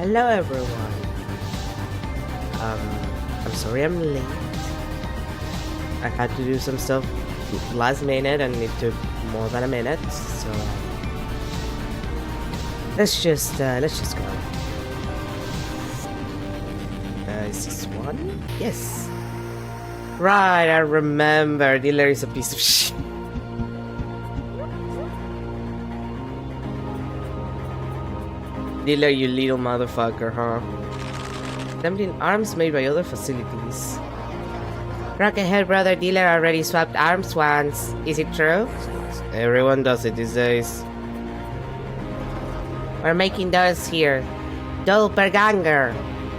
Hello everyone. I'm sorry I'm late. I had to do some stuff last minute and it took more than a minute, so let's just go. Is this one? Yes. Right, I remember. Dealer is a piece of shit. Dealer, you little motherfucker, huh? Assembling arms made by other facilities. Rockethead brother dealer already swapped arms once. Is it true? Everyone does it these days. We're making those here. Doppelganger.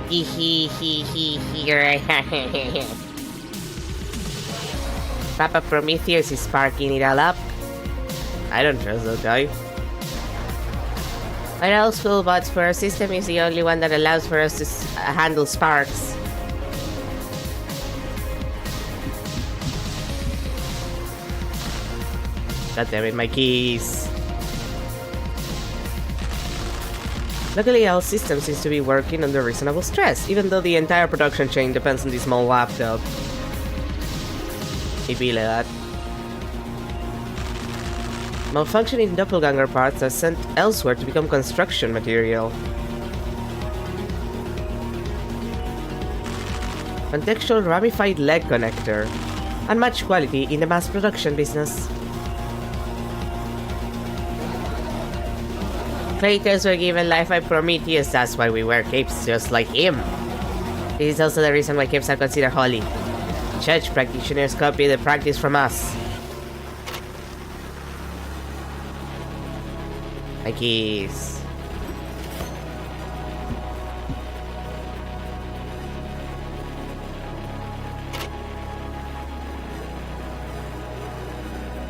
Hee hee hee hee hee. Papa Prometheus is sparking it all up. I don't trust that guy. Our else full bots for our system is the only one that allows for us to handle sparks. God damn it, my keys. Luckily, our system seems to be working under reasonable stress, even though the entire production chain depends on this small laptop. It be like that. Malfunctioning doppelganger parts are sent elsewhere to become construction material. Contextual ramified leg connector. Unmatched quality in the mass production business. Creators were given life by Prometheus, that's why we wear capes just like him. This is also the reason why capes are considered holy. Church practitioners copy the practice from us. My keys.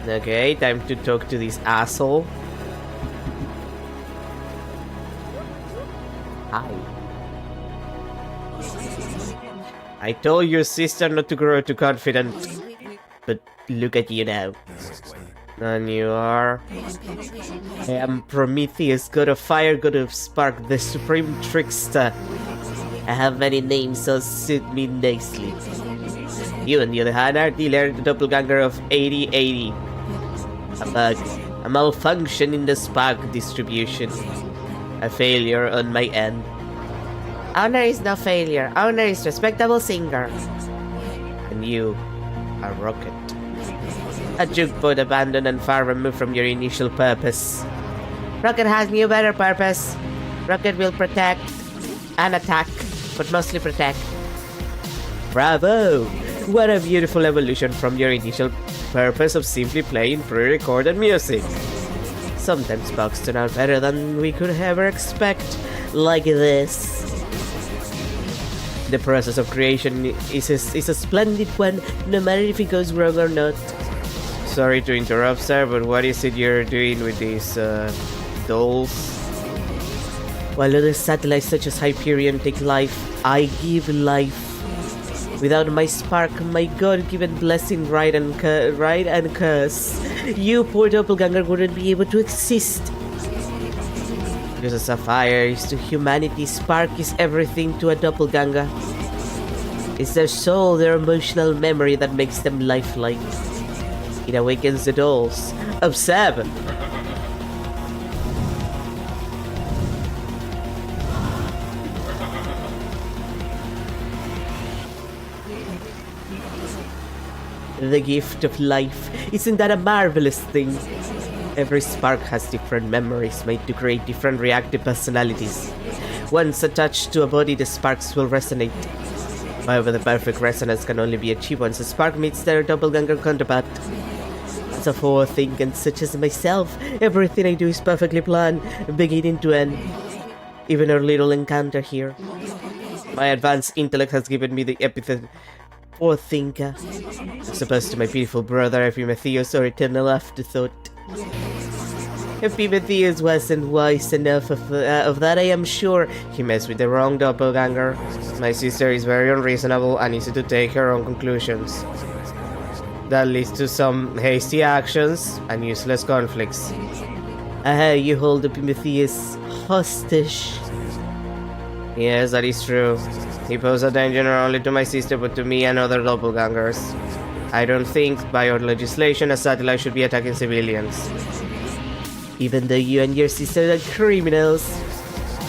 Okay, time to talk to this asshole. Hi. I told your sister not to grow too confident, but look at you now. And you are... I am Prometheus, god of fire, god of spark, the supreme trickster. I have many names, so suit me nicely. You, on the other hand, are dealer, the doppelganger of 8080. A bug, a malfunction in the spark distribution. A failure on my end. Honor is no failure. Honor is respectable singer. And you are Rocket. A jukeboat abandoned and far removed from your initial purpose. Rocket has new better purpose. Rocket will protect and attack, but mostly protect. Bravo! What a beautiful evolution from your initial purpose of simply playing pre-recorded music. Sometimes bugs turn out better than we could ever expect, like this. The process of creation is a splendid one, no matter if it goes wrong or not. Sorry to interrupt, sir, but what is it you're doing with these dolls? While other satellites such as Hyperion take life, I give life. Without my spark, my God-given blessing, right and curse, you poor doppelganger wouldn't be able to exist. Because a sapphire is to humanity, spark is everything to a doppelganger. It's their soul, their emotional memory that makes them lifelike. It awakens the dolls. Observe! The gift of life. Isn't that a marvelous thing? Every spark has different memories made to create different reactive personalities. Once attached to a body, the sparks will resonate. However, the perfect resonance can only be achieved once a spark meets their doppelganger counterpart. As a forethinker such as myself, everything I do is perfectly planned, beginning to end. Even our little encounter here. My advanced intellect has given me the epithet forethinker, as opposed to my beautiful brother Epimetheus or eternal afterthought. Epimetheus wasn't wise enough of that, I am sure. He messed with the wrong doppelganger. My sister is very unreasonable and easy to take her own conclusions. That leads to some hasty actions and useless conflicts. You hold Epimetheus hostage. Yes, that is true. He posed a danger not only to my sister but to me and other doppelgangers. I don't think, by our legislation, a satellite should be attacking civilians. Even though you and your sister are criminals.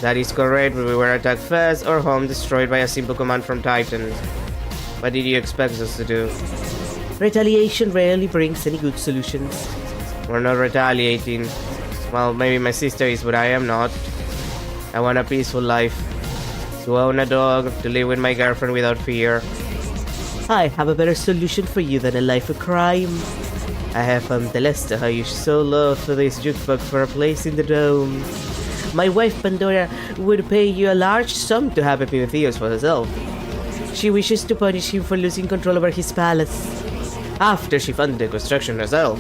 That is correct, but we were attacked first, our home destroyed by a simple command from Titan. What did you expect us to do? Retaliation rarely brings any good solutions. We're not retaliating. Well, maybe my sister is, but I am not. I want a peaceful life. To own a dog, to live with my girlfriend without fear. I have a better solution for you than a life of crime. I have found the Lester how you so love for this jukebox for a place in the dome. My wife Pandora would pay you a large sum to have Epimetheus for herself. She wishes to punish him for losing control over his palace. After she funded the construction herself.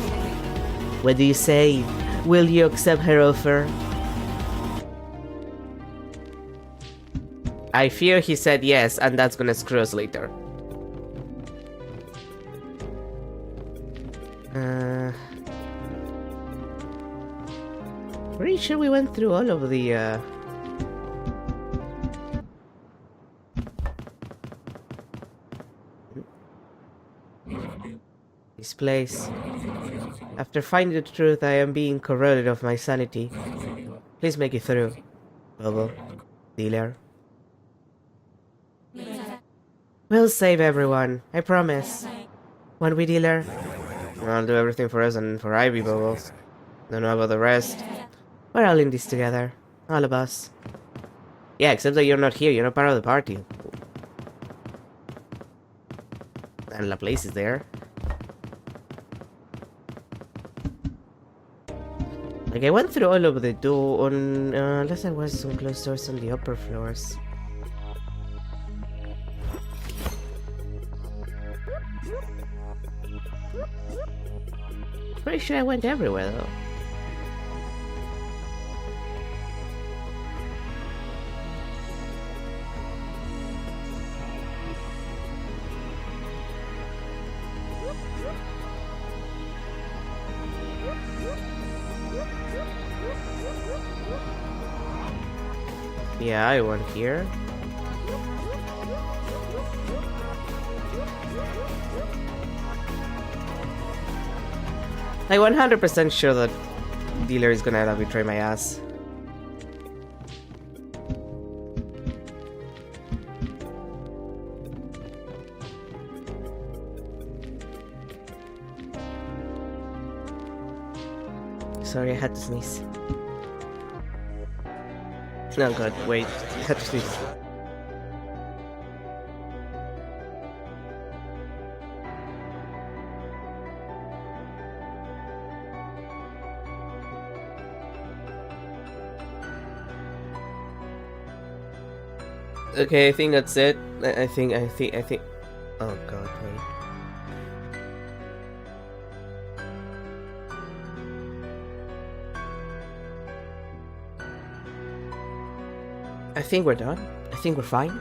What do you say? Will you accept her offer? I fear he said yes, and that's gonna screw us later. Pretty sure we went through all of the, this place. After finding the truth, I am being corroded of my sanity. Please make it through. Bobo. Dealer. We'll save everyone, I promise. Won't we, dealer? I'll do everything for us and for Ivy, Bobo. Don't know about the rest. We're all in this together. All of us. Yeah, except that you're not here, you're not part of the party. And Laplace is there. Like, I went through all of the door on... unless there was some closed doors on the upper floors. Pretty sure I went everywhere, though. Yeah, I went here. I'm 100% sure that dealer is gonna betray my ass. Sorry, I had to sneeze. Oh god, wait. I had to sneeze. Okay, I think that's it. I think. Oh god, wait. I think we're done. I think we're fine.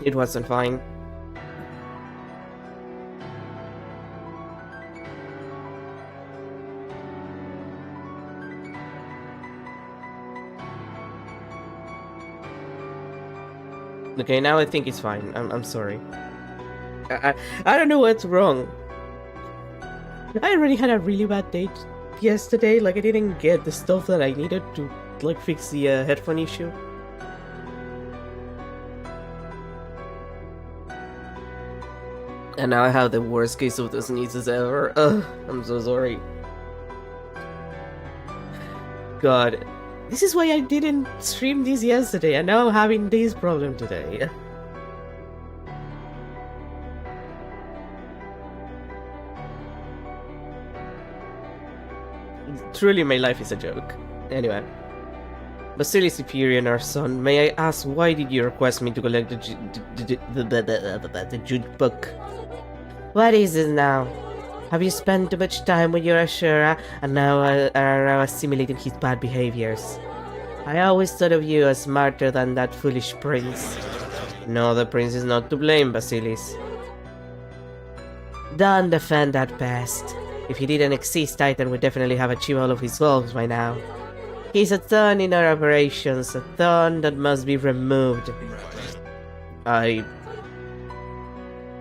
It wasn't fine. Okay, now I think it's fine. I'm sorry. I don't know what's wrong. I already had a really bad day yesterday. Like, I didn't get the stuff that I needed to like fix the headphone issue. And now I have the worst case of the sneezes ever. Ugh, I'm so sorry. God, this is why I didn't stream this yesterday, and now I'm having this problem today. Truly, my life is a joke. Anyway. Vasily Superior, our son, may I ask why did you request me to collect the jukebook? What is it now? Have you spent too much time with your Ashura and now are assimilating his bad behaviors? I always thought of you as smarter than that foolish prince. No, the prince is not to blame, Basilis. Don't defend that pest. If he didn't exist, Titan would definitely have achieved all of his goals by now. He's a thorn in our operations, a thorn that must be removed.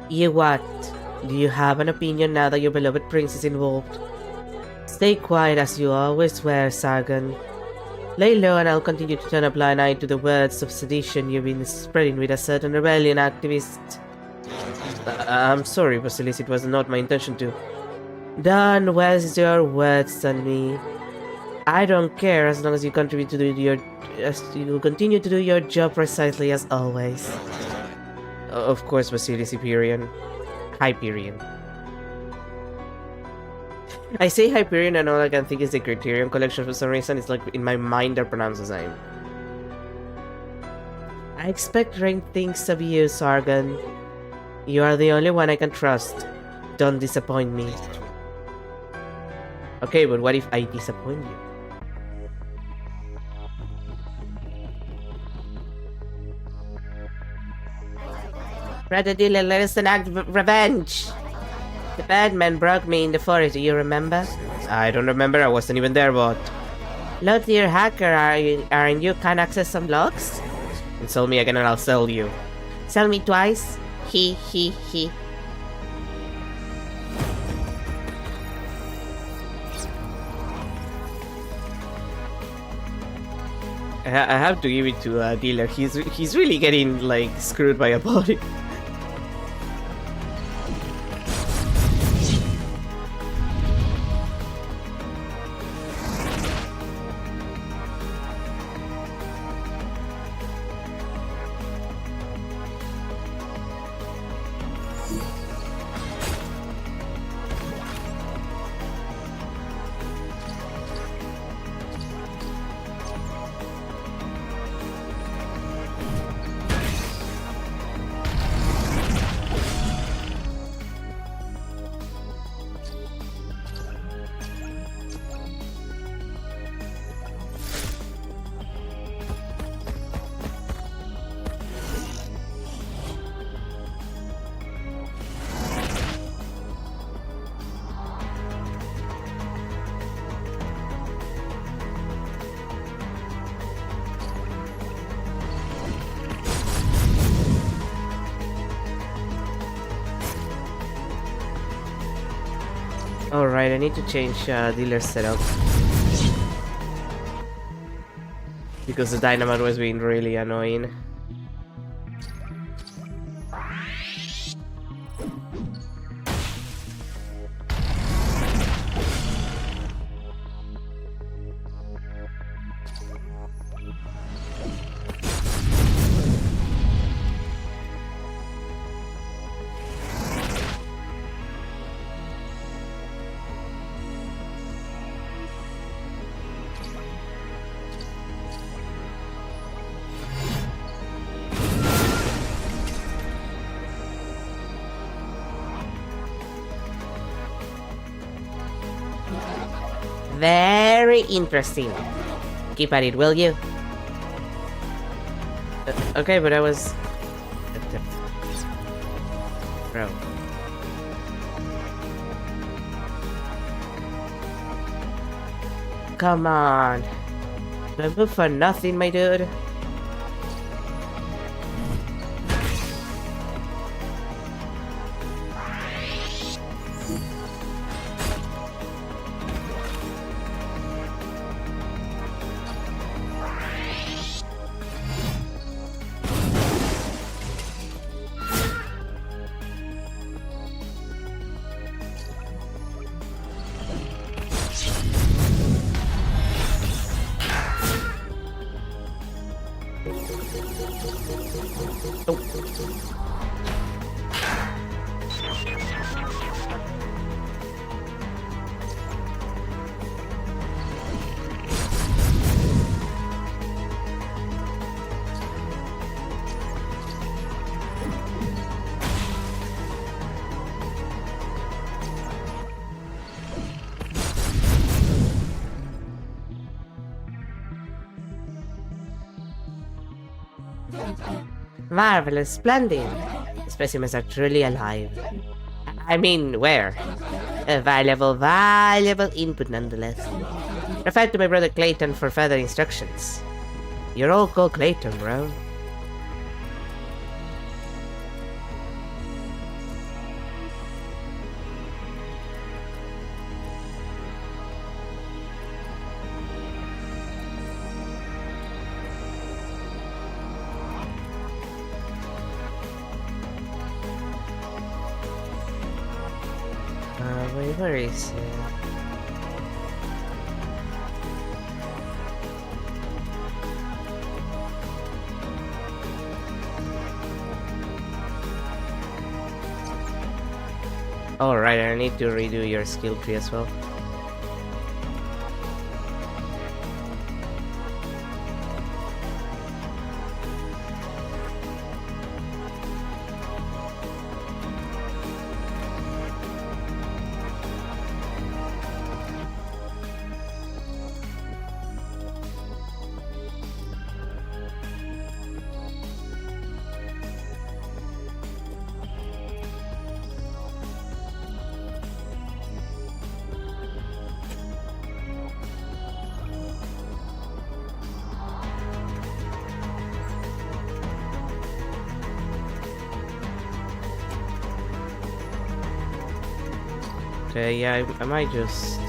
You what? Do you have an opinion now that your beloved prince is involved? Stay quiet as you always were, Sargon. Lay low and I'll continue to turn a blind eye to the words of sedition you've been spreading with a certain rebellion activist. I'm sorry, Basilis, it was not my intention to. Don't waste your words on me. I don't care as long as you continue to do your job precisely as always. Of course, Basilis Hyperion. Hyperion. I say Hyperion and all I can think is the Criterion collection for some reason. It's like in my mind they're pronounced the same. I expect great things of you, Sargon. You are the only one I can trust. Don't disappoint me. Okay, but what if I disappoint you? Brother Dealer, let us enact revenge! The bad man broke me in the forest, do you remember? I don't remember, I wasn't even there, but... Lothier Hacker, aren't you can't access some logs? And sell me again and I'll sell you. Sell me twice? He. I have to give it to a dealer. He's really getting like screwed by a body. Alright, I need to change dealer setup. Because the dynamite was being really annoying. Very interesting. Keep at it, will you? Okay, but I was... Bro. Come on. Do I move for nothing, my dude? Marvelous, splendid. The specimens are truly alive. I mean, where? A valuable input nonetheless. Refer to my brother Clayton for further instructions. You're all called Clayton, bro. Wait, where is it? Alright, I need to redo your skill tree as well. Okay, yeah, I might just...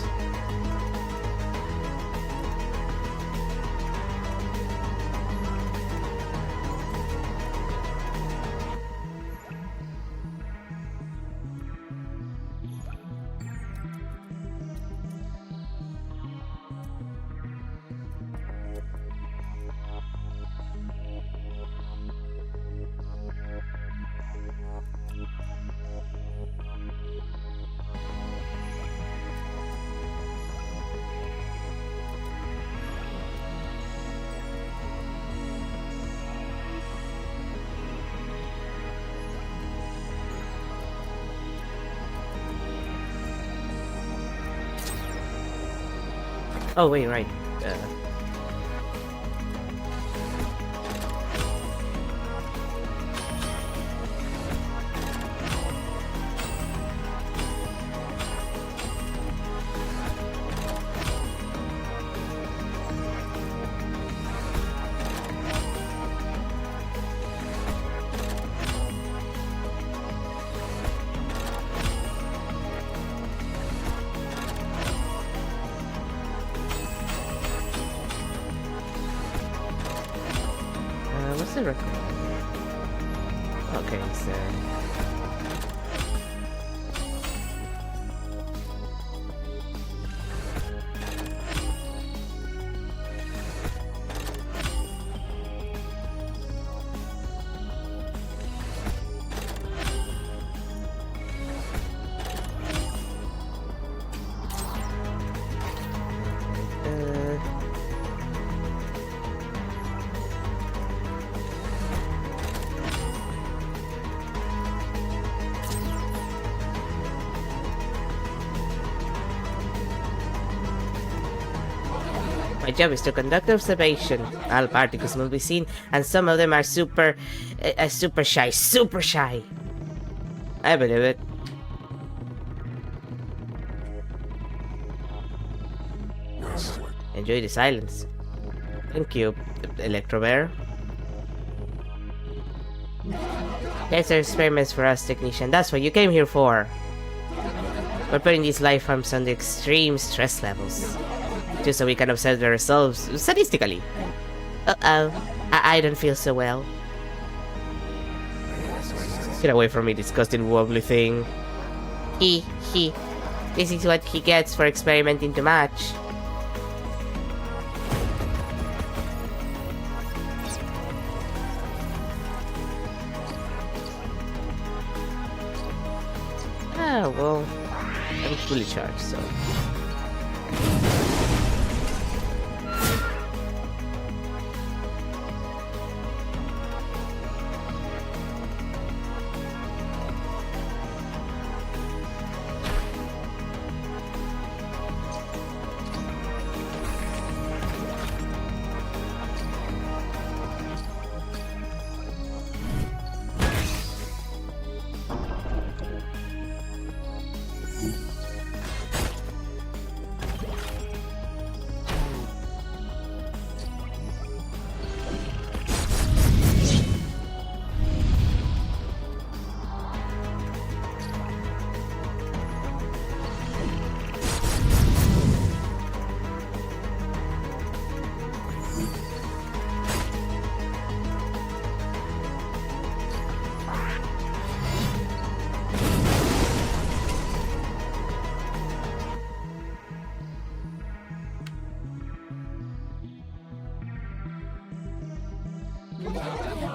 Oh, wait, right. What's the record? Okay, so... My job is to conduct observation. All particles will be seen, and some of them are super shy. Super shy! I believe it. Enjoy the silence. Thank you, Electro Bear. These are experiments for us, technician. That's what you came here for. We're putting these life forms under extreme stress levels, just so we can observe the results statistically. Uh-oh. I don't feel so well. Get away from me, disgusting wobbly thing. He. This is what he gets for experimenting too much. Oh, well, I'm fully charged, so...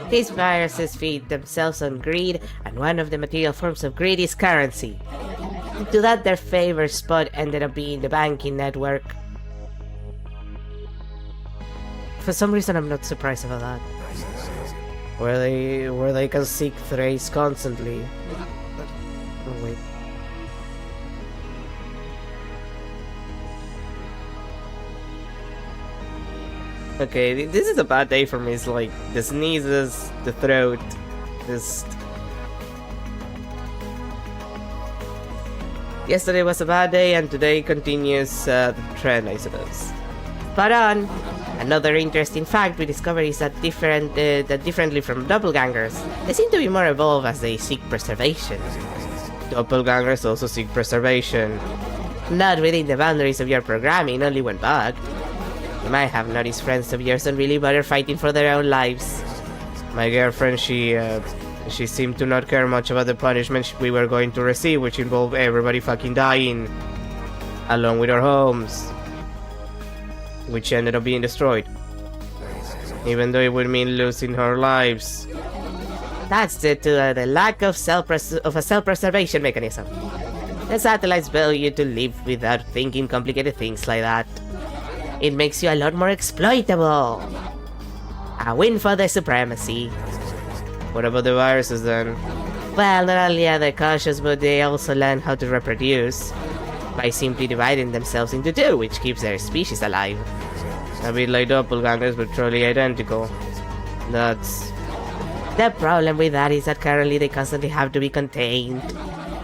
These viruses feed themselves on greed, and one of the material forms of greed is currency. To that, their favorite spot ended up being the banking network. For some reason, I'm not surprised about that. Where they can seek thrace constantly. Oh, wait. Okay, this is a bad day for me. It's like the sneezes, the throat, just... Yesterday was a bad day, and today continues the trend, I suppose. But on! Another interesting fact we discovered is that differently from doppelgangers, they seem to be more evolved as they seek preservation. Doppelgangers also seek preservation. Not within the boundaries of your programming, only when bugged. You might have noticed friends of yours don't really bother fighting for their own lives. My girlfriend, she seemed to not care much about the punishment we were going to receive, which involved everybody fucking dying, along with our homes, which ended up being destroyed, even though it would mean losing our lives. That's due to the lack of a self-preservation mechanism. The satellites build you to live without thinking complicated things like that. It makes you a lot more exploitable. A win for the supremacy. What about the viruses then? Well, not only are they cautious, but they also learn how to reproduce by simply dividing themselves into two, which keeps their species alive. A bit like doppelgangers, but truly identical. That's... The problem with that is that currently they constantly have to be contained.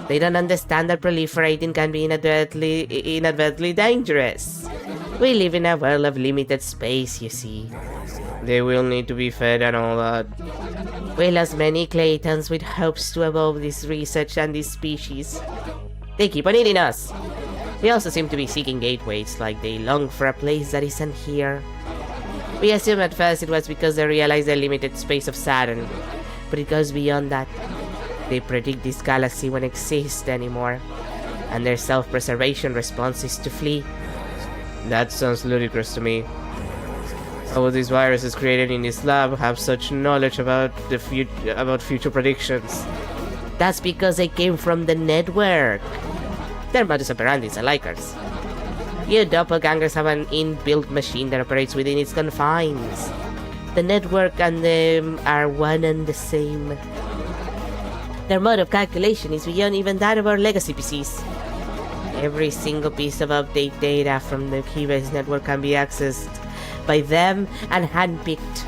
They don't understand that proliferating can be inadvertently dangerous. We live in a world of limited space, you see. They will need to be fed and all that. We lost many Claytons with hopes to evolve this research and this species. They keep on eating us. They also seem to be seeking gateways, like they long for a place that isn't here. We assume at first it was because they realized the limited space of Saturn, but it goes beyond that. They predict this galaxy won't exist anymore, and their self-preservation response is to flee. That sounds ludicrous to me. How would these viruses created in this lab have such knowledge about future predictions? That's because they came from the network. Their modus operandi is like ours. You doppelgangers have an inbuilt machine that operates within its confines. The network and them are one and the same. Their mode of calculation is beyond even that of our legacy PCs. Every single piece of update data from the Keybase network can be accessed by them and handpicked.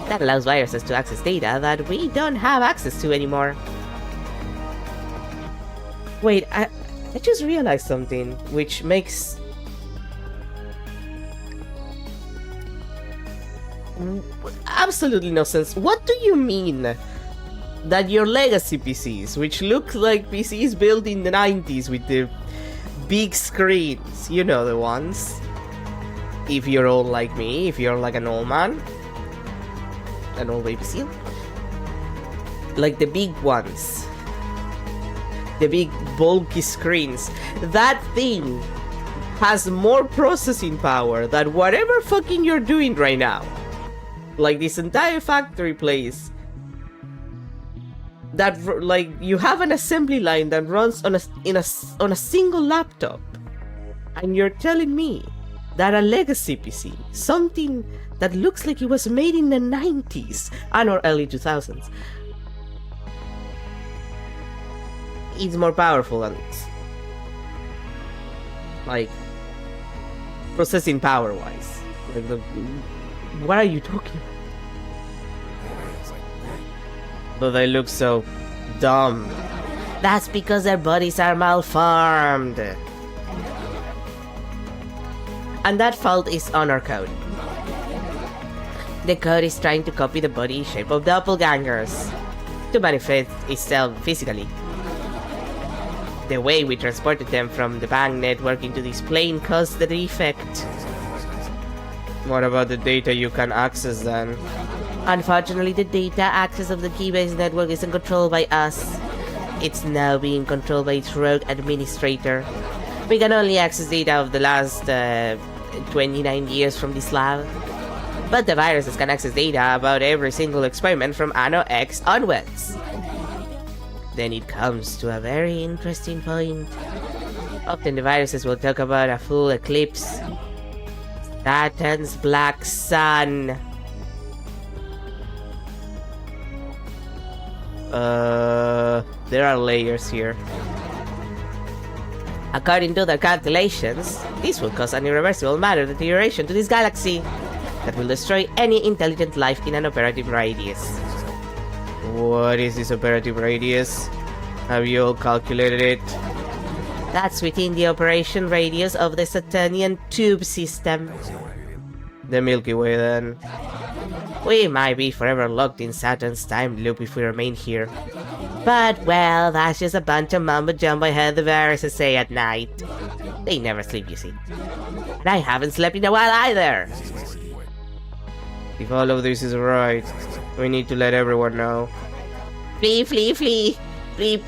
That allows viruses to access data that we don't have access to anymore. Wait, I just realized something which makes absolutely no sense. What do you mean that your legacy PCs, which look like PCs built in the 90s with the big screens, you know the ones, if you're old like me, if you're like an old man, an old baby seal, like the big ones, the big bulky screens, that thing has more processing power than whatever fucking you're doing right now. Like this entire factory place, that like you have an assembly line that runs on a single laptop, and you're telling me that a legacy PC, something that looks like it was made in the 90s and or early 2000s, is more powerful than this. Like processing power wise, like what are you talking about? But they look so dumb. That's because their bodies are malformed. And that fault is on our code. The code is trying to copy the body shape of doppelgangers to manifest itself physically. The way we transported them from the bank network into this plane caused the defect. What about the data you can access then? Unfortunately, the data access of the Keybase network isn't controlled by us. It's now being controlled by its rogue administrator. We can only access data of the last 29 years from this lab. but the viruses can access data about every single experiment from Anno X onwards. Then it comes to a very interesting point. Often the viruses will talk about a full eclipse, Saturn's black sun. There are layers here. According to their calculations, this will cause an irreversible matter deterioration to this galaxy that will destroy any intelligent life in an operative radius. What is this operative radius? Have you all calculated it? That's within the operation radius of the Saturnian tube system. The Milky Way, then. We might be forever locked in Saturn's time loop if we remain here. But, well, that's just a bunch of mumbo-jumbo I heard the viruses say at night. They never sleep, you see. And I haven't slept in a while either. If all of this is right, we need to let everyone know. Flee, flee, flee! Flee!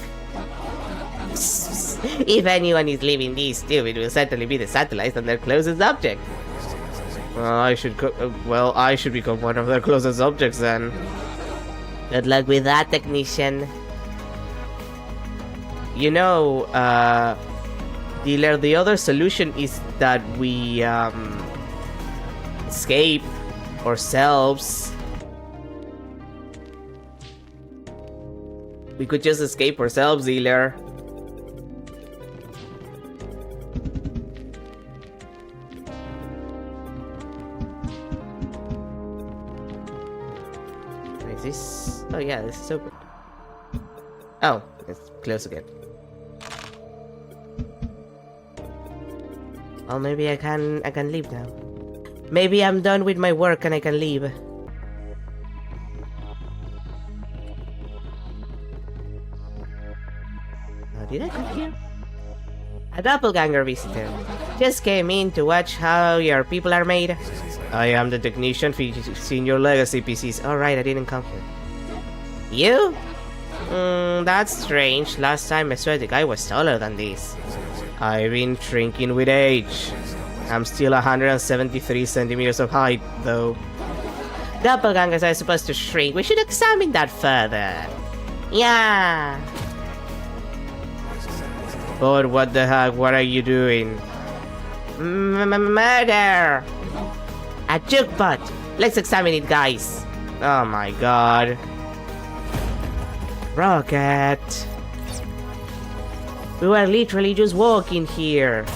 If anyone is leaving this tube, it will certainly be the satellites and their closest object. I should become one of their closest objects then. Good luck with that, technician. You know, dealer, the other solution is that we escape ourselves. We could just escape ourselves, dealer. Is this? Oh yeah, this is open. Oh, it's closed again. Well, maybe I can leave now. Maybe I'm done with my work and I can leave. Oh, did I come here? A doppelganger visitor. Just came in to watch how your people are made. I am the technician fixing your legacy PCs. Alright, I didn't come here. You? That's strange. Last time I swear the guy was taller than this. I've been shrinking with age. I'm still 173 centimeters of height, though. Doppelgangers are supposed to shrink. We should examine that further. Yeah. But what the heck? What are you doing? Murder! A jukebot! Let's examine it, guys. Oh my god. Rocket. We were literally just walking here.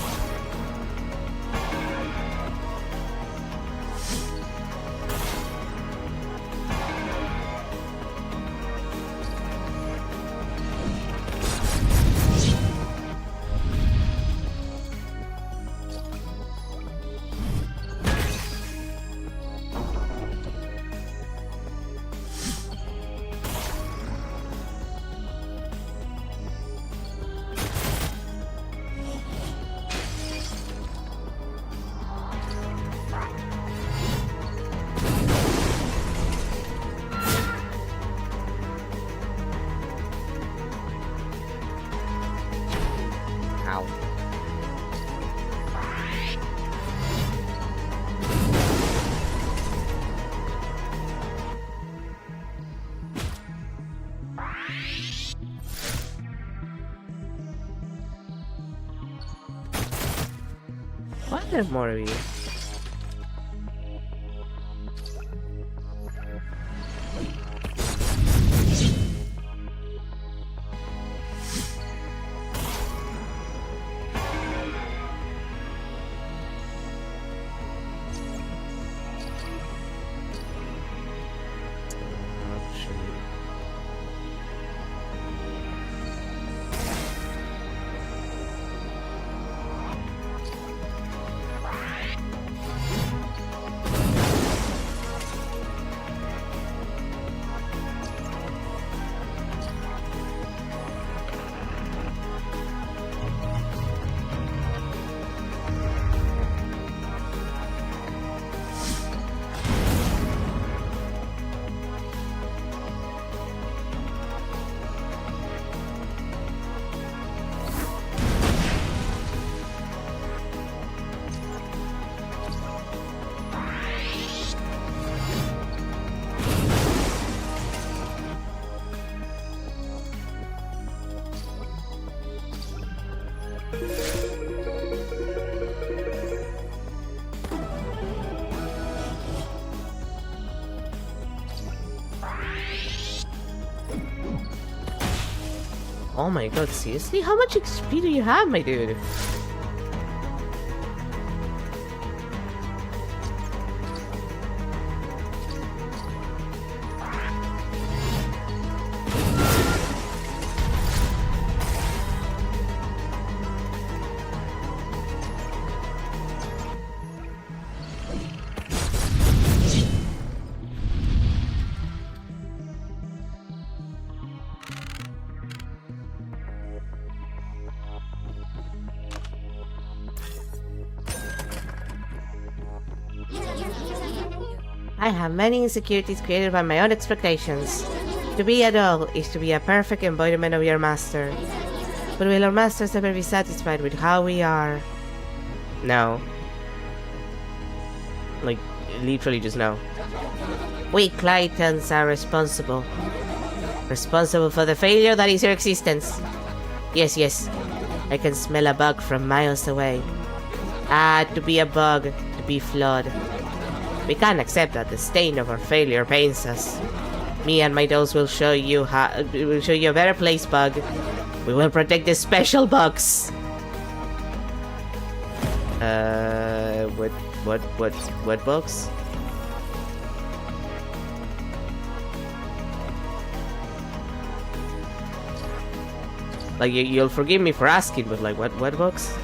Why are there more of you? Oh my god, seriously? How much XP do you have, my dude? I have many insecurities created by my own expectations. To be a doll is to be a perfect embodiment of your master. But will our masters ever be satisfied with how we are? No. Like, literally just no. We Claytons are responsible. Responsible for the failure that is your existence. Yes, yes. I can smell a bug from miles away. Ah, to be a bug, to be flawed. We can't accept that the stain of our failure pains us. Me and my dolls will show you a better place, Bug. We will protect the special bugs. What bugs? Like, you'll forgive me for asking, but like, what bugs?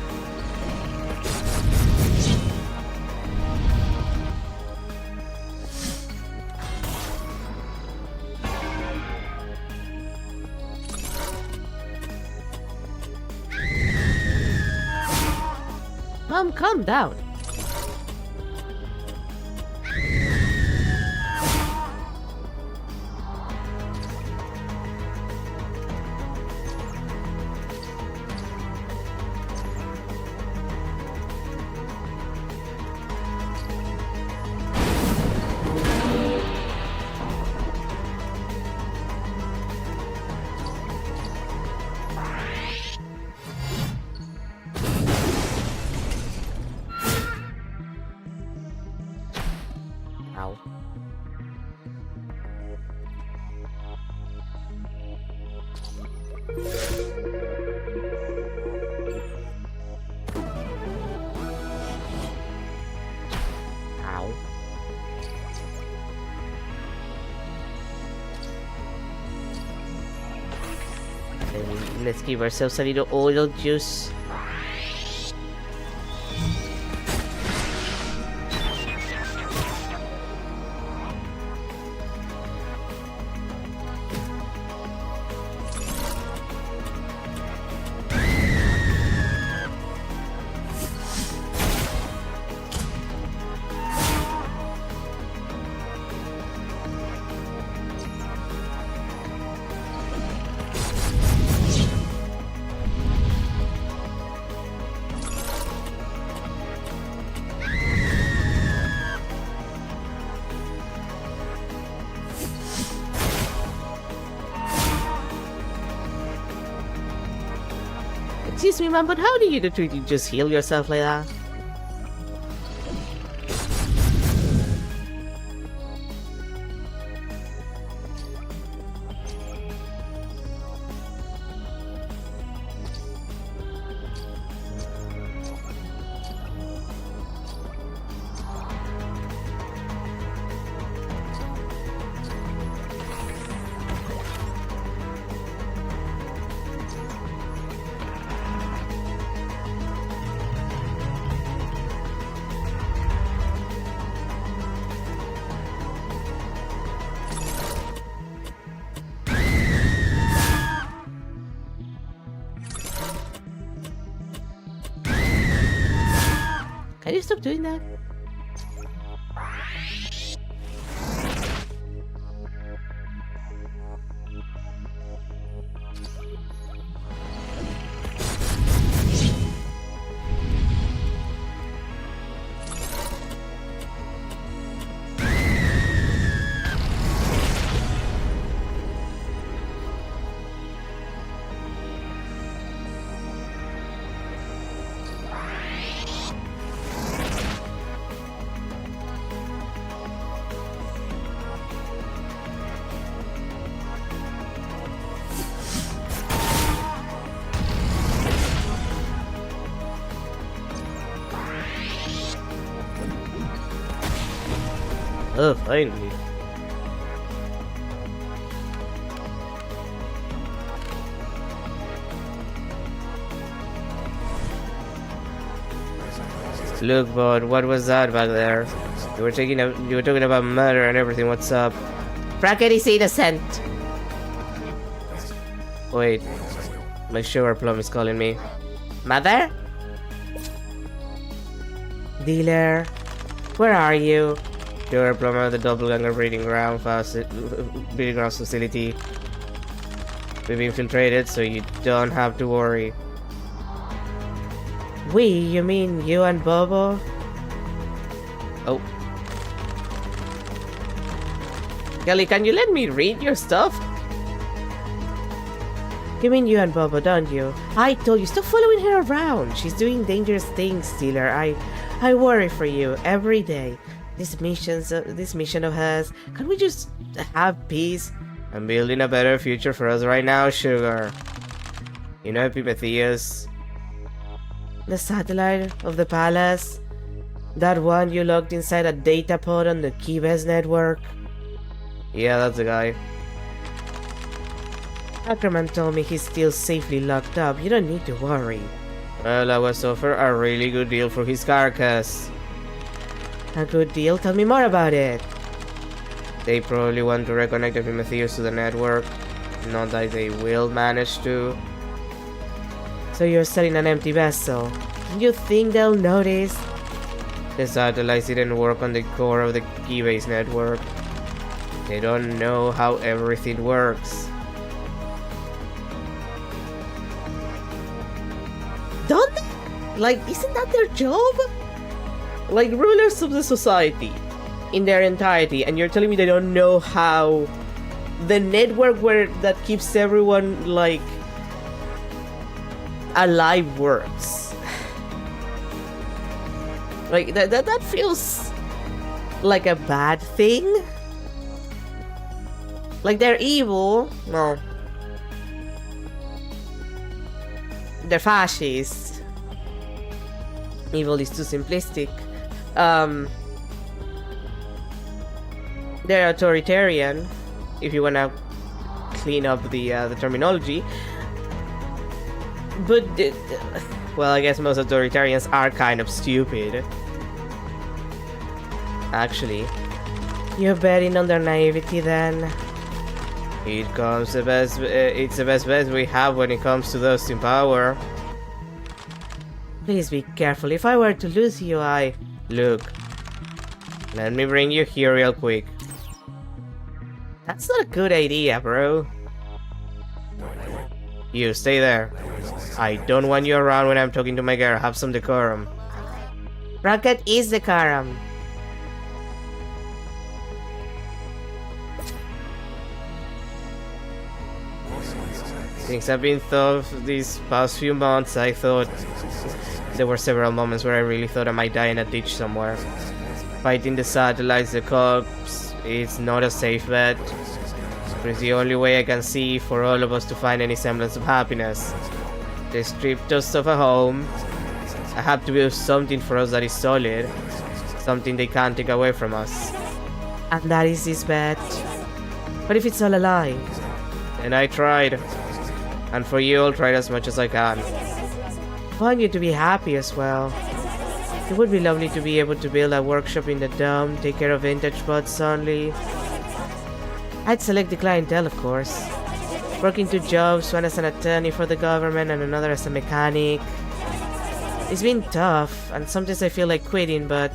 Mom, calm down. Ow. Ow. And let's give ourselves a little oil juice. Excuse me, ma'am, but how do you just heal yourself like that? Can you stop doing that? Oh, finally. Look, bud, what was that back there? You were talking about murder and everything. What's up? Bracket is innocent. Wait, my sugar plum is calling me. Mother? Dealer, where are you? Sugar plum at the doppelganger breeding grounds facility. We've infiltrated, so you don't have to worry. We? You mean you and Bobo? Oh. Kelly, can you let me read your stuff? You mean you and Bobo, don't you? I told you, stop following her around. She's doing dangerous things, Steeler. I worry for you every day. This mission of hers. Can we just have peace? I'm building a better future for us right now, Sugar. You know Epimetheus? The satellite of the palace? That one you locked inside a data pod on the Keybase network? Yeah, that's the guy. Ackerman told me he's still safely locked up. You don't need to worry. Well, I was offered a really good deal for his carcass. A good deal? Tell me more about it. They probably want to reconnect Epimetheus to the network. Not that they will manage to. So you're selling an empty vessel. Do you think they'll notice? The satellites didn't work on the core of the Keybase network. They don't know how everything works. Don't they? Like, isn't that their job? Like, rulers of the society in their entirety, and you're telling me they don't know how the network that keeps everyone, like, alive works. Like, that feels like a bad thing. Like, they're evil. No. They're fascist. Evil is too simplistic. They're authoritarian, if you wanna clean up the terminology. But, well, I guess most authoritarians are kind of stupid. Actually, you're betting on their naivety then? It's the best bet we have when it comes to those in power. Please be careful. If I were to lose you, Look, let me bring you here real quick. That's not a good idea, bro. You, stay there. I don't want you around when I'm talking to my girl. Have some decorum. Bracket is decorum. Things have been tough these past few months. I thought there were several moments where I really thought I might die in a ditch somewhere. Fighting the satellites, the cops, it's not a safe bet. But it's the only way I can see for all of us to find any semblance of happiness. They stripped us of a home. I have to build something for us that is solid. Something they can't take away from us. And that is this bet. But if it's all a lie? And I tried. And for you, I'll try as much as I can. I want you to be happy as well. It would be lovely to be able to build a workshop in the dome, take care of vintage bots only. I'd select the clientele, of course. Working 2 jobs, one as an attorney for the government and another as a mechanic. It's been tough, and sometimes I feel like quitting, but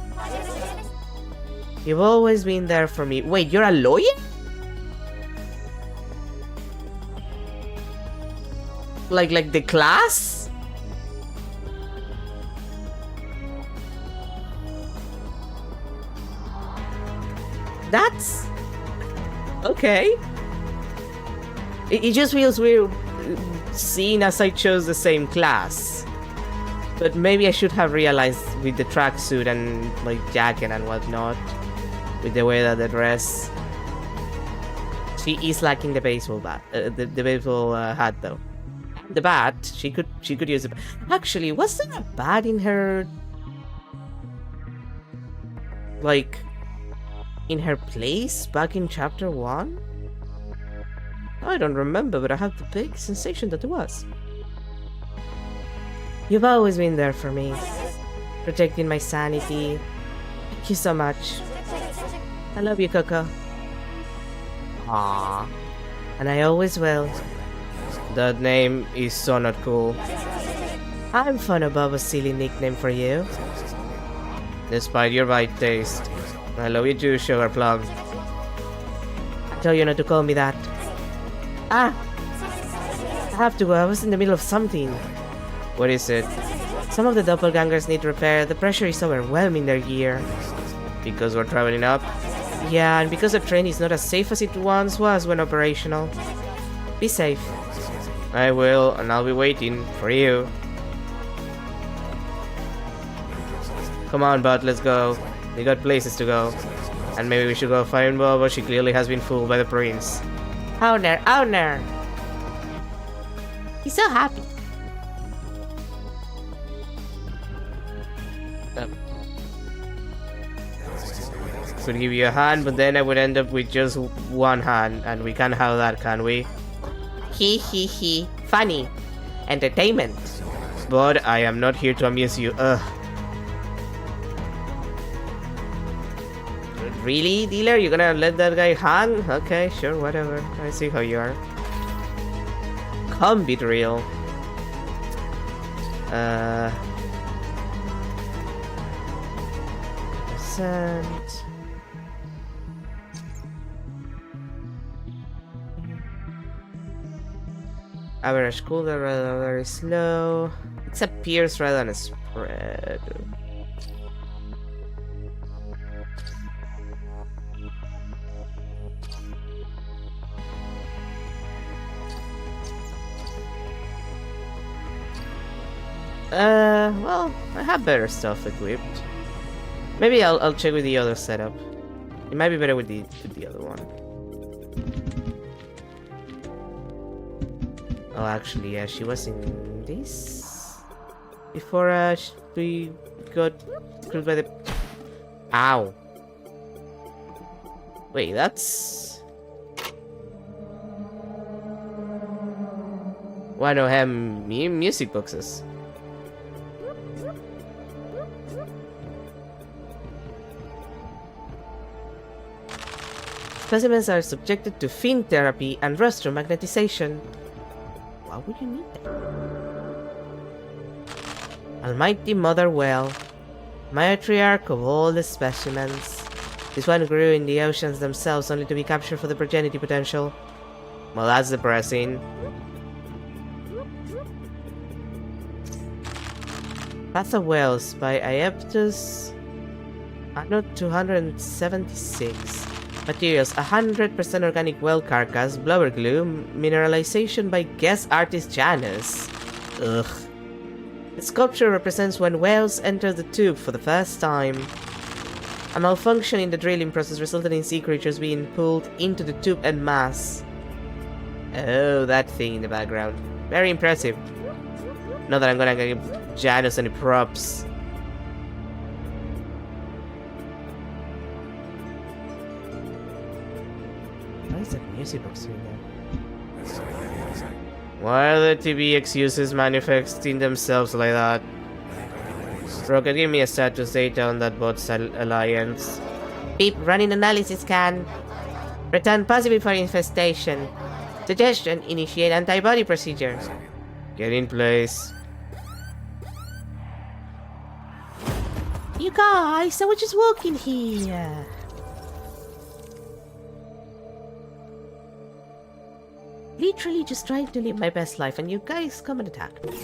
you've always been there for me. Wait, you're a lawyer? Like the class? That's... okay. It just feels weird seeing as I chose the same class. But maybe I should have realized with the tracksuit and like jacket and whatnot. With the way that they dress. She is lacking the baseball bat, the baseball hat though. The bat, she could use it. Actually, was there a bat in her like in her place back in chapter 1? I don't remember, but I have the big sensation that it was. You've always been there for me, protecting my sanity. Thank you so much. I love you, Coco. Aww. And I always will. That name is so not cool. I'm fond of a silly nickname for you. Despite your bad taste. I love you too, Sugar Plum. I told you not to call me that. Ah! I have to go, I was in the middle of something. What is it? Some of the doppelgangers need repair. The pressure is overwhelming their gear. Because we're traveling up? Yeah, and because the train is not as safe as it once was when operational. Be safe. I will, and I'll be waiting for you. Come on, bud, let's go. We got places to go. And maybe we should go find Bobo. She clearly has been fooled by the prince. Owner, owner! He's so happy. Could give you a hand, but then I would end up with just one hand, and we can't have that, can we? He. Funny. Entertainment. But I am not here to amuse you. Ugh. Really, dealer? You're gonna let that guy hang? Okay, sure, whatever. I see how you are. Come be real. Percent. Average cooldown rather very slow. It's a pierce rather than a spread. Well, I have better stuff equipped. Maybe I'll check with the other setup. It might be better with the other one. Oh, actually, yeah, she was in this before we got killed by the. Ow! Wait, that's one of them music boxes. Specimens are subjected to fiend therapy and retromagnetization. Why would you need that? Almighty Mother Well, matriarch of all the specimens. This one grew in the oceans themselves only to be captured for the progeny potential. Well, that's depressing. Path of Wells by Aeptus Anno 276. Materials: 100% organic well carcass, blubber glue, mineralization by guest artist Janus. Ugh. The sculpture represents when whales enter the tube for the first time. A malfunction in the drilling process resulted in sea creatures being pulled into the tube en masse. Oh, that thing in the background. Very impressive. Not that I'm gonna give Janus any props. Why is that music box doing that? Why are the TV excuses manifesting themselves like that? Rocket, give me a status data on that bot's alliance. Beep, running analysis scan. Return positive for infestation. Suggestion, initiate antibody procedure. Get in place. You guys, I was just walking here. Literally just trying to live my best life, and you guys come and attack me.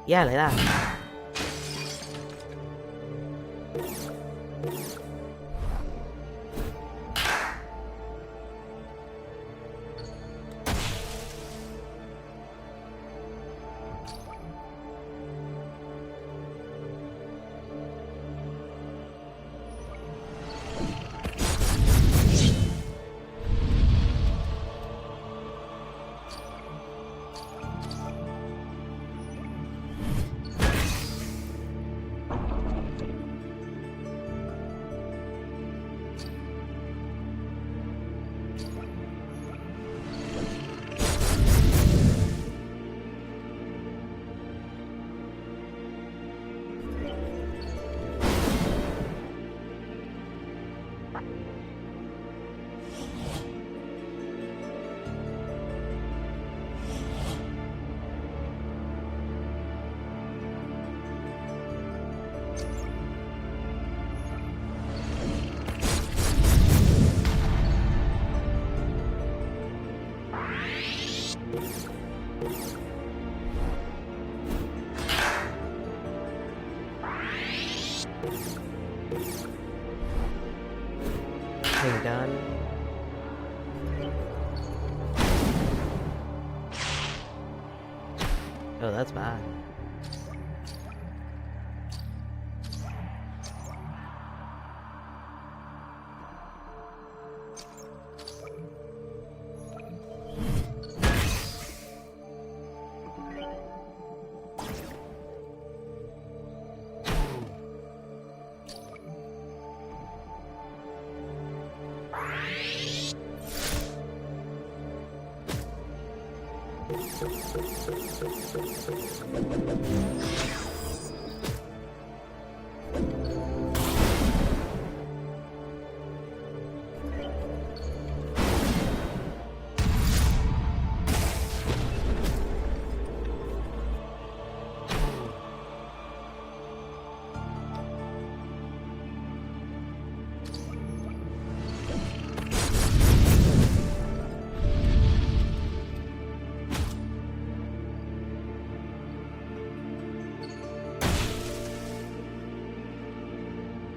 Yeah, like that. anything done? Oh, that's bad.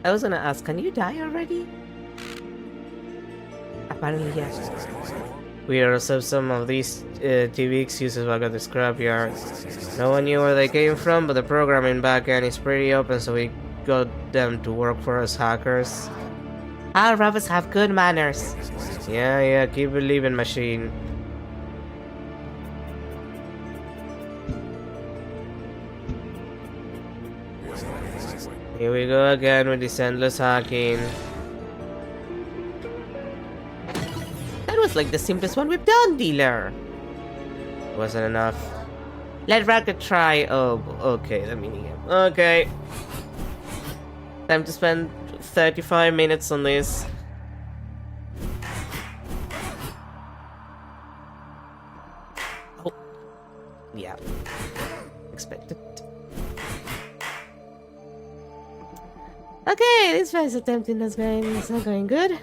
I was gonna ask, can you die already? Apparently, yes. We also some of these TV excuses back at the scrapyard. No one knew where they came from, but the programming backend is pretty open, so we got them to work for us hackers. All robots have good manners. Yeah, keep believing, machine. Here we go again with this endless hacking. That was like the simplest one we've done, dealer. Wasn't enough. Let Rocket try. Oh, okay, the minigame. Okay. Time to spend 35 minutes on this. Oh. Yeah. Expected. Okay, this first attempt is not going good.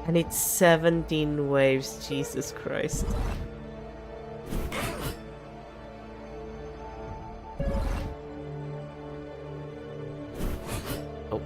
And it's 17 waves, Jesus Christ. Oh.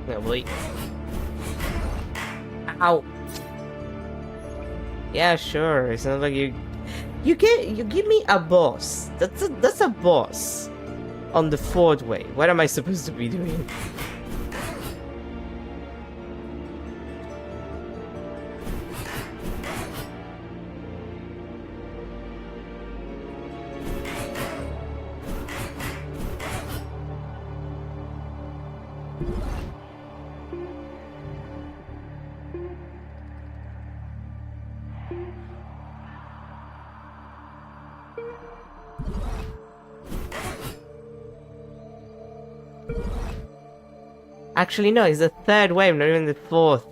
Yeah, wait. Ow. Yeah, sure. It's not like you give me a boss. That's a boss on the 4th way. What am I supposed to be doing? Actually, no, it's the 3rd wave, not even the 4th.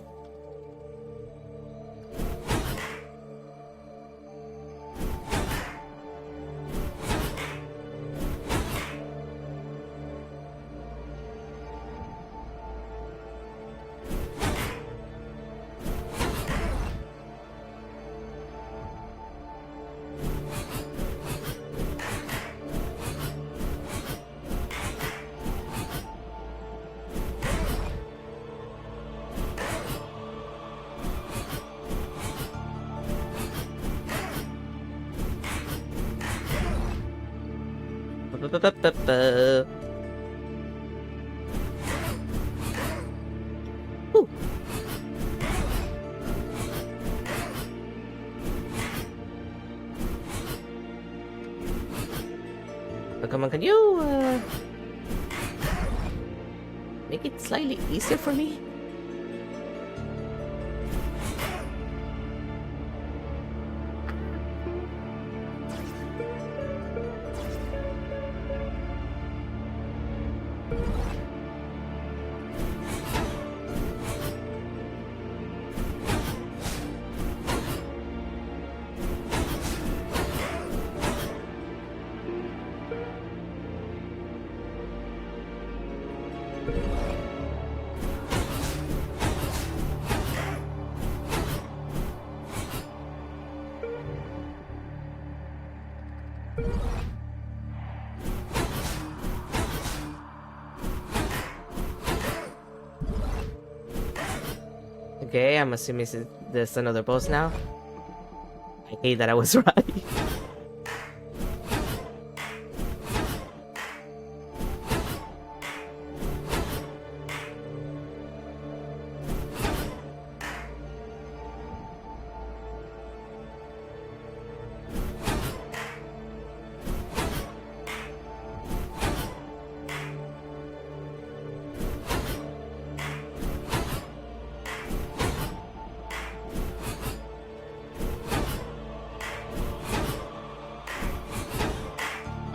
Ooh. Oh, come on, can you, make it slightly easier for me. Okay, I'm assuming there's another boss now. I hate that I was right.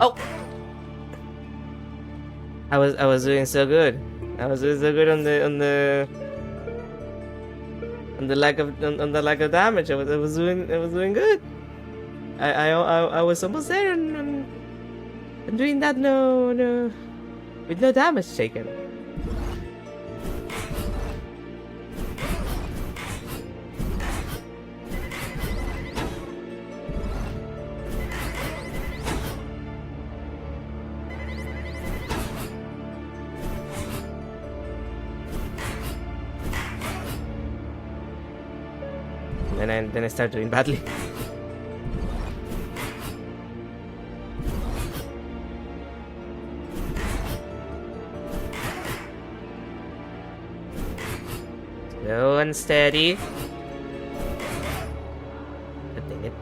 Oh! I was doing so good. I was doing so good on the lack of damage. I was doing good. I was almost there and doing that no with no damage taken. Then I start doing badly. Slow and steady. But dang it.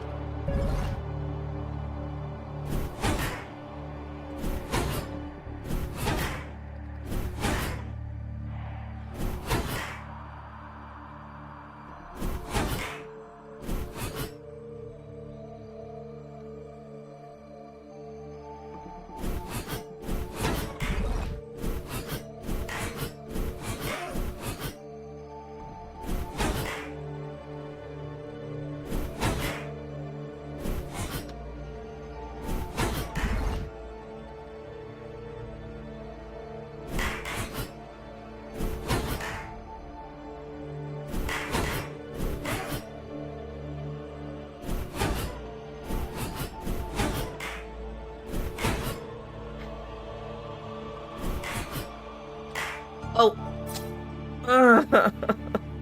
Oh.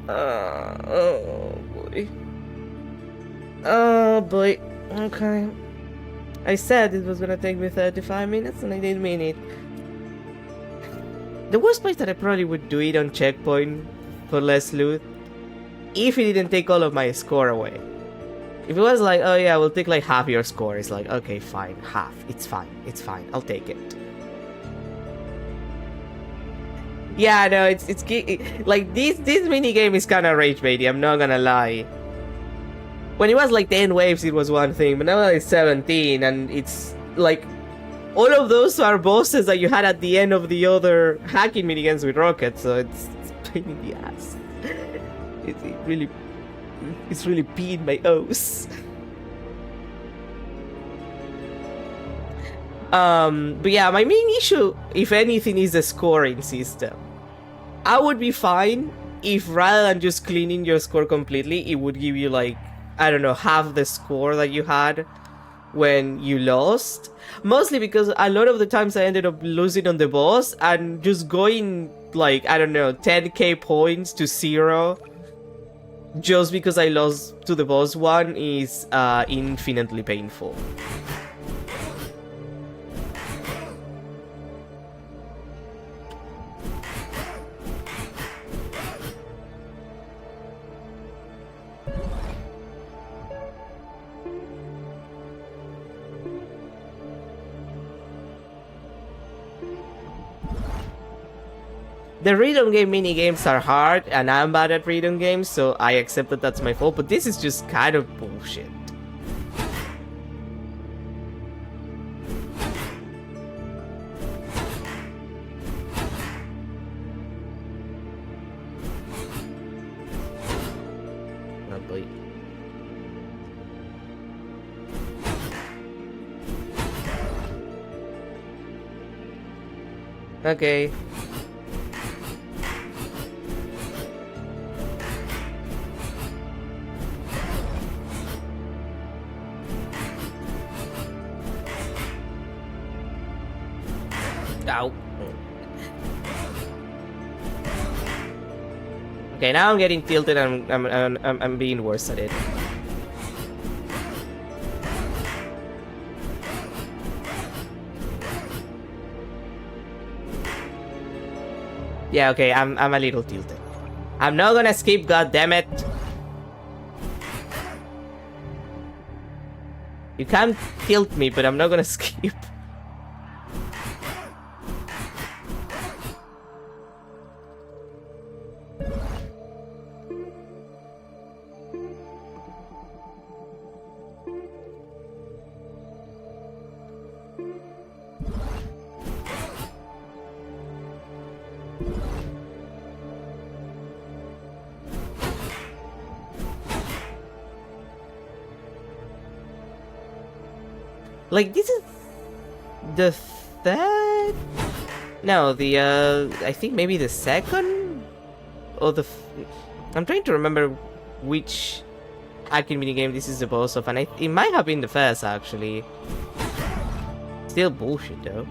Oh boy. Oh boy. Okay. I said it was gonna take me 35 minutes and I didn't mean it. The worst part is that I probably would do it on checkpoint for less loot if it didn't take all of my score away. If it was like, oh yeah, we'll take like half your score, it's like, okay, fine, half. It's fine, I'll take it. Yeah, no, it's like this mini game is kind of rage baity. I'm not gonna lie. When it was like 10 waves, it was one thing, but now it's 17, and it's like all of those are bosses that you had at the end of the other hacking minigames with rockets. So it's a pain in the ass. It's really peeing my O's. But yeah, my main issue, if anything, is the scoring system. I would be fine if rather than just cleaning your score completely, it would give you like, I don't know, half the score that you had when you lost. Mostly because a lot of the times I ended up losing on the boss and just going like, I don't know, 10k points to 0 just because I lost to the boss one is infinitely painful. The rhythm game mini games are hard, and I'm bad at rhythm games, so I accept that that's my fault. But this is just kind of bullshit. Oh boy. Okay. Ow. Okay, now I'm getting tilted and I'm being worse at it. Yeah, okay, I'm a little tilted. I'm not gonna skip, goddammit. You can't tilt me, but I'm not gonna skip. Like, this is the third? No, I think maybe the second? Or the... I'm trying to remember which hacking minigame this is the boss of, and it might have been the first, actually. Still bullshit, though.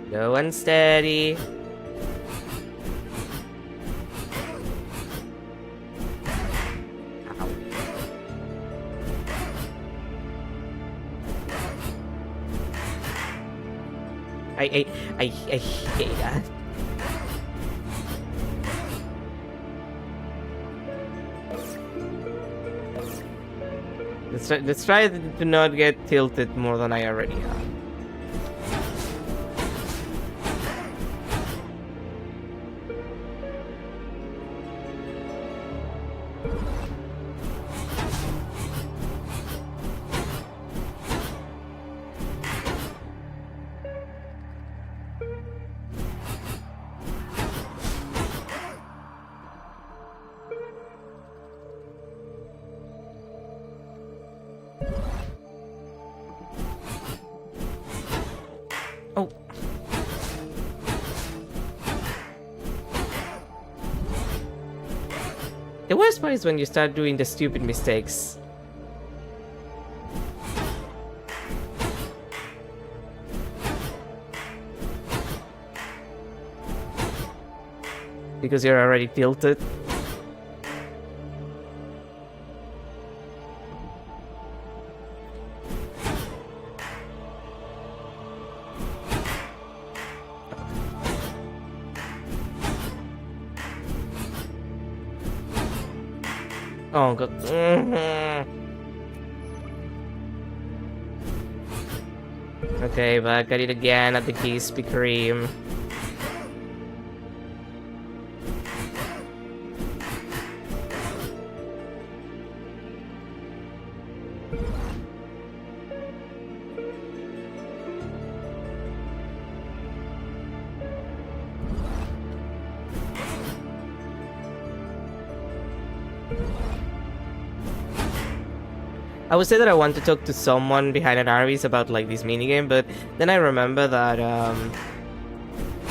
Go unsteady. Ow. I hate that. Let's try to not get tilted more than I already have. Oh. The worst part is when you start doing the stupid mistakes. Because you're already tilted. Oh god. Okay, back at it again at the Krispy Kreme. I would say that I want to talk to someone behind an Arby's about like this minigame, but then I remember that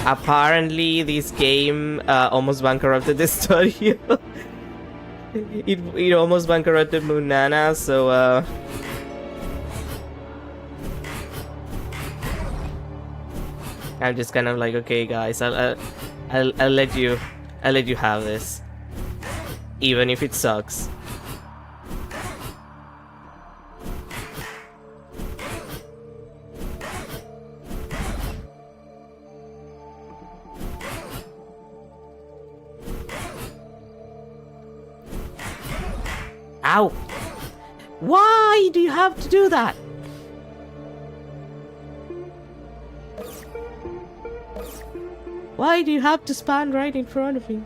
apparently this game almost bankrupted the studio. it almost bankrupted Munana, so I'm just kind of like, okay guys, I'll let you have this, even if it sucks. Ow! Why do you have to do that? Why do you have to spawn right in front of me?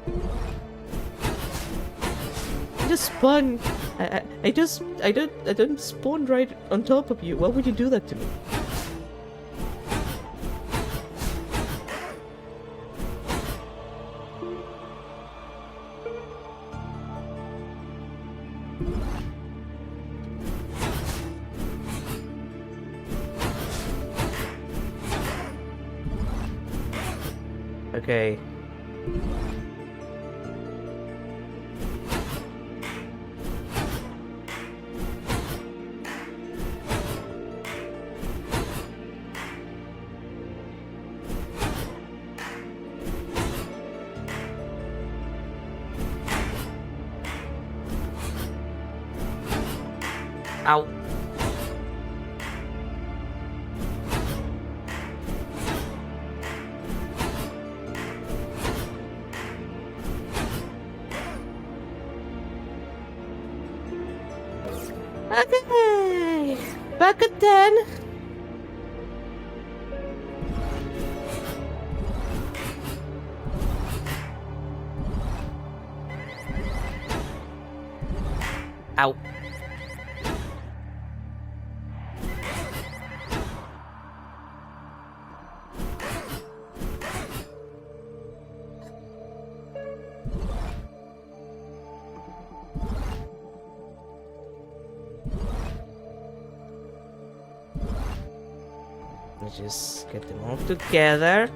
I just spawn. I don't spawn right on top of you. Why would you do that to me? Okay. Ow. Okay. Back at 10. Ow. Let's just get them all together.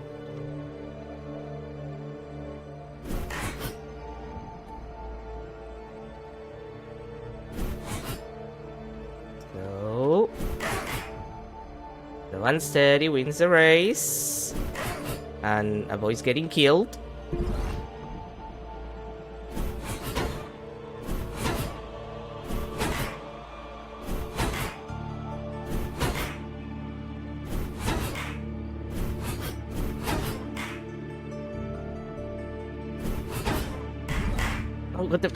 So the 130 wins the race and avoids getting killed. Oh, what the?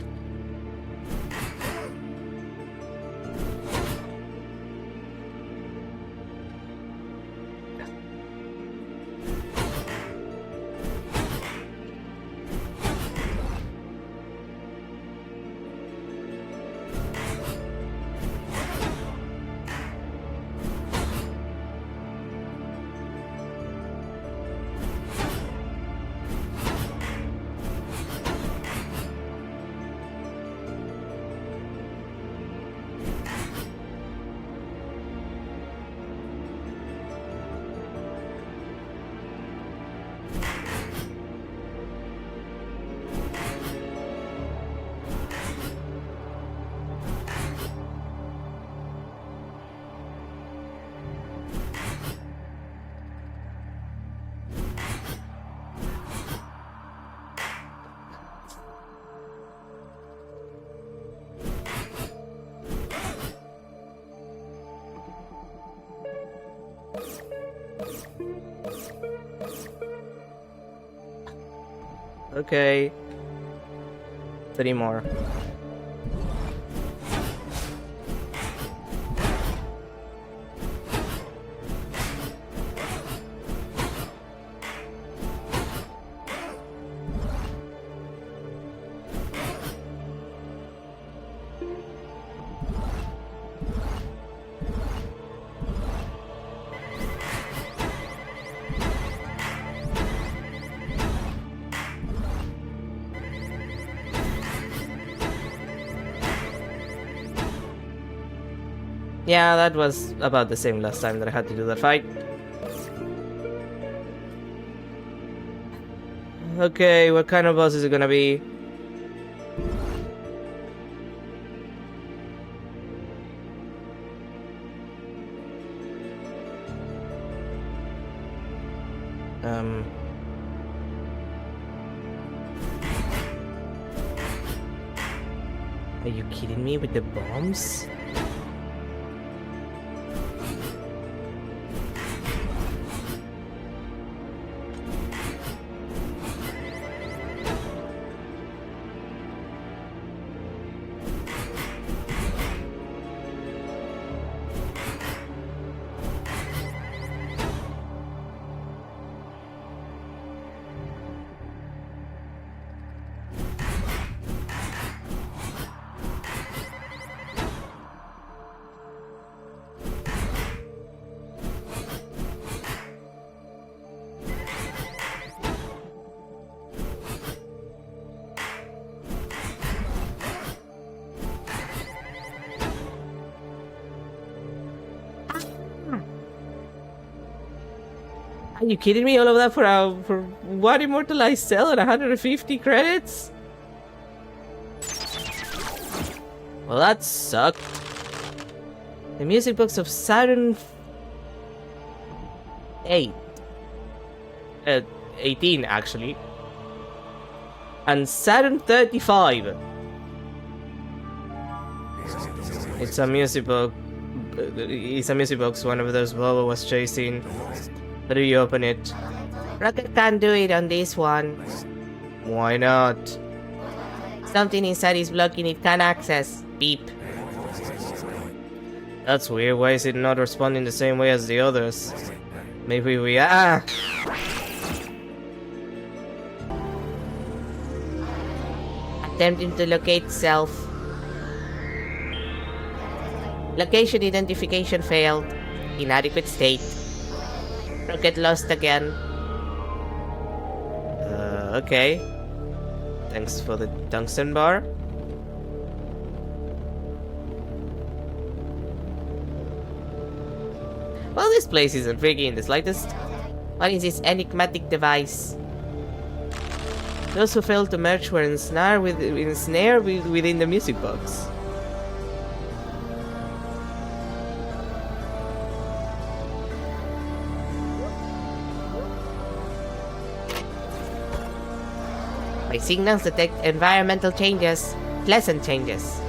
Okay. 3 more. Yeah, that was about the same last time that I had to do that fight. Okay, what kind of boss is it gonna be? Are you kidding me with the bombs? Are you kidding me? All of that for one immortalized cell and 150 credits? Well, that sucked. The music box of Saturn 8. 18 actually. And Saturn 35. It's a music box. It's a music box. One of those Bobo was chasing. How do you open it? Rocket can't do it on this one. Why not? Something inside is blocking it. Can't access. Beep. That's weird. Why is it not responding the same way as the others? Maybe we attempting to locate self. Location identification failed. Inadequate state. Rocket lost again. Okay. Thanks for the tungsten bar. Well, this place isn't freaky in the slightest. What is this enigmatic device? Those who failed to merge were ensnared within the music box. My signals detect environmental changes, pleasant changes.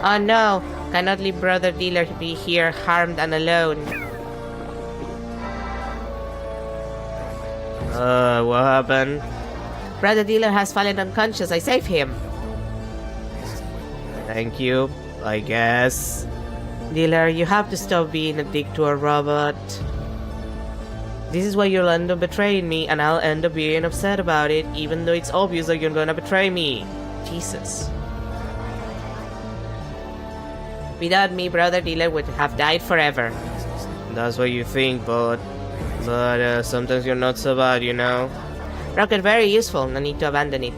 Oh no, cannot leave Brother Dealer be here harmed and alone. What happened? Brother Dealer has fallen unconscious, I saved him. Thank you, I guess. Dealer, you have to stop being a dick to a robot. This is why you'll end up betraying me, and I'll end up being upset about it, even though it's obvious that you're gonna betray me. Jesus. Without me, Brother Dealer would have died forever. That's what you think, but sometimes you're not so bad, you know? Rocket very useful, no need to abandon it.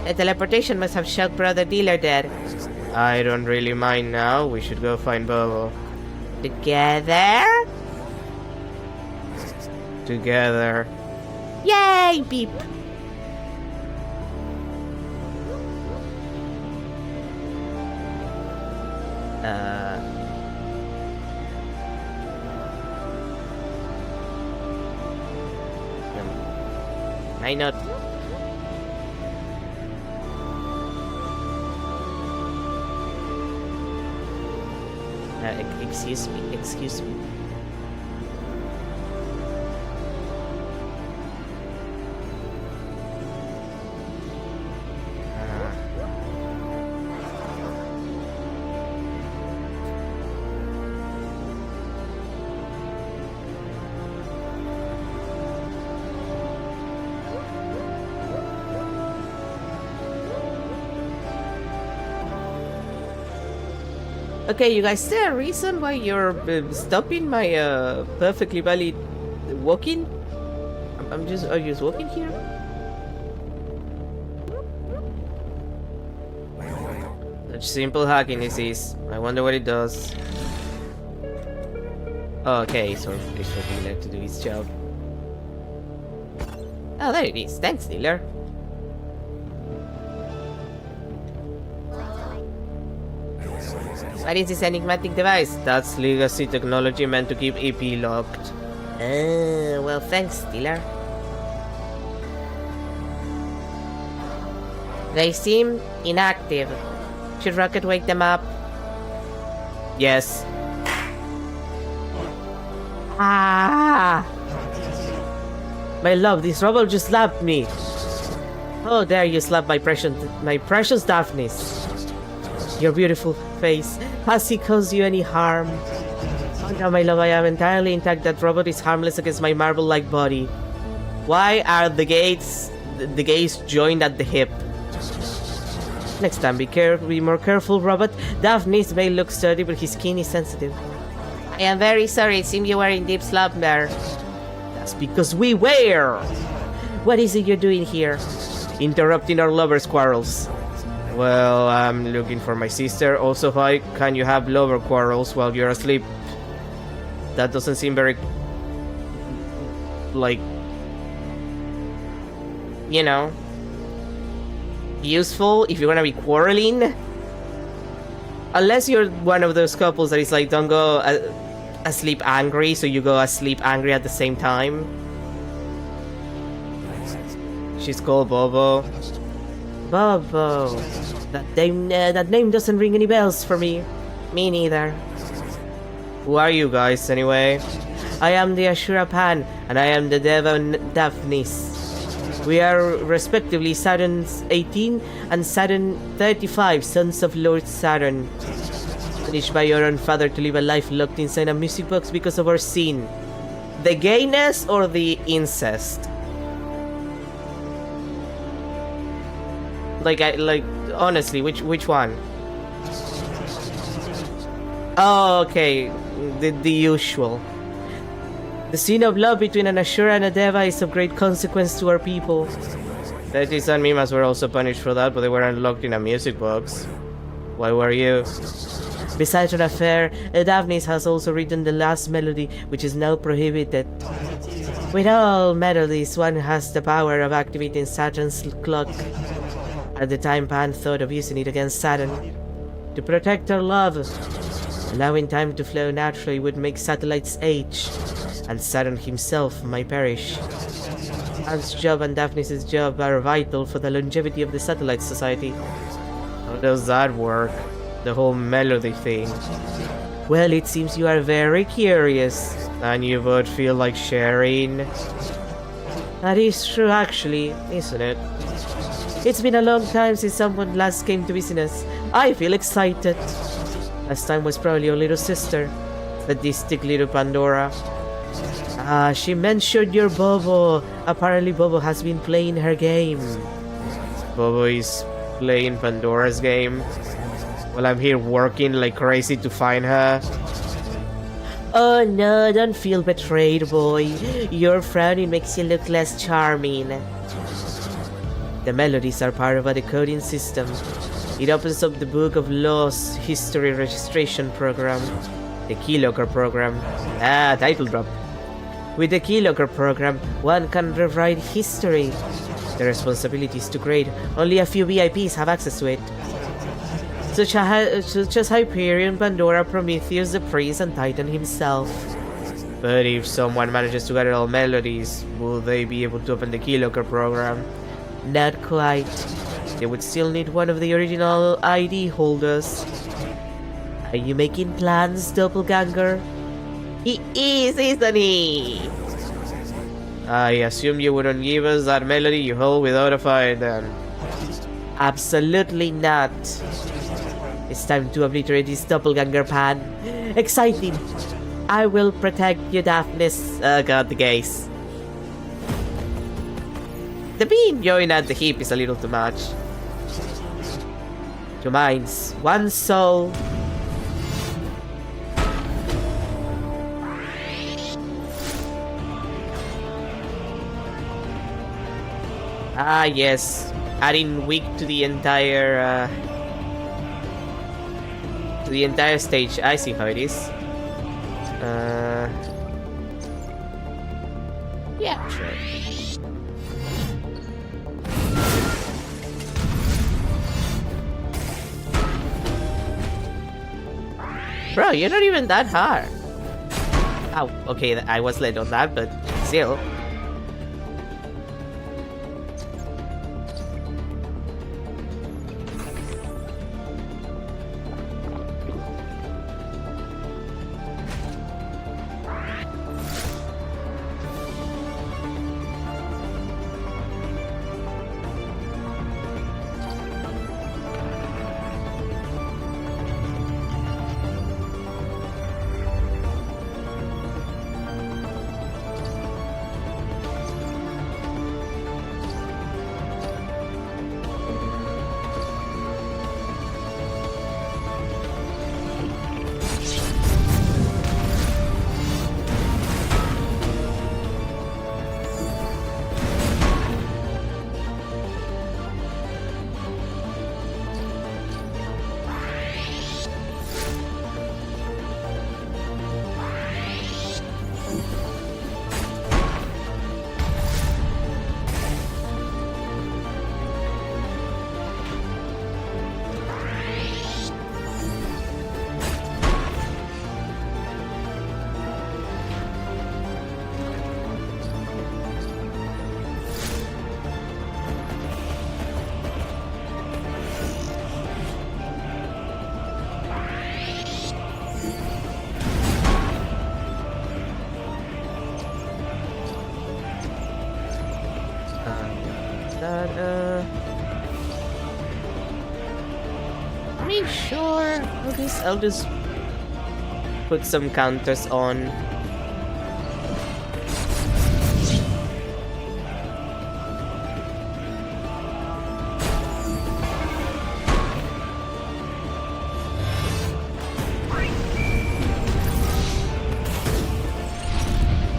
The teleportation must have shot Brother Dealer dead. I don't really mind now. We should go find Bobo. Together? Together. Yay! Beep. Why not? Excuse me. Okay, you guys, is there a reason why you're stopping my perfectly valid walking? Are you just walking here? Such simple hacking this is. I wonder what it does. Oh, okay, so it's for Dealer to do his job. Oh, there it is. Thanks, Dealer. What is this enigmatic device? That's legacy technology meant to keep EP locked. Well, thanks, Dealer. They seem inactive. Should Rocket wake them up? Yes. Ah! My love, this robot just slapped me. Oh, there you slapped my precious Daphnis. Your beautiful face. Has he caused you any harm? Oh no, my love, I am entirely intact. That robot is harmless against my marble-like body. Why are the gates joined at the hip? Next time, be more careful, robot. Daphnis may look sturdy, but his skin is sensitive. I am very sorry. It seems you were in deep slumber. That's because we were. What is it you're doing here? Interrupting our lovers' quarrels. Well, I'm looking for my sister. Also, hi, can you have lover quarrels while you're asleep? That doesn't seem very... like... you know... useful if you're gonna be quarreling. Unless you're one of those couples that is like, don't go asleep angry, so you go asleep angry at the same time. She's called Bobo. Bobo. That name doesn't ring any bells for me. Me neither. Who are you guys, anyway? I am the Ashura Pan, and I am the Deva Daphnis. We are respectively Saturn 18 and Saturn 35, sons of Lord Saturn. Punished by your own father to live a life locked inside a music box because of our sin. The gayness or the incest? Like, honestly, which one? Oh, okay, the usual. The sin of love between an Ashura and a Deva is of great consequence to our people. Deities and Mimas were also punished for that, but they weren't locked in a music box. Why were you? Besides an affair, Daphnis has also written the last melody, which is now prohibited. With all melodies, one has the power of activating Saturn's clock. At the time, Pan thought of using it against Saturn. To protect our love, allowing time to flow naturally would make satellites age, and Saturn himself might perish. Pan's job and Daphnis' job are vital for the longevity of the Satellite Society. How does that work? The whole melody thing. Well, it seems you are very curious, and you both feel like sharing. That is true, actually, isn't it? It's been a long time since someone last came to visit us. I feel excited. Last time was probably your little sister, sadistic little Pandora. She mentioned your Bobo. Apparently Bobo has been playing her game. Bobo is playing Pandora's game? Well, I'm here working like crazy to find her. Oh no, don't feel betrayed, boy. Your frowning makes you look less charming. The melodies are part of a decoding system. It opens up the Book of Laws History Registration Program. The keylocker program. Title drop. With the keylocker program, one can rewrite history. The responsibility is to grade. Only a few VIPs have access to it. Such as Hyperion, Pandora, Prometheus, the Priest, and Titan himself. But if someone manages to gather all melodies, will they be able to open the keylocker program? Not quite. They would still need one of the original ID holders. Are you making plans, doppelganger? He is, isn't he? I assume you wouldn't give us that melody you hold without a fight, then. Absolutely not. It's time to obliterate this doppelganger, Pan. Exciting. I will protect you, Daphnis. Oh god, the gaze. The beam joined at the hip is a little too much. Two minds, one soul. Ah, yes. Adding weak to the entire stage. I see how it is. Yeah, sure. Bro, you're not even that hard. Oh, okay, I was late on that, but still. me sure. I'll just put some counters on.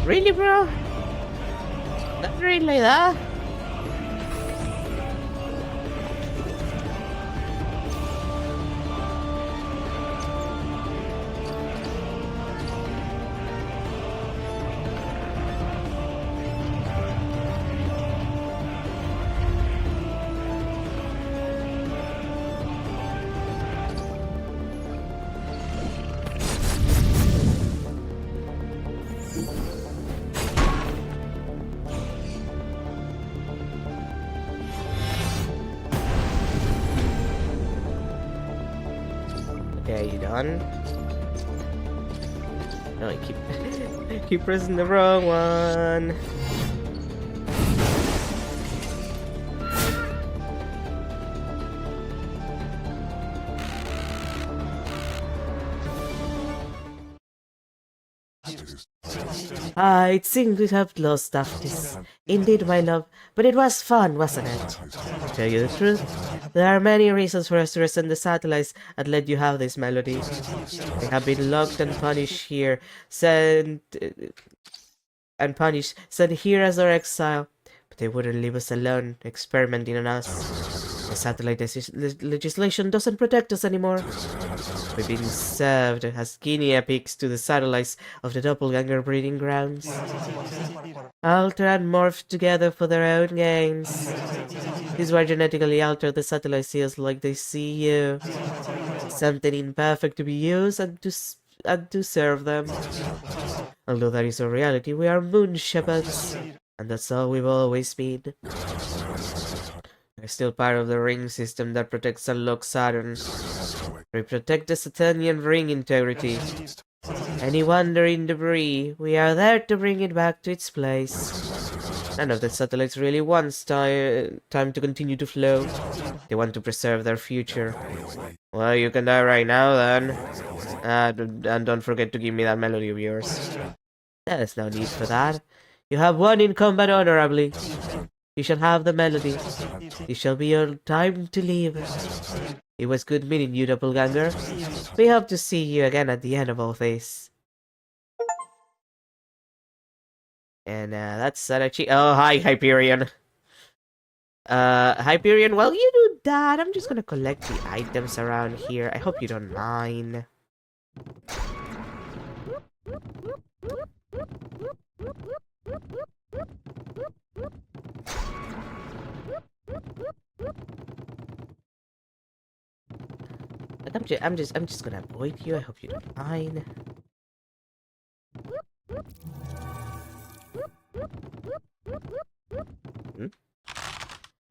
Really, bro? Not really that? Okay, you done? No, I keep pressing the wrong one. It seems we have lost this. Indeed, my love, but it was fun, wasn't it? To tell you the truth, there are many reasons for us to resend the satellites and let you have this melody. They have been locked and punished here, sent here as our exile, but they wouldn't leave us alone, experimenting on us. The satellite legislation doesn't protect us anymore. We've been served as guinea pigs to the satellites of the doppelganger breeding grounds. Alter and morph together for their own gains. These were genetically altered the satellite seals like they see you. Something imperfect to be used and to serve them. Although that is a reality, we are moon shepherds. And that's all we've always been. We're still part of the ring system that protects and locks Saturn. We protect the Saturnian ring integrity. Any wandering debris, we are there to bring it back to its place. None of the satellites really wants time to continue to flow. They want to preserve their future. Well, you can die right now then. And don't forget to give me that melody of yours. There's no need for that. You have won in combat honorably. You shall have the melody. It shall be your time to leave. It was good meeting you, doppelganger. We hope to see you again at the end of all this. And that's Sadachi. Oh, hi, Hyperion. Hyperion, while you do that, I'm just gonna collect the items around here. I hope you don't mind. But I'm just gonna avoid you. I hope you don't mind.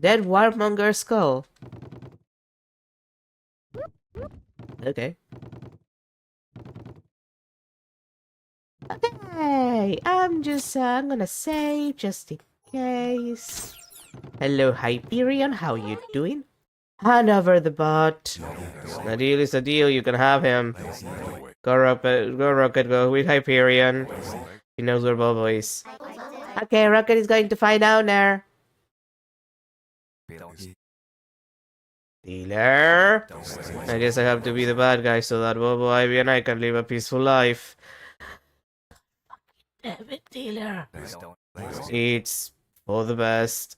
Dead warmonger skull. Okay. Okay, I'm gonna save just in case. Hello, Hyperion, how you doing? Hand over the bot. The deal is a deal, you can have him. Go Rocket, go with Hyperion. He knows where Bobo is. Okay, Rocket is going to find out there. Dealer? I guess I have to be the bad guy so that Bobo, Ivy, and I can live a peaceful life. Damn it, dealer. It's for the best.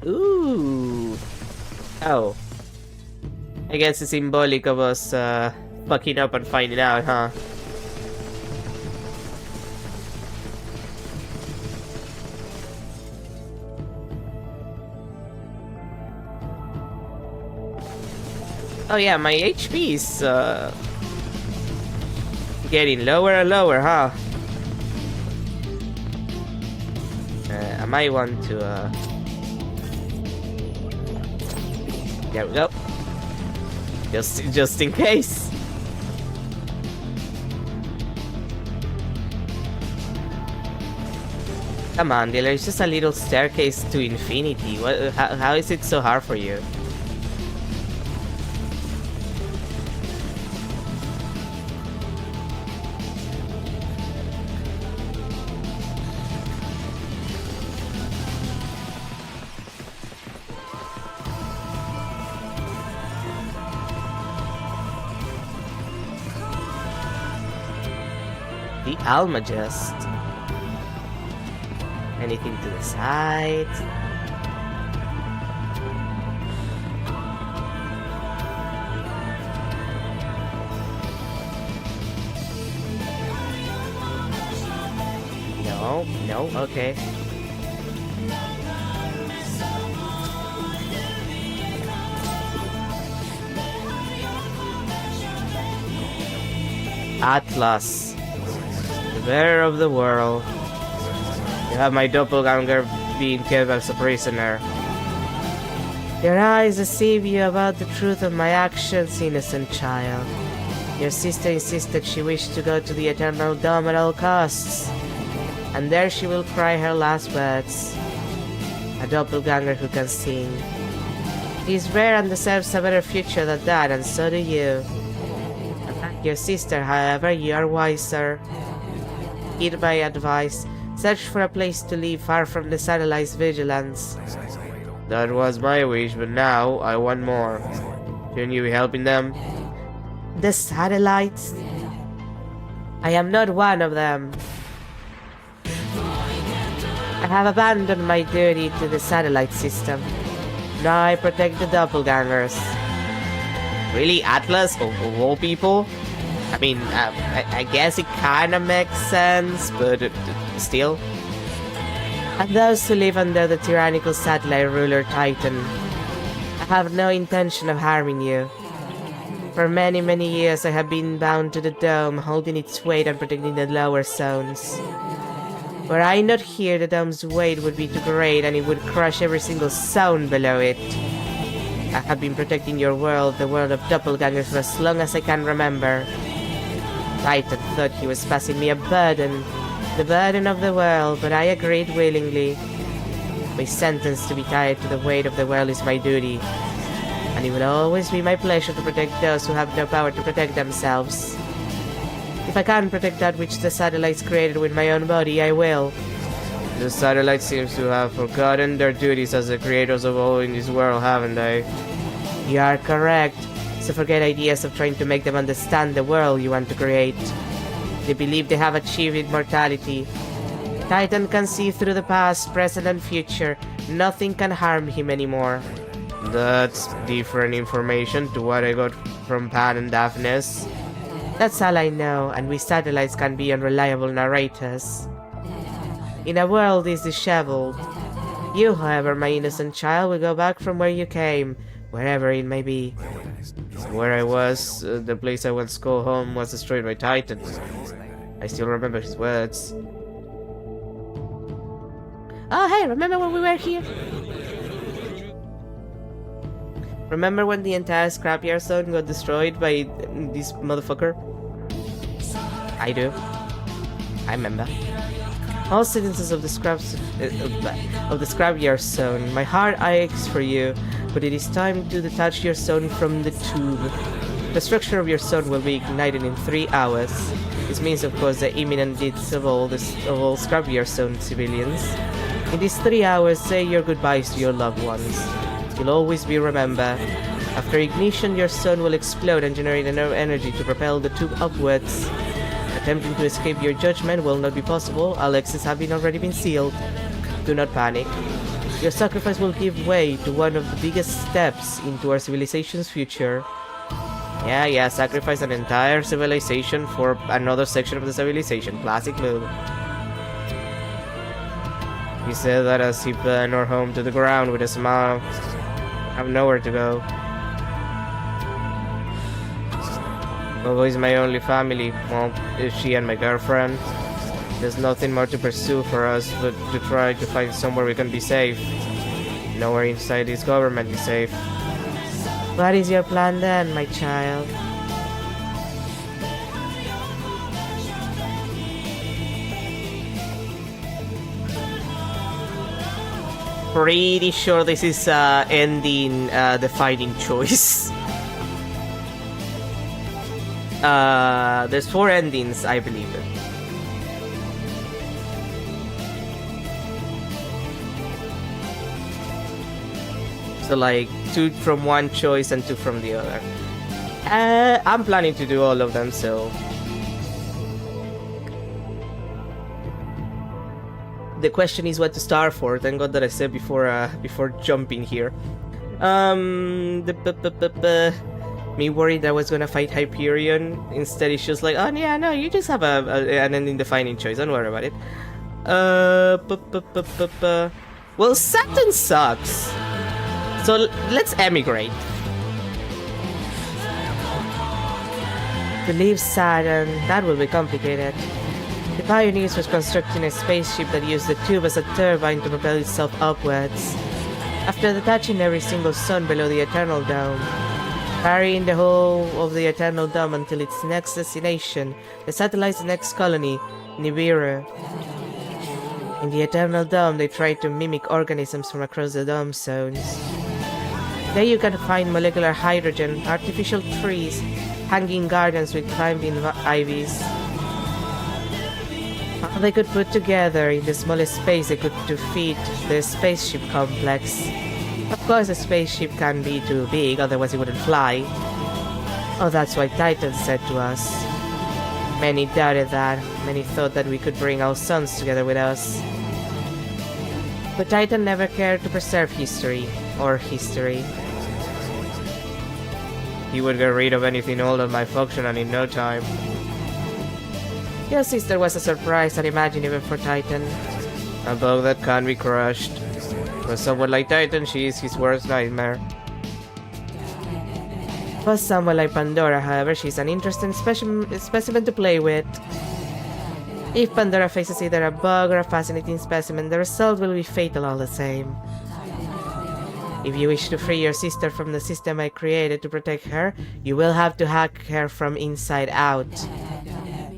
Ooh. Oh. I guess it's symbolic of us fucking up and finding out, huh? Oh yeah, my HP is getting lower and lower, huh? I might want to there we go. Just in case. Come on, dealer, it's just a little staircase to infinity. How is it so hard for you? The Almagest. Anything to the side? No, okay. Atlas, the bearer of the world. You have my doppelganger being kept as a prisoner. Your eyes deceive you about the truth of my actions, innocent child. Your sister insisted she wished to go to the Eternal Dome at all costs, and there she will cry her last words. A doppelganger who can sing. He is rare and deserves a better future than that, and so do you. Unlike your sister, however, you are wiser. Heed my advice. Search for a place to live far from the satellite's vigilance. That was my wish, but now I want more. Shouldn't you be helping them? The satellites? I am not one of them. I have abandoned my duty to the satellite system. Now I protect the doppelgangers. Really, Atlas? Of all people? I mean, I guess it kinda makes sense, but still. And those who live under the tyrannical satellite ruler Titan. I have no intention of harming you. For many, many years I have been bound to the dome, holding its weight and protecting the lower zones. Were I not here, the dome's weight would be too great and it would crush every single zone below it. I have been protecting your world, the world of doppelgangers, for as long as I can remember. Titan thought he was passing me a burden, the burden of the world, but I agreed willingly. My sentence to be tied to the weight of the world is my duty, and it will always be my pleasure to protect those who have no power to protect themselves. If I can't protect that which the satellites created with my own body, I will. The satellites seems to have forgotten their duties as the creators of all in this world, haven't they? You are correct. So forget ideas of trying to make them understand the world you want to create. They believe they have achieved immortality. Titan can see through the past, present, and future. Nothing can harm him anymore. That's different information to what I got from Pan and Daphnis. That's all I know, and we satellites can be unreliable narrators. In a world is disheveled. You, however, my innocent child, will go back from where you came, wherever it may be. Where I was, the place I once called home, was destroyed by Titan. I still remember his words. Oh hey, remember when we were here? Remember when the entire scrapyard zone got destroyed by this motherfucker? I do. I remember. All citizens of the scrapyard zone, my heart aches for you, but it is time to detach your zone from the tube. The structure of your zone will be ignited in 3 hours. This means, of course, the imminent deaths of all scrapyard zone civilians. In these 3 hours, say your goodbyes to your loved ones. You'll always be remembered. After ignition, your zone will explode and generate enough energy to propel the tube upwards. Attempting to escape your judgment will not be possible. All exits have already been sealed. Do not panic. Your sacrifice will give way to one of the biggest steps into our civilization's future. Yeah, sacrifice an entire civilization for another section of the civilization. Classic move. He said that as he burned our home to the ground with a smile. I have nowhere to go. Bobo is my only family. Well, is she and my girlfriend. There's nothing more to pursue for us but to try to find somewhere we can be safe. Nowhere inside this government is safe. What is your plan then, my child? pretty sure this is ending defining choice. There's 4 endings, I believe. So like 2 from one choice and 2 from the other. I'm planning to do all of them, so the question is what to start for. Thank God that I said before jumping here. Me worried I was gonna fight Hyperion. Instead, it's just like, oh yeah, no, you just have an ending defining choice. Don't worry about it. Well, Saturn sucks. So let's emigrate. To leave Saturn, that will be complicated. The Pioneers was constructing a spaceship that used the tube as a turbine to propel itself upwards. After detaching every single sun below the Eternal Dome, carrying the whole of the Eternal Dome until its next destination, the satellite's next colony, Nibiru. In the Eternal Dome, they tried to mimic organisms from across the dome zones. There you can find molecular hydrogen, artificial trees, hanging gardens with climbing ivies. All they could put together in the smallest space they could to feed the spaceship complex. Of course, a spaceship can't be too big, otherwise it wouldn't fly. Oh, that's what Titan said to us. Many doubted that. Many thought that we could bring our sons together with us. But Titan never cared to preserve history. Or history. He would get rid of anything old that might function and in no time. Your sister was a surprise, I'd imagine, even for Titan. A bug that can't be crushed. For someone like Titan, she is his worst nightmare. For someone like Pandora, however, she's an interesting specimen to play with. If Pandora faces either a bug or a fascinating specimen, the result will be fatal all the same. If you wish to free your sister from the system I created to protect her, you will have to hack her from inside out.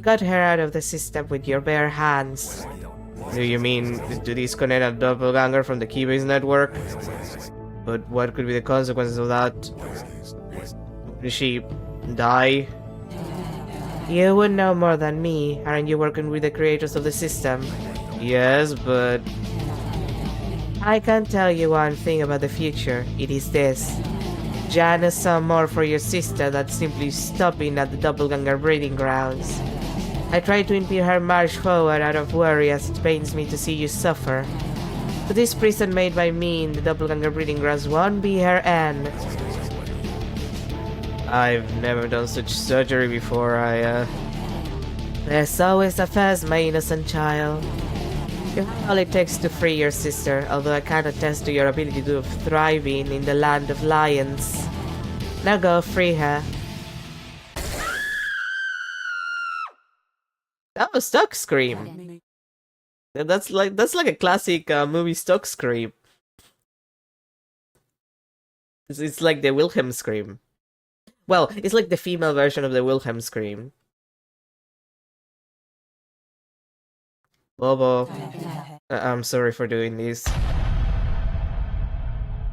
Cut her out of the system with your bare hands. Do you mean to disconnect a doppelganger from the Keybase network? But what could be the consequences of that? Did she die? You would know more than me. Aren't you working with the creators of the system? Yes, but I can tell you one thing about the future. It is this. Jan has some more for your sister than simply stopping at the doppelganger breeding grounds. I tried to impede her march forward out of worry, as it pains me to see you suffer. But this prison made by me in the doppelganger breeding grounds won't be her end. I've never done such surgery before. There's always a first, my innocent child. You have all it takes to free your sister, although I can't attest to your ability to thriving in the land of lions. Now go, free her. That was Stock Scream. That's like a classic movie Stock Scream. It's like the Wilhelm Scream. Well, it's like the female version of the Wilhelm Scream. Bobo, I'm sorry for doing this.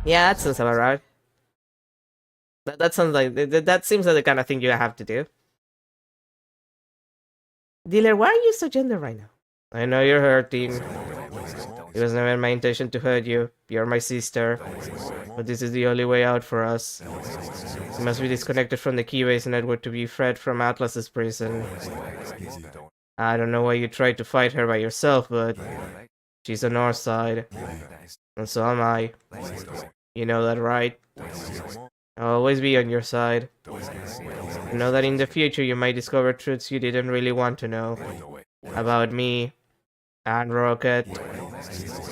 Yeah, that sounds about right. That sounds like that seems like the kind of thing you have to do. Dealer, why are you so gentle right now? I know you're hurting. It was never my intention to hurt you. You're my sister. But this is the only way out for us. You must be disconnected from the Keybase network to be freed from Atlas's prison. I don't know why you tried to fight her by yourself, but she's on our side. And so am I. You know that, right? I'll always be on your side. I know that in the future you might discover truths you didn't really want to know. About me. And Rocket.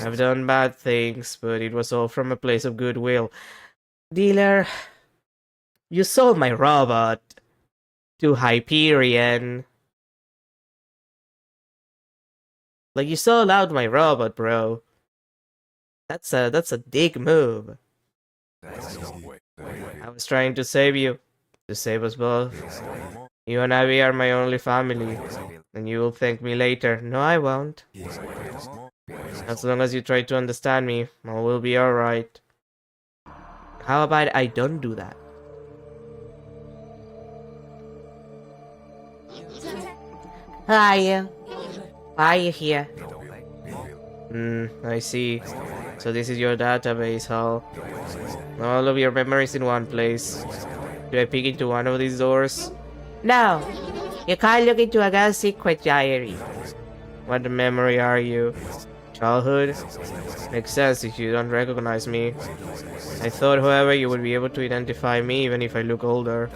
I've done bad things, but it was all from a place of goodwill. Dealer, you sold my robot to Hyperion. Like, you sold out my robot, bro. That's a big move. I was trying to save you. To save us both. You and Abby are my only family. And you will thank me later. No, I won't. As long as you try to understand me, all will be alright. How about I don't do that? Hi. Why are you here? I see. So this is your database, huh? All of your memories in one place. Do I peek into one of these doors? No. You can't look into a girl's secret diary. What memory are you? Childhood? Makes sense if you don't recognize me. I thought, however, you would be able to identify me even if I look older.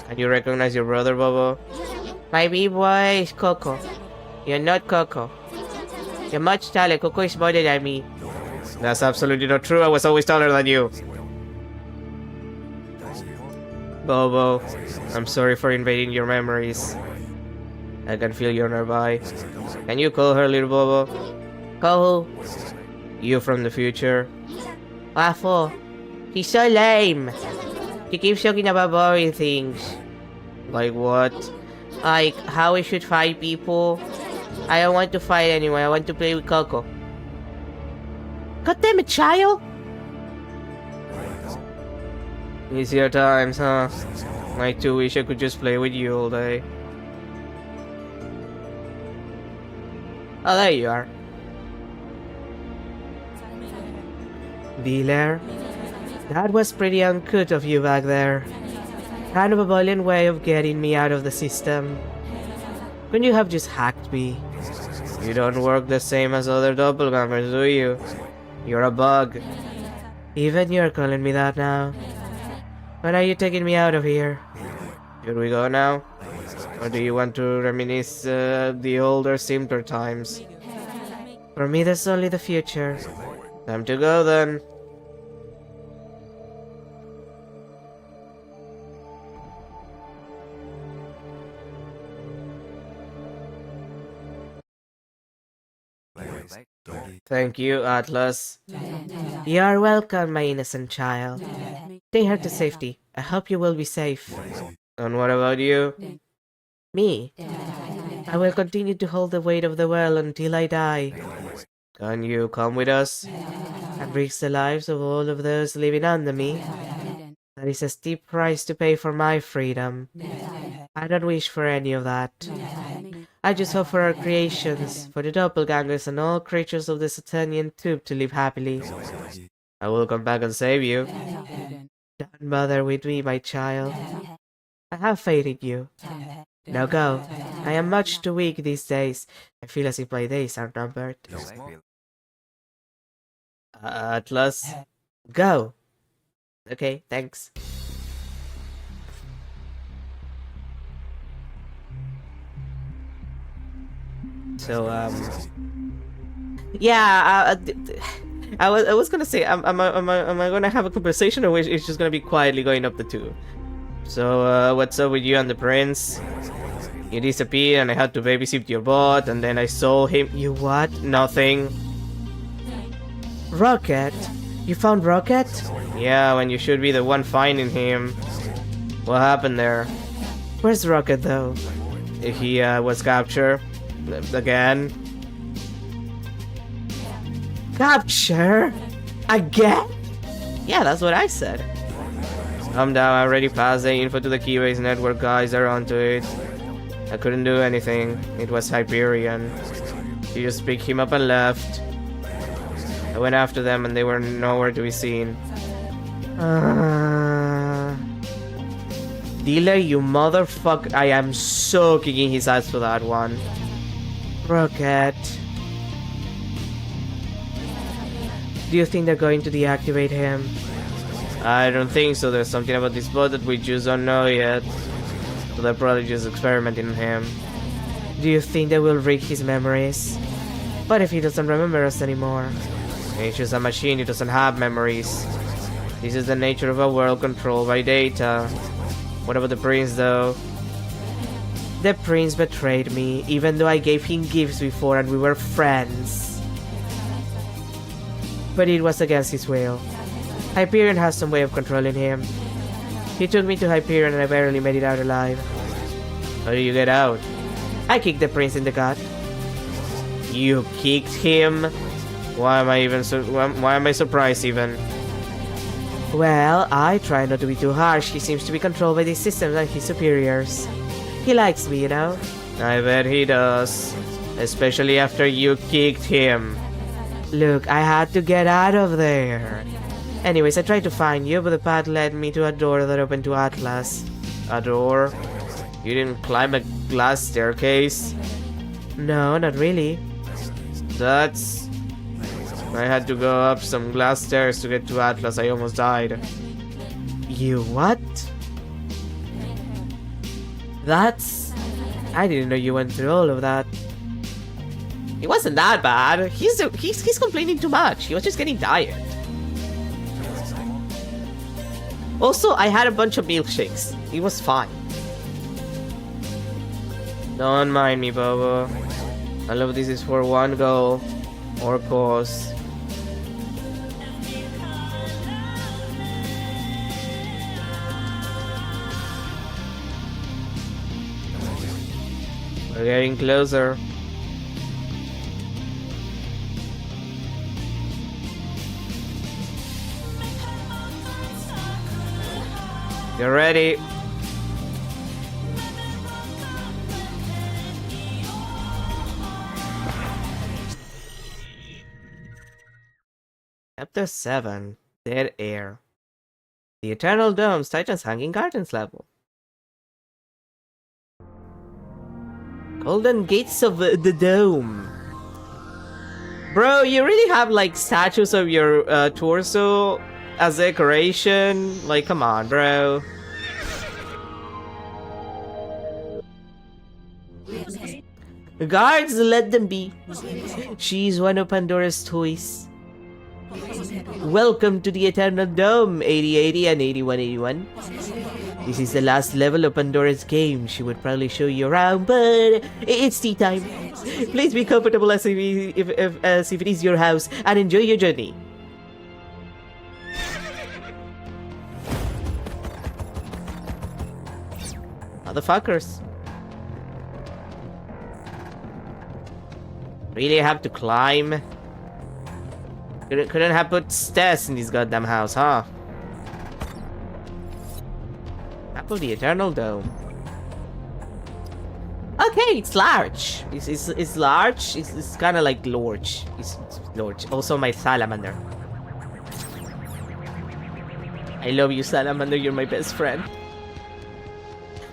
Can you recognize your brother, Bobo? My big boy is Coco. You're not Coco. You're much taller. Coco is smaller than me. That's absolutely not true. I was always taller than you. Bobo, I'm sorry for invading your memories. I can feel you're nearby. Can you call her, little Bobo? Call who? You from the future. What for? She's so lame. She keeps talking about boring things. Like what? Like how we should fight people. I don't want to fight anyone. I want to play with Coco. God damn it, child! Easier times, huh? I too wish I could just play with you all day. Oh, there you are. Dealer? That was pretty uncouth of you back there. Kind of a violent way of getting me out of the system. Couldn't you have just hacked me? You don't work the same as other doppelgangers, do you? You're a bug. Even you're calling me that now. When are you taking me out of here? Should we go now? Or do you want to reminisce the older, simpler times? For me, there's only the future. Time to go then. Thank you, Atlas. You are welcome, my innocent child. Take her to safety. I hope you will be safe. And what about you? Me? I will continue to hold the weight of the world until I die. Can you come with us? And risk the lives of all of those living under me? That is a steep price to pay for my freedom. I don't wish for any of that. I just hope for our creations, for the doppelgangers and all creatures of the Saturnian tube to live happily. I will come back and save you. Don't bother with me, my child. I have faith in you. Now go. I am much too weak these days. I feel as if my days are numbered. Atlas, go. Okay, thanks. So, yeah, I was gonna say, am I gonna have a conversation, or it's just gonna be quietly going up the tube? So, what's up with you and the prince? You disappeared and I had to babysit your bot, and then I saw him. You what? Nothing. Rocket? You found Rocket? Yeah, when you should be the one finding him. What happened there? Where's Rocket though? He was captured. Again. Capture? Again? Yeah, that's what I said. Calm down, I already passed the info to the Keybase network guys, they're onto it. I couldn't do anything. It was Hyperion. She just picked him up and left. I went after them and they were nowhere to be seen. Dealer, you motherfucker. I am so kicking his ass for that one. Rocket. Do you think they're going to deactivate him? I don't think so. There's something about this bot that we just don't know yet. So they're probably just experimenting on him. Do you think they will rig his memories? What if he doesn't remember us anymore? He's just a machine, he doesn't have memories. This is the nature of a world controlled by data. What about the prince though? The prince betrayed me, even though I gave him gifts before and we were friends. But it was against his will. Hyperion has some way of controlling him. He took me to Hyperion and I barely made it out alive. How did you get out? I kicked the prince in the gut. You kicked him? Why am I surprised even? Well, I try not to be too harsh. He seems to be controlled by these systems and his superiors. He likes me, you know? I bet he does. Especially after you kicked him. Look, I had to get out of there. Anyways, I tried to find you, but the path led me to a door that opened to Atlas. A door? You didn't climb a glass staircase? No, not really. I had to go up some glass stairs to get to Atlas. I almost died. You what? I didn't know you went through all of that. It wasn't that bad. He's complaining too much. He was just getting tired. Also, I had a bunch of milkshakes. It was fine. Don't mind me, Bobo. All of this is for one goal or cause. We're getting closer. You're ready. Chapter 7. Dead Air. The Eternal Dome's Titan's Hanging Gardens level. Golden Gates of the Dome. Bro, you really have like statues of your torso as decoration? Like, come on, bro. Guards, let them be. She's one of Pandora's toys. Welcome to the Eternal Dome, 8080 and 8181. This is the last level of Pandora's game. She would probably show you around, but it's tea time. Please be comfortable as if it is your house and enjoy your journey. Motherfuckers. Really have to climb? Couldn't have put stairs in this goddamn house, huh? Map of the Eternal Dome. Okay, it's large. It's large. It's kind of like large. It's large. Also, my salamander. I love you, salamander. You're my best friend.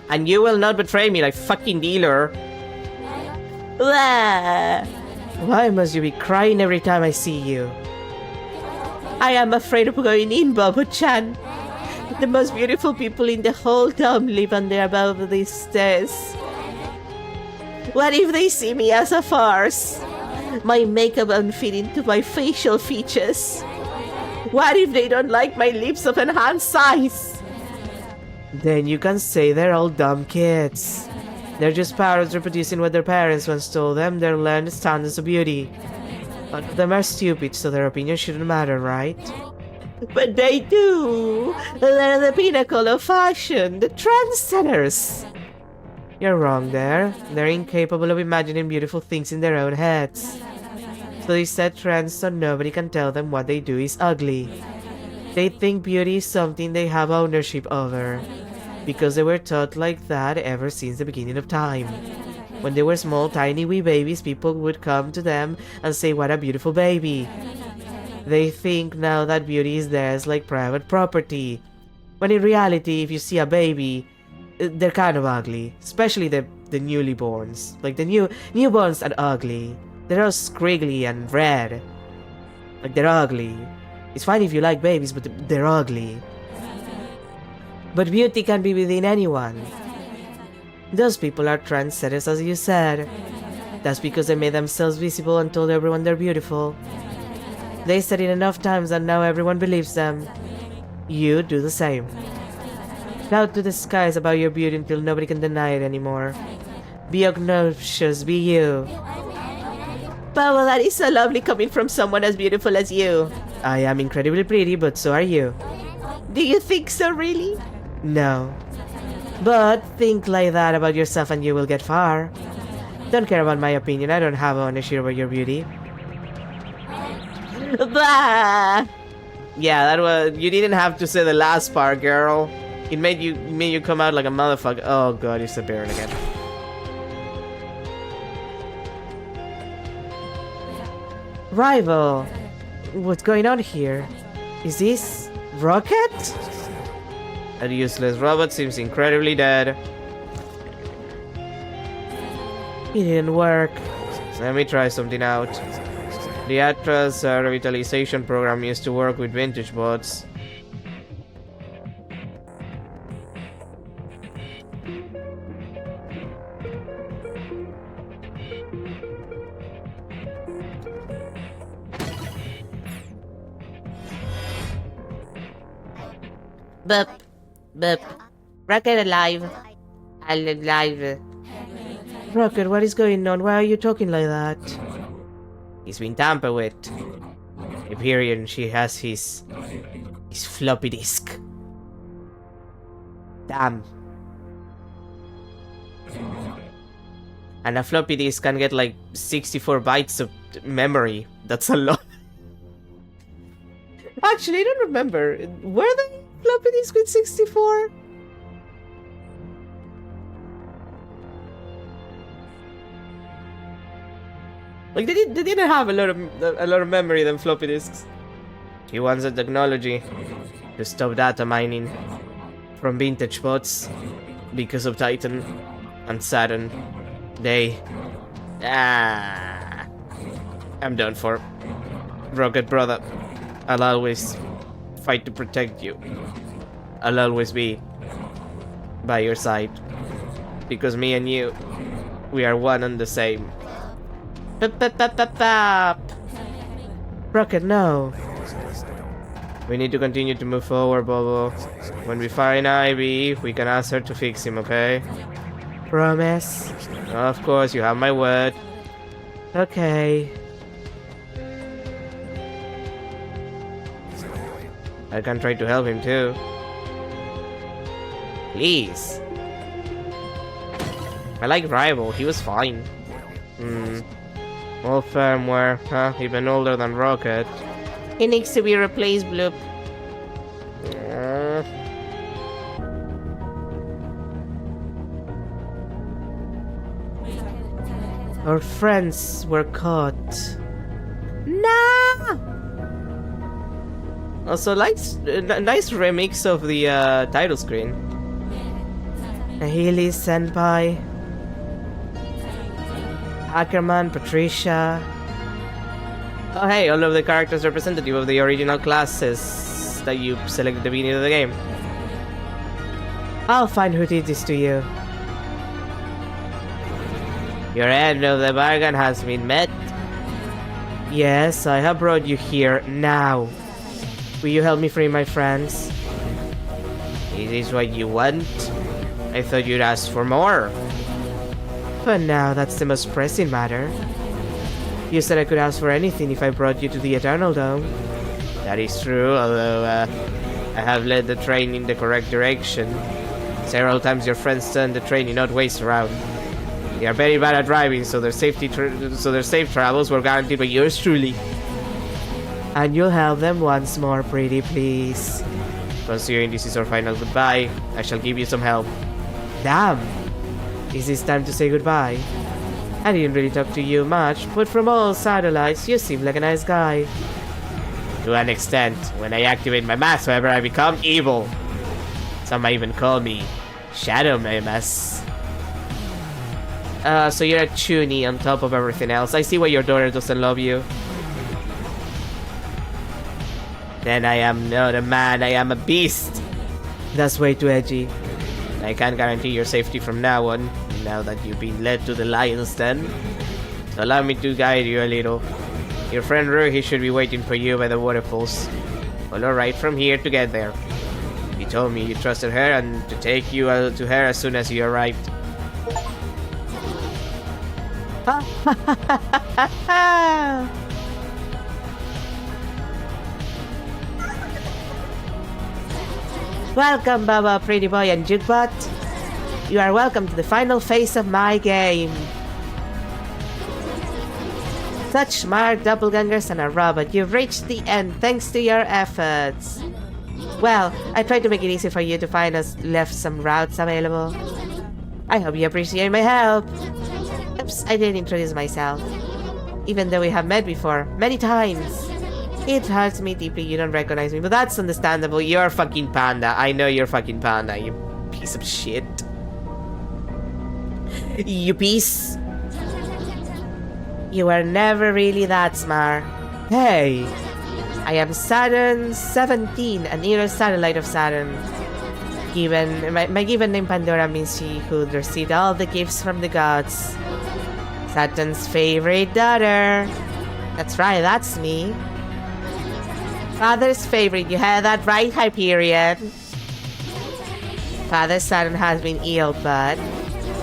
And you will not betray me like fucking dealer. Why must you be crying every time I see you? I am afraid of going in, Bobo-chan. The most beautiful people in the whole dome live under above these stairs. What if they see me as a farce? My makeup unfitting to my facial features. What if they don't like my lips of enhanced size? Then you can say they're all dumb kids. They're just parrots reproducing what their parents once told them their learned standards of beauty. None of them are stupid, so their opinion shouldn't matter, right? But they do! They're the pinnacle of fashion, the trendsetters! You're wrong there. They're incapable of imagining beautiful things in their own heads. So they set trends so nobody can tell them what they do is ugly. They think beauty is something they have ownership over. Because they were taught like that ever since the beginning of time. When they were small, tiny wee babies, people would come to them and say, "What a beautiful baby." They think now that beauty is theirs like private property. When in reality, if you see a baby, they're kind of ugly. Especially the newly borns. Like the newborns are ugly. They're all squiggly and red. Like they're ugly. It's fine if you like babies, but they're ugly. But beauty can be within anyone. Those people are trendsetters, as you said. That's because they made themselves visible and told everyone they're beautiful. They said it enough times and now everyone believes them. You do the same. Shout to the skies about your beauty until nobody can deny it anymore. Be obnoxious, be you. But well, that is so lovely coming from someone as beautiful as you. I am incredibly pretty, but so are you. Do you think so, really? No. But think like that about yourself and you will get far. Don't care about my opinion. I don't have ownership over your beauty. Bah! Yeah, that was. You didn't have to say the last part, girl. It made you come out like a motherfucker. Oh god, it's a parent again. Rival, what's going on here? Is this Rocket? That useless robot seems incredibly dead. It didn't work. Let me try something out. The Atlas revitalization program used to work with vintage bots. Bup. Bup. Rocket alive. Alive. Rocket, what is going on? Why are you talking like that? He's been tampered with. Hyperion, she has his floppy disk. Damn. And a floppy disk can get like 64 bytes of memory. That's a lot. Actually, I don't remember. Were they floppy disk with 64? Like they didn't have a lot of memory than floppy disks. He wants the technology to stop data mining from vintage bots because of Titan and Saturn. I'm done for. Rocket brother, I'll always fight to protect you. I'll always be by your side. Because me and you, we are one and the same. Rocket, no. We need to continue to move forward, Bobo. When we find Ivy, we can ask her to fix him, okay? Promise? Of course, you have my word. Okay. I can try to help him too. Please. I like Rival, he was fine. Old firmware, huh? Even older than Rocket. He needs to be replaced, Bloop. Our friends were caught. No! Also, nice remix of the title screen. Nahili, Senpai, Ackerman, Patricia. Oh hey, all of the characters representative of the original classes that you selected at the beginning of the game. I'll find who did this to you. Your end of the bargain has been met. Yes, I have brought you here now. Will you help me free my friends? Is this what you want? I thought you'd ask for more. But now that's the most pressing matter. You said I could ask for anything if I brought you to the Eternal Dome. That is true, although I have led the train in the correct direction. Several times your friends turned the train in odd ways around. They are very bad at driving, so their safe travels were guaranteed by yours truly. And you'll help them once more, pretty please. Considering this is our final goodbye, I shall give you some help. Damn! Is this time to say goodbye? I didn't really talk to you much, but from all satellites, you seem like a nice guy. To an extent, when I activate my mask, however, I become evil. Some might even call me Shadow Mamas. So you're a chuny on top of everything else. I see why your daughter doesn't love you. Then I am not a man, I am a beast. That's way too edgy. I can't guarantee your safety from now on, now that you've been led to the lion's den. So allow me to guide you a little. Your friend Ruhi should be waiting for you by the waterfalls. Follow right from here to get there. You told me you trusted her and to take you to her as soon as you arrived. Welcome, Baba, pretty boy and Jukebot. You are welcome to the final phase of my game. Such smart doppelgangers and a robot. You've reached the end thanks to your efforts. Well, I tried to make it easy for you to find us, left some routes available. I hope you appreciate my help. Oops, I didn't introduce myself. Even though we have met before, many times. It hurts me deeply you don't recognize me, but that's understandable. You're fucking Panda. I know you're fucking Panda, you piece of shit. You piece. You were never really that smart. Hey! I am Saturn 17, an inner satellite of Saturn. My given name Pandora means she who received all the gifts from the gods. Saturn's favorite daughter. That's right, that's me. Father's favorite, you had that right, Hyperion. Father Saturn has been ill, but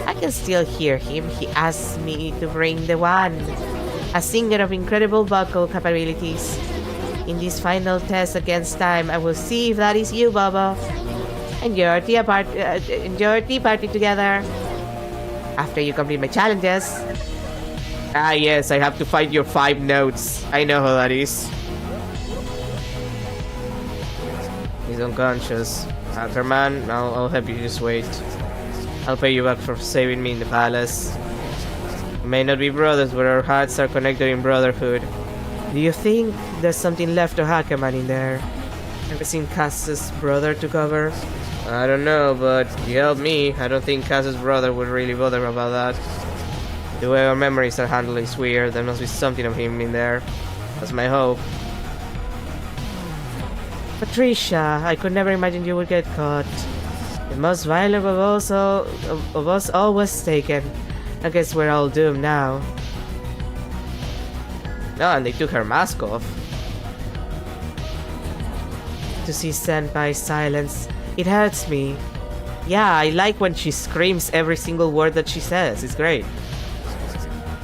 I can still hear him. He asks me to bring the one. A singer of incredible vocal capabilities. In this final test against time, I will see if that is you, Baba. Enjoy tea party together. After you complete my challenges. Ah yes, I have to find your 5 notes. I know who that is. He's unconscious. Ackerman, I'll help you, just wait. I'll pay you back for saving me in the palace. We may not be brothers, but our hearts are connected in brotherhood. Do you think there's something left of Ackerman in there? Ever seen Cass's brother to cover? I don't know, but you helped me. I don't think Cass's brother would really bother about that. The way our memories are handled is weird. There must be something of him in there. That's my hope. Patricia, I could never imagine you would get caught. The most violent of us all was taken. I guess we're all doomed now. No, and they took her mask off. To see Senpai's silence, it hurts me. Yeah, I like when she screams every single word that she says. It's great.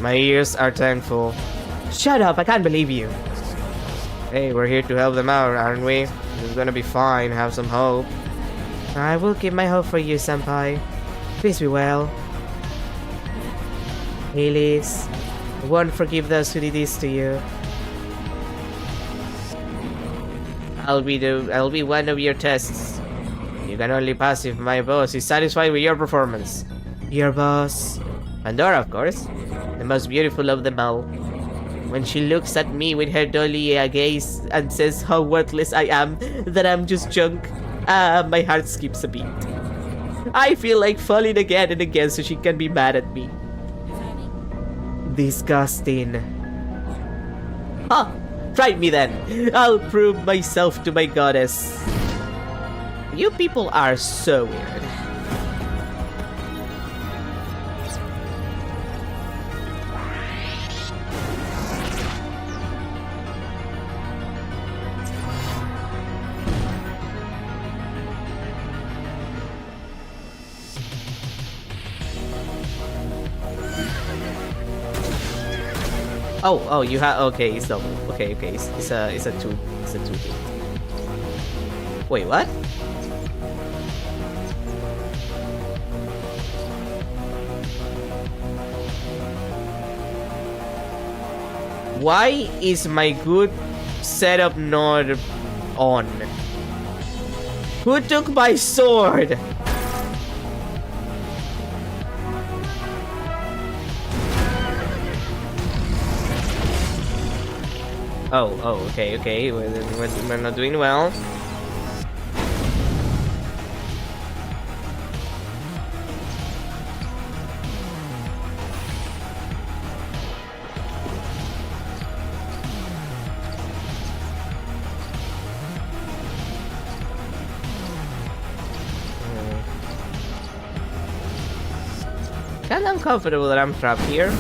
My ears are thankful. Shut up, I can't believe you. Hey, we're here to help them out, aren't we? It's gonna be fine, have some hope. I will keep my hope for you, Senpai. Please be well. Please. I won't forgive those who did this to you. I'll be one of your tests. You can only pass if my boss is satisfied with your performance. Your boss? Pandora, of course. The most beautiful of them all. When she looks at me with her dolly gaze and says how worthless I am, that I'm just junk, my heart skips a beat. I feel like falling again and again so she can be mad at me. Disgusting. Huh, try me then. I'll prove myself to my goddess. You people are so weird. Oh, you have, okay, it's double. Okay, it's a two thing. Wait, what? Why is my good setup not on? Who took my sword? Oh, okay. We're not doing well. Kinda uncomfortable that I'm trapped here.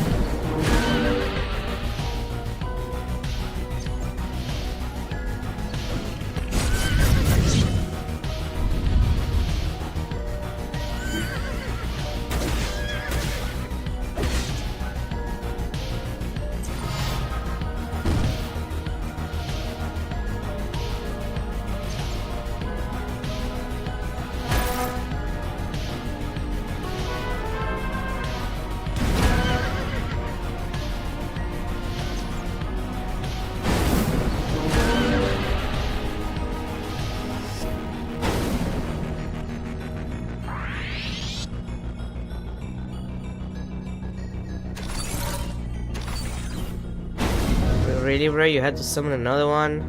Really, bro? You had to summon another one?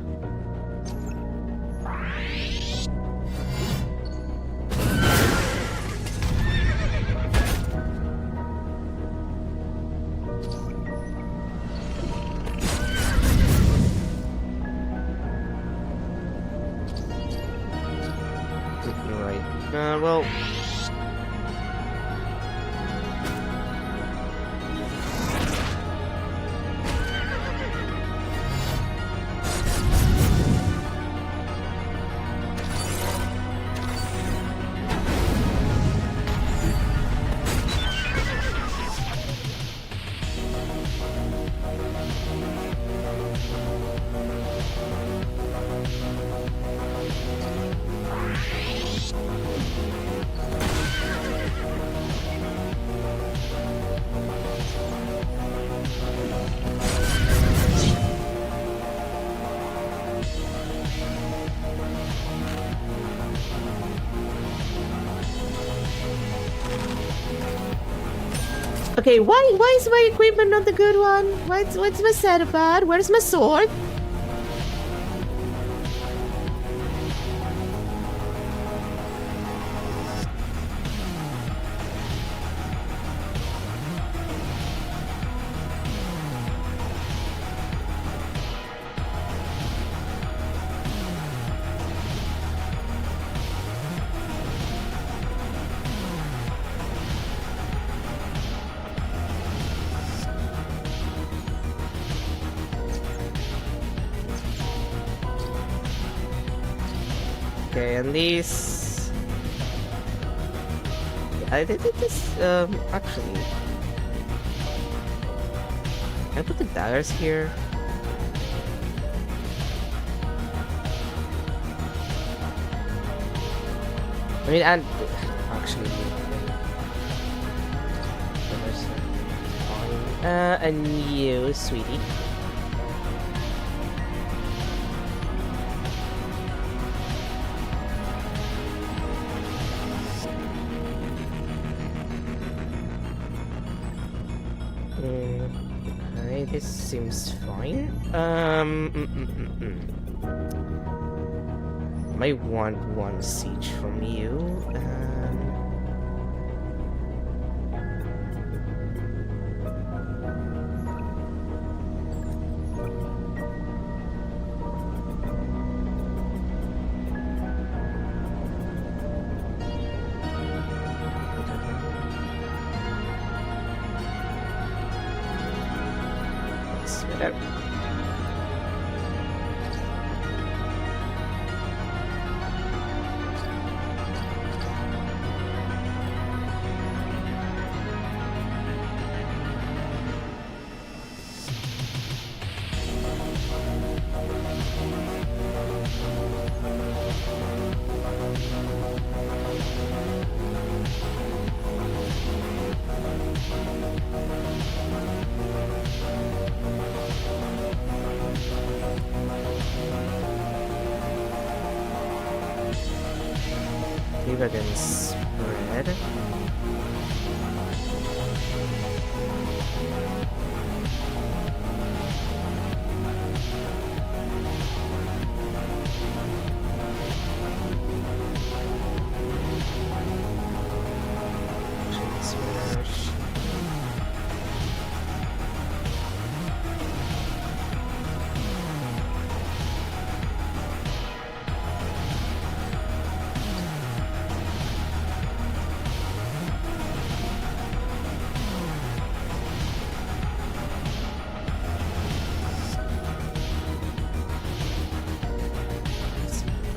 Right. Well... Okay, why is my equipment not the good one? What's my setup bad? Where's my sword? Okay, and these... Yeah, I did this, actually... Can I put the daggers here? I mean, and... Actually... And you, sweetie. Okay, this seems fine. Might want one siege from you. Whatever. Maybe I can spread.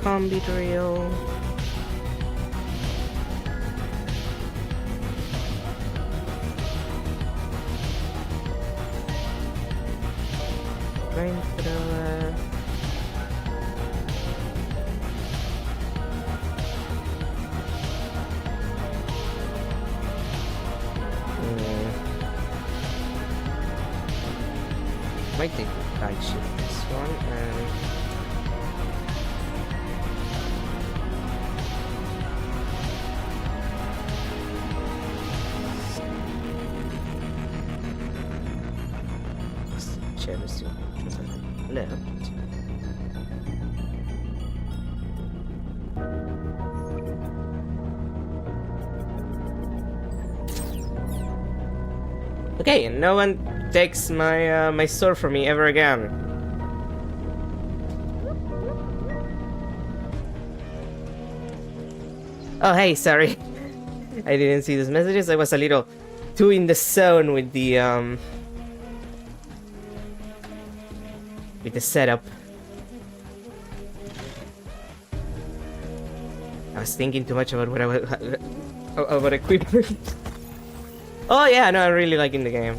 Combi drill. Flamethrower. Might take the night shift this one and share this too. left. Okay, no one takes my my sword from me ever again. Oh hey, sorry. I didn't see those messages. I was a little too in the zone with the setup. I was thinking too much about what I was about equipment. Oh yeah, no, I'm really liking the game.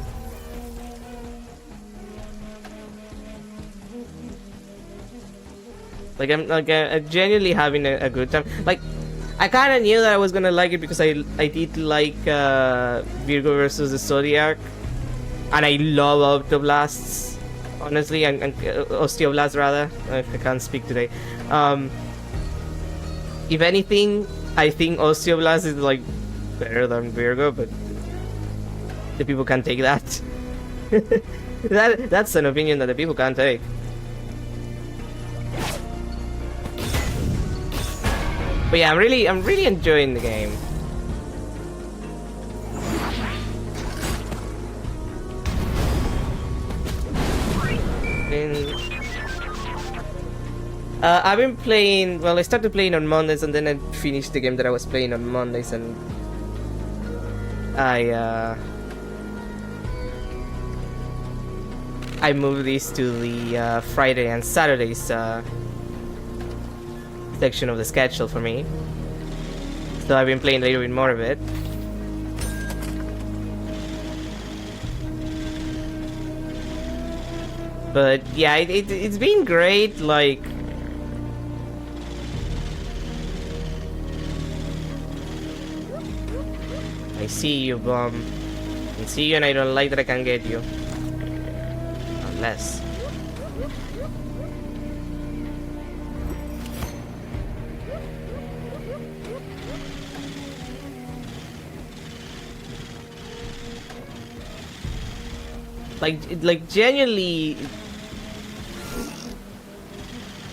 Like I'm genuinely having a good time. Like I kind of knew that I was gonna like it because I did like Virgo versus the Zodiac, and I love Octoblasts. Honestly, and Osteoblast rather. I can't speak today. If anything, I think Osteoblast is like better than Virgo, but the people can't take that. That's an opinion that the people can't take. But yeah, I'm really enjoying the game. I've been playing. Well, I started playing on Mondays, and then I finished the game that I was playing on Mondays, and I moved this to the Friday and Saturdays section of the schedule for me. So I've been playing a little bit more of it. But yeah, it's been great. Like, I see you, Bomb. I see you, and I don't like that I can't get you. Unless. Like genuinely,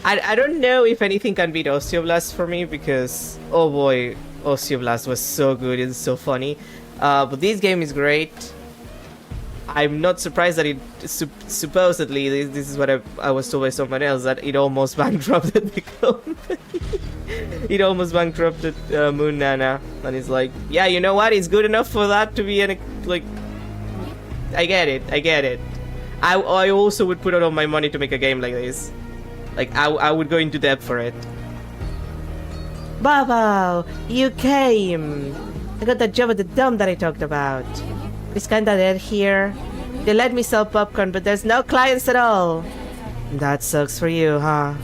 I don't know if anything can beat Osteoblast for me, because oh boy, Osteoblast was so good, it's so funny. But this game is great. I'm not surprised that it supposedly, this is what I was told by someone else, that it almost bankrupted the company. It almost bankrupted Moon Nana, and it's like, yeah, you know what? It's good enough for that to be an like. I get it. I also would put out all my money to make a game like this. Like, I would go into debt for it. Bobo, you came! I got that job at the dump that I talked about. It's kinda dead here. They let me sell popcorn, but there's no clients at all. That sucks for you, huh?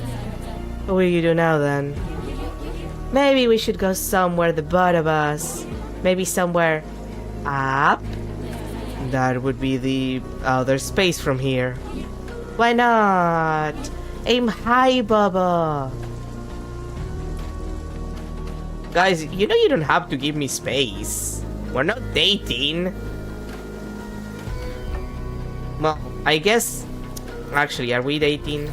What will you do now, then? Maybe we should go somewhere the both of us. Maybe somewhere up? That would be the outer space from here. Why not? Aim high, Bubba. Guys, you know you don't have to give me space. We're not dating. Well, I guess... Actually, are we dating?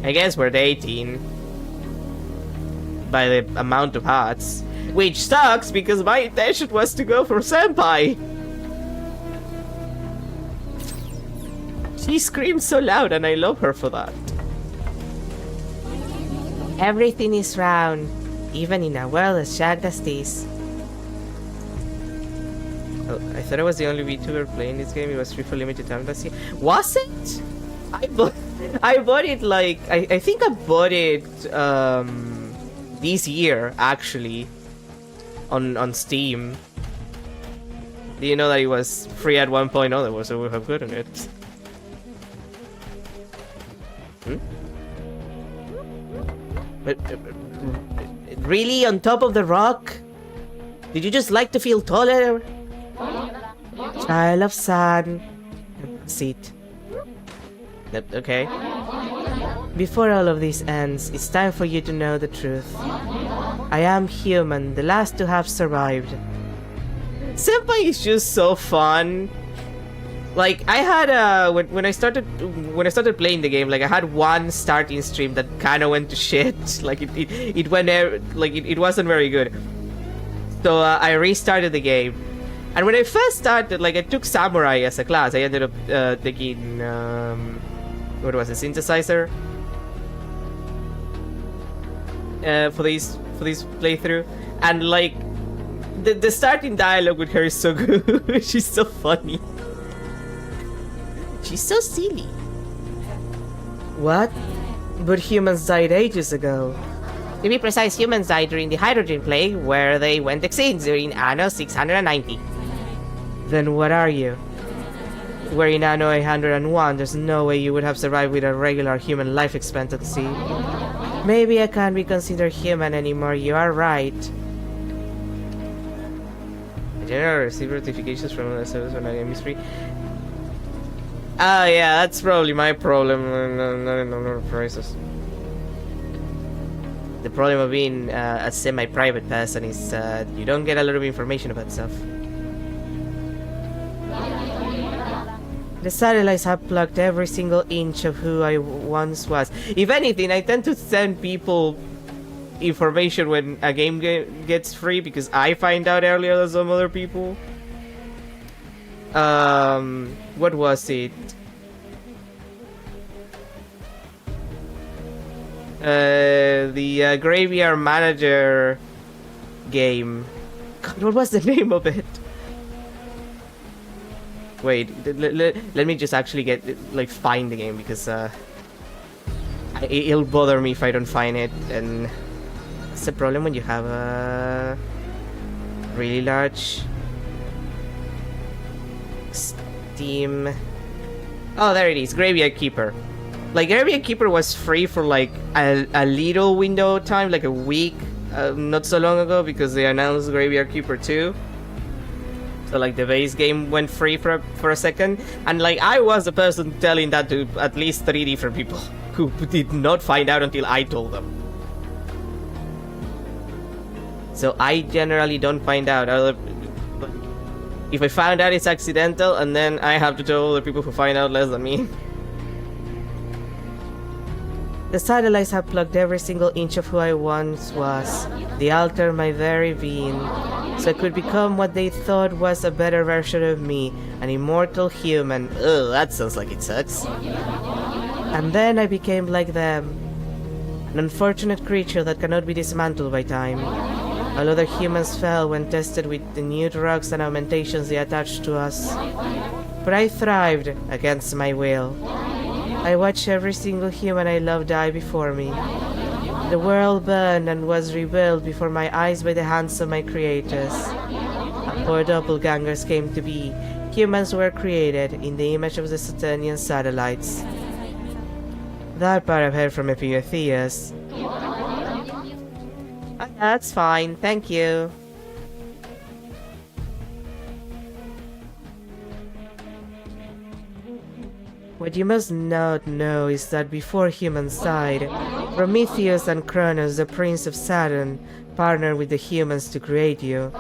I guess we're dating. By the amount of hearts. Which sucks, because my intention was to go for Senpai. She screams so loud, and I love her for that. Everything is round, even in a world as shagged as this. Oh, I thought I was the only VTuber playing this game. It was free for limited time last year. Was it? I bought it like... I think I bought it this year, actually. On Steam. Do you know that it was free at 1.0? There was a way of good on it. But, really? On top of the rock? Did you just like to feel taller? Child of sun. Sit. Okay. Before all of this ends, it's time for you to know the truth. I am human, the last to have survived. Senpai is just so fun. Like I had when I started playing the game, like I had one starting stream that kind of went to shit. Like it went like it wasn't very good. So I restarted the game, and when I first started, like I took Samurai as a class. I ended up taking what was it, synthesizer for this playthrough, and like the starting dialogue with her is so good. She's so funny. She's so silly. What? But humans died ages ago. To be precise, humans died during the hydrogen plague, where they went extinct during Anno 690. Then what are you? We're in Anno 801, there's no way you would have survived with a regular human life expectancy. Maybe I can't be considered human anymore, you are right. General receive notifications from the service when a game is free. Ah, yeah, that's probably my problem. No prices. The problem of being a semi-private person is you don't get a lot of information about stuff. The satellites have plugged every single inch of who I once was. If anything, I tend to send people information when a game gets free because I find out earlier than some other people. What was it? The Graveyard Manager game. God, what was the name of it? Wait, let me just actually get, like, find the game because it'll bother me if I don't find it, and it's a problem when you have a really large Steam. Oh, there it is, Graveyard Keeper. Like, Graveyard Keeper was free for like a little window of time, like a week, not so long ago, because they announced Graveyard Keeper 2. So like the base game went free for a second, and like I was the person telling that to at least 3 different people who did not find out until I told them. So I generally don't find out. If I found out, it's accidental, and then I have to tell other people who find out less than me. The satellites have plugged every single inch of who I once was. They altered my very being, so I could become what they thought was a better version of me, an immortal human. Ugh, that sounds like it sucks. And then I became like them, an unfortunate creature that cannot be dismantled by time. All other humans fell when tested with the new drugs and augmentations they attached to us. But I thrived against my will. I watched every single human I loved die before me. The world burned and was rebuilt before my eyes by the hands of my creators. Poor doppelgangers came to be. Humans were created in the image of the Saturnian satellites. That part I've heard from Epimetheus. That's fine, thank you. What you must not know is that before humans died, Prometheus and Kronos, the prince of Saturn, partnered with the humans to create you.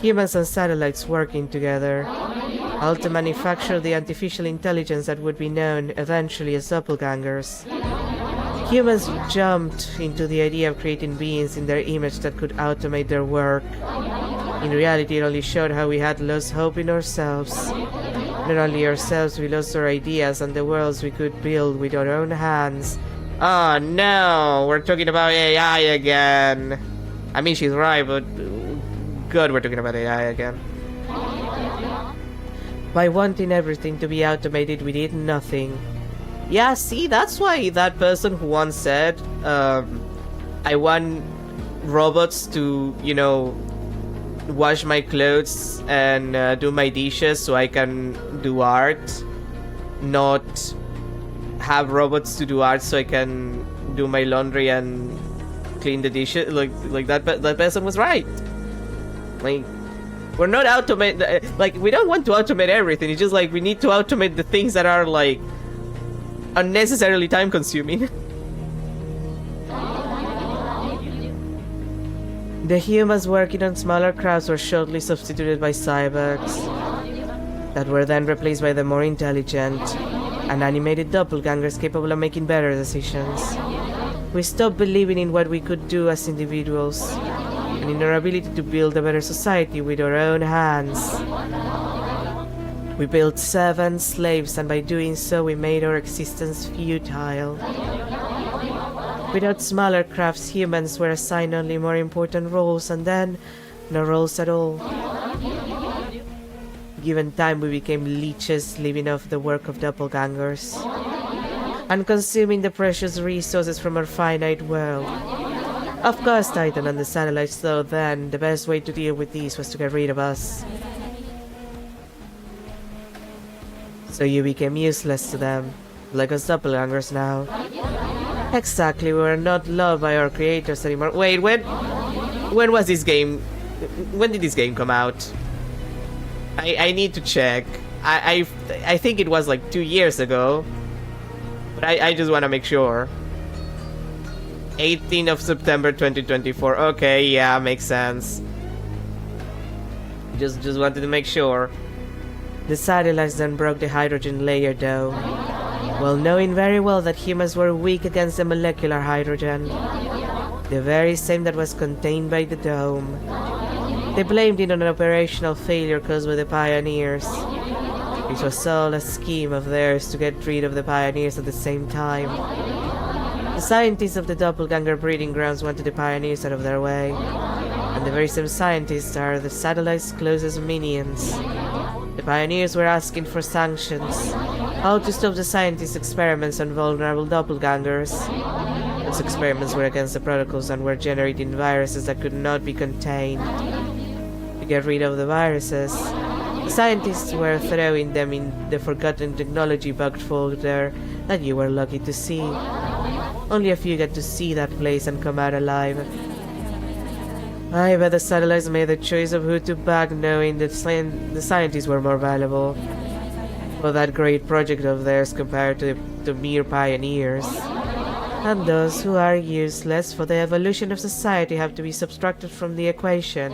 Humans and satellites working together, all to manufacture the artificial intelligence that would be known eventually as doppelgangers. Humans jumped into the idea of creating beings in their image that could automate their work. In reality, it only showed how we had lost hope in ourselves. Not only ourselves, we lost our ideas and the worlds we could build with our own hands. Oh no, we're talking about AI again. I mean, she's right, but God, we're talking about AI again. By wanting everything to be automated, we did nothing. Yeah, see, that's why that person who once said, I want robots to, you know, wash my clothes and do my dishes so I can do art, not have robots to do art so I can do my laundry and clean the dishes. Like that person was right. Like, we're not automate, like, we don't want to automate everything. It's just like we need to automate the things that are like unnecessarily time consuming. The humans working on smaller crafts were shortly substituted by cyborgs. that were then replaced by the more intelligent and animated doppelgangers capable of making better decisions. We stopped believing in what we could do as individuals, and in our ability to build a better society with our own hands. We built servants, slaves, and by doing so we made our existence futile. Without smaller crafts, humans were assigned only more important roles, and then no roles at all. Given time, we became leeches living off the work of doppelgangers, and consuming the precious resources from our finite world. Of course, Titan and the satellites thought then the best way to deal with these was to get rid of us. So you became useless to them, like us doppelgangers now. Exactly, we were not loved by our creators anymore. Wait, when was this game? When did this game come out? I need to check. I think it was like 2 years ago. But I just want to make sure. 18th of September 2024. Okay, yeah, makes sense. Just wanted to make sure. The satellites then broke the hydrogen layer though, while knowing very well that humans were weak against the molecular hydrogen, the very same that was contained by the dome. They blamed it on an operational failure caused by the pioneers. It was all a scheme of theirs to get rid of the pioneers at the same time. The scientists of the doppelganger breeding grounds wanted the pioneers out of their way, and the very same scientists are the satellite's closest minions. The pioneers were asking for sanctions, how to stop the scientists' experiments on vulnerable doppelgangers. Those experiments were against the protocols and were generating viruses that could not be contained. To get rid of the viruses, the scientists were throwing them in the forgotten technology bugged folder that you were lucky to see. Only a few get to see that place and come out alive. I bet the satellites made the choice of who to back, knowing that the scientists were more valuable for that great project of theirs compared to the mere pioneers. And those who are useless for the evolution of society have to be subtracted from the equation.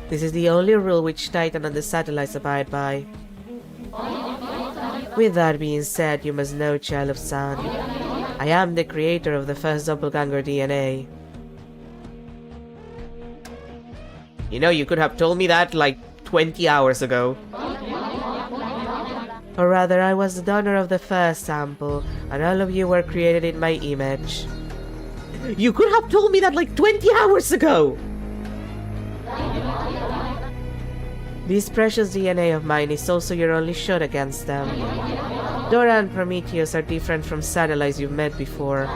This is the only rule which Titan and the satellites abide by. With that being said, you must know, child of sun, I am the creator of the first doppelganger DNA. You know, you could have told me that like 20 hours ago. Or rather, I was the donor of the first sample, and all of you were created in my image. You could have told me that like 20 hours ago! This precious DNA of mine is also your only shot against them. Dora and Prometheus are different from satellites you've met before.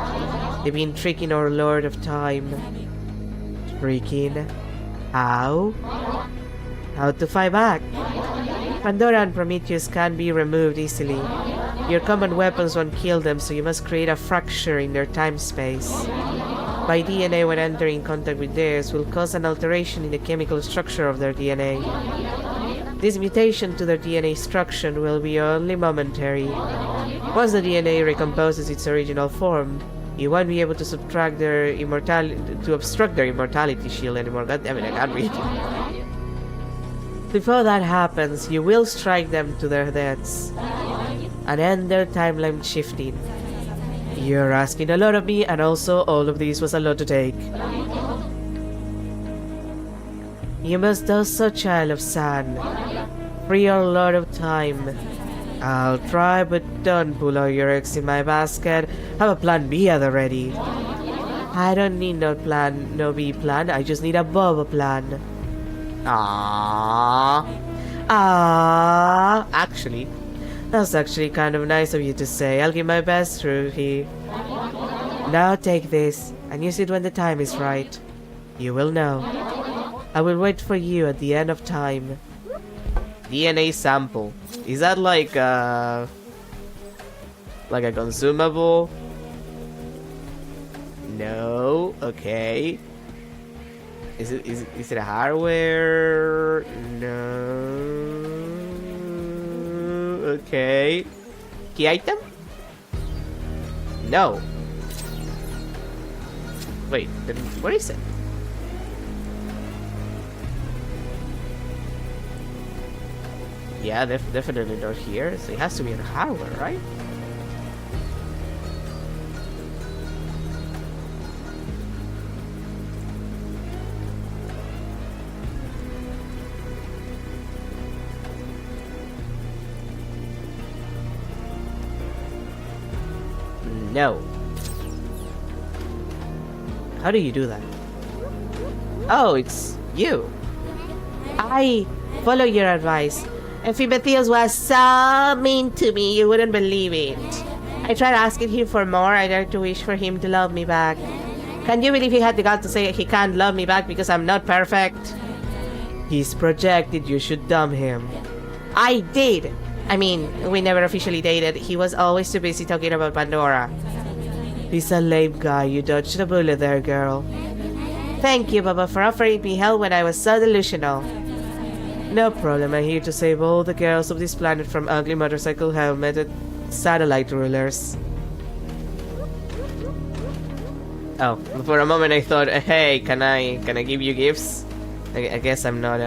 They've been tricking our Lord of Time. Tricking? How? How to fight back? Pandora and Prometheus can't be removed easily. Your common weapons won't kill them, so you must create a fracture in their time-space. My DNA, when entering contact with theirs, will cause an alteration in the chemical structure of their DNA. This mutation to their DNA structure will be only momentary. Once the DNA recomposes its original form, you won't be able to obstruct their immortality shield anymore. God damn it, I can't read. Before that happens, you will strike them to their deaths and end their timeline shifting. You're asking a lot of me, and also all of this was a lot to take. You must also, child of sun, free your Lord of Time. I'll try, but don't pull all your eggs in my basket. Have a plan B at the ready. I don't need no B plan, I just need a Boba plan. Actually, that's actually kind of nice of you to say. I'll give my best, Ruhi. Now take this, and use it when the time is right. You will know. I will wait for you at the end of time. DNA sample. Is that like a consumable? No. Okay. Is it a hardware? No. Okay. Key item? No. Wait, then what is it? Yeah, definitely not here. So it has to be in hardware, right? No. How do you do that? Oh, it's you. I follow your advice. Epimetheus was so mean to me, you wouldn't believe it. I tried asking him for more, I dared to wish for him to love me back. Can you believe he had the guts to say he can't love me back because I'm not perfect? He's projected, you should dump him. I did! I mean, we never officially dated, he was always too busy talking about Pandora. He's a lame guy, you dodged a bullet there, girl. Thank you, Baba, for offering me help when I was so delusional. No problem, I'm here to save all the girls of this planet from ugly motorcycle helmeted satellite rulers. Oh, for a moment I thought, hey, can I give you gifts? I guess I'm not.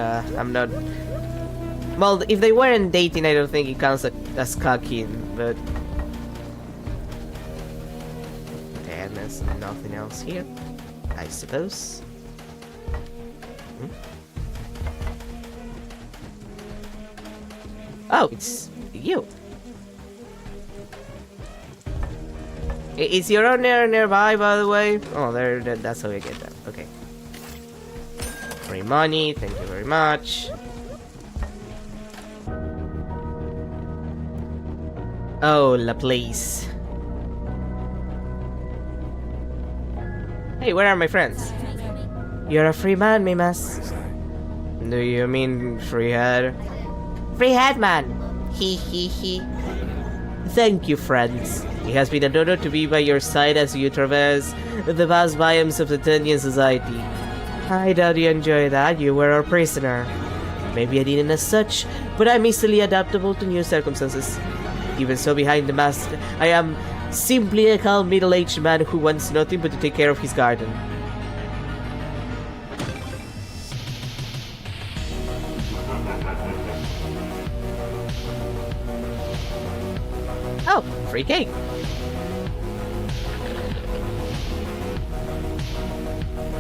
Well, if they weren't dating, I don't think it counts as cucking, but... And there's nothing else here, I suppose. Oh, it's you. Is your owner nearby, by the way? Oh, that's how we get that. Okay. Free money, thank you very much. Oh, la place. Hey, where are my friends? You're a free man, Mimas. Do you mean free head? Free head man. He. Thank you, friends. It has been an honor to be by your side as you traverse the vast biomes of the Tundian society. I doubt you enjoy that, you were our prisoner. Maybe I didn't as such, but I'm easily adaptable to new circumstances. Even so, behind the mask, I am simply a calm middle-aged man who wants nothing but to take care of his garden. Oh, free cake.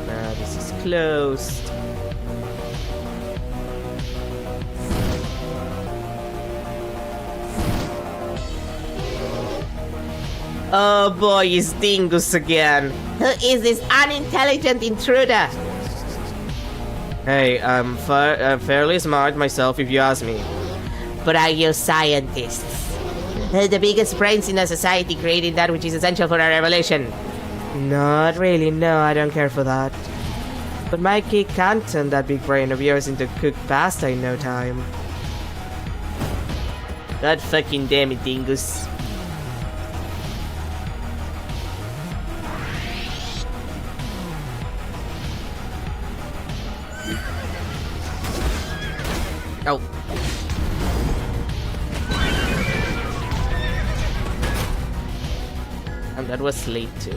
Now this is closed. Oh boy, it's Dingus again. Who is this unintelligent intruder? Hey, I'm fairly smart myself if you ask me. But are you scientists? The biggest brains in a society creating that which is essential for our evolution. Not really, no, I don't care for that. But my cake can't turn that big brain of yours into cooked pasta in no time. God fucking damn it, Dingus. Oh. And that was late too.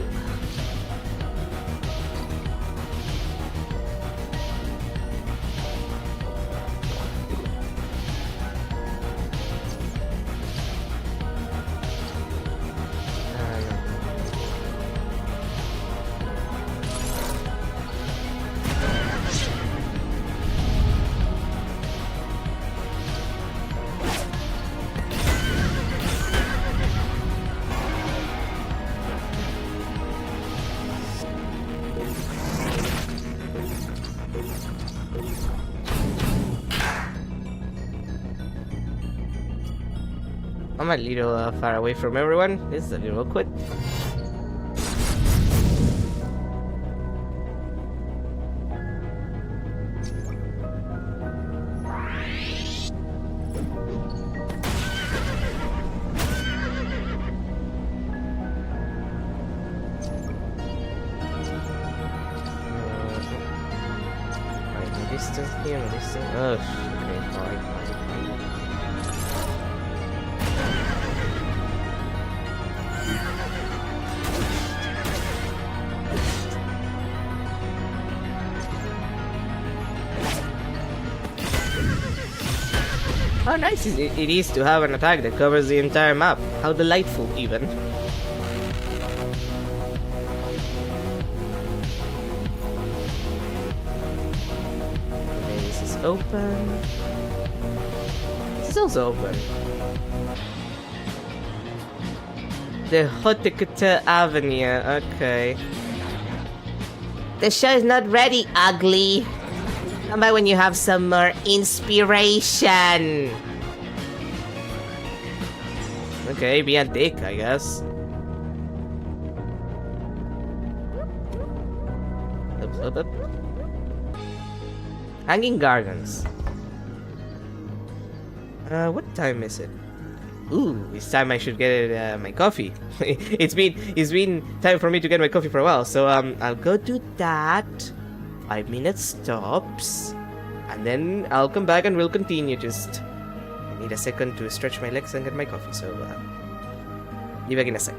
I'm a little far away from everyone. This is a little awkward. No distance here, no distance. Oh, okay, fine. How nice it is to have an attack that covers the entire map. How delightful, even. Okay, this is open. This is also open. The Hotekata Avenue, okay. The show is not ready, ugly. How about when you have some more inspiration? Okay, be a dick, I guess. Up. Hanging Gardens. What time is it? Ooh, it's time I should get my coffee. it's been time for me to get my coffee for a while, so I'll go do that. 5 minutes stops, and then I'll come back and we'll continue. Just I need a second to stretch my legs and get my coffee, so be back in a sec.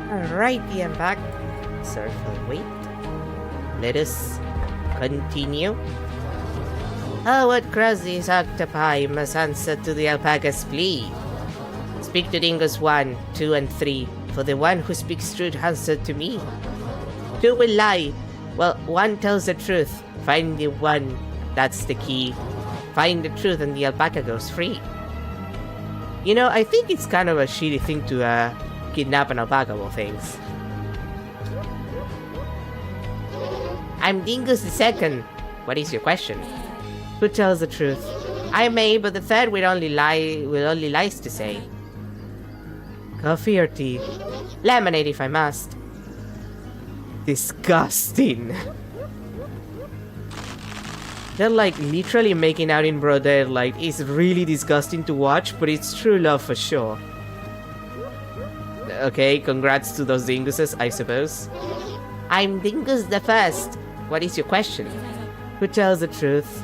Alrighty, I'm back. Sorry for the wait. Let us continue. Oh, what crazy octopi must answer to the alpaca's plea? Speak to Dingoes 1, 2, and 3, for the one who speaks truth answered to me. 2 will lie. Well, 1 tells the truth. Find the 1, that's the key. Find the truth and the alpaca goes free. You know, I think it's kind of a shitty thing to kidnap an alpaca of all things. I'm Dingoes the 2nd. What is your question? Who tells the truth? I may, but the 3rd will only lies to say. Coffee or tea? Lemonade if I must. Disgusting. They're like literally making out in broad daylight. It's really disgusting to watch, but it's true love for sure. Okay, congrats to those dinguses, I suppose. I'm Dingus the First. What is your question? Who tells the truth?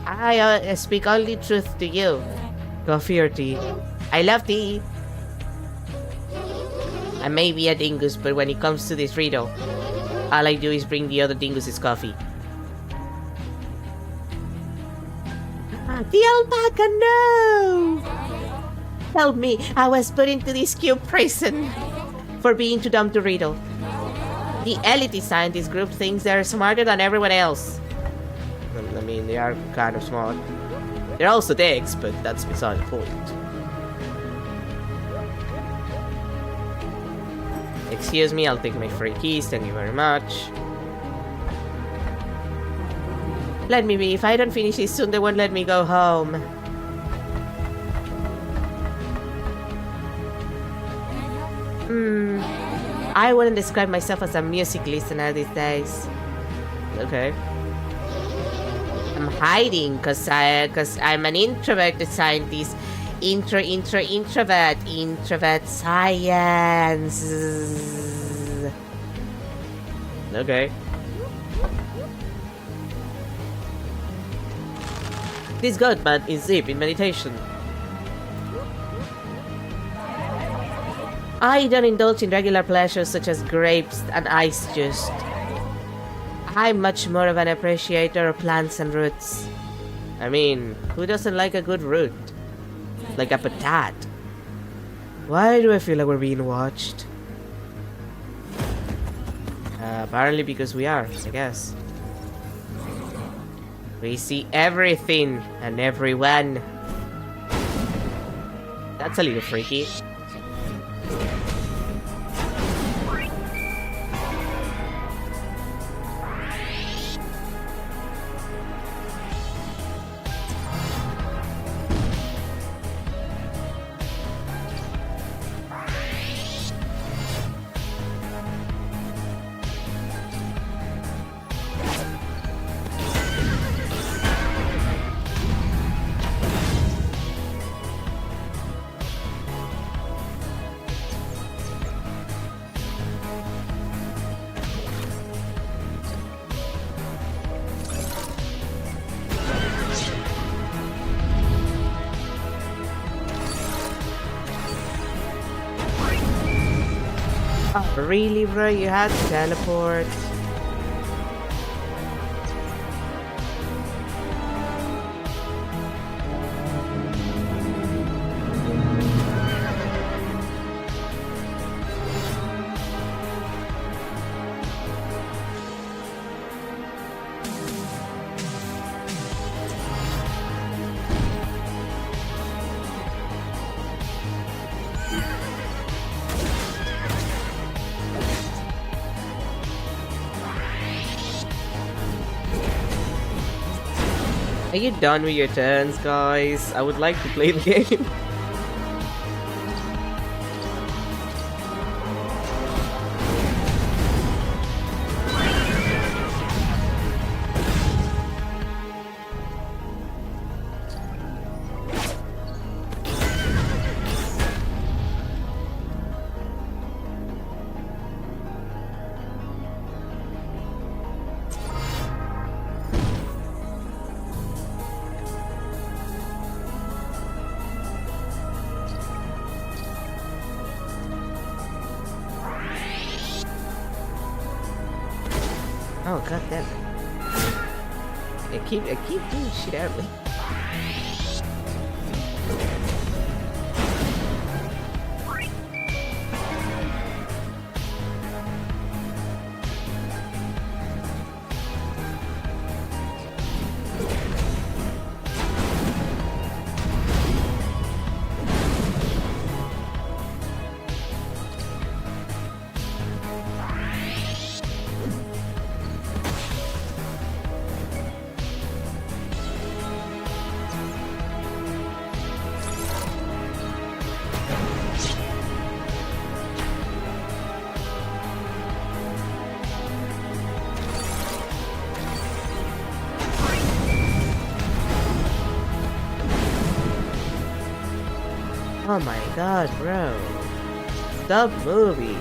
I speak only truth to you. Coffee or tea? I love tea. I may be a dingus, but when it comes to this riddle, all I do is bring the other dinguses coffee. The alpaca, no! Help me, I was put into this cube prison for being too dumb to riddle. The elite scientist group thinks they're smarter than everyone else. I mean, they are kind of smart. They're also dicks, but that's beside the point. Excuse me, I'll take my free keys, thank you very much. Let me be, if I don't finish this soon, they won't let me go home. I wouldn't describe myself as a music listener these days. Okay. I'm hiding because I'm an introverted scientist. Introvert science. Okay. This goat man is deep in meditation. I don't indulge in regular pleasures such as grapes and ice juice. I'm much more of an appreciator of plants and roots. I mean, who doesn't like a good root? Like a patat. Why do I feel like we're being watched? Apparently because we are, I guess. We see everything and everyone. That's a little freaky. Oh, really, bro? You had to teleport? Are you done with your turns, guys? I would like to play the game. Oh, god damn it. I keep doing shit out of me. Oh my god, bro. Stop moving.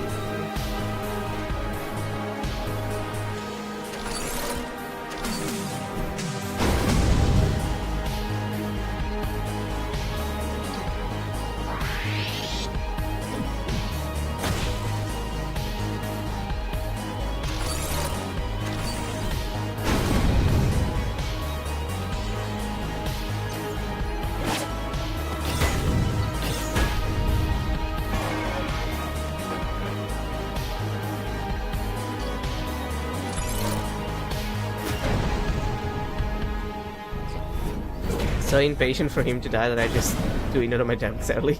So impatient for him to die that I just do it out of my damn early.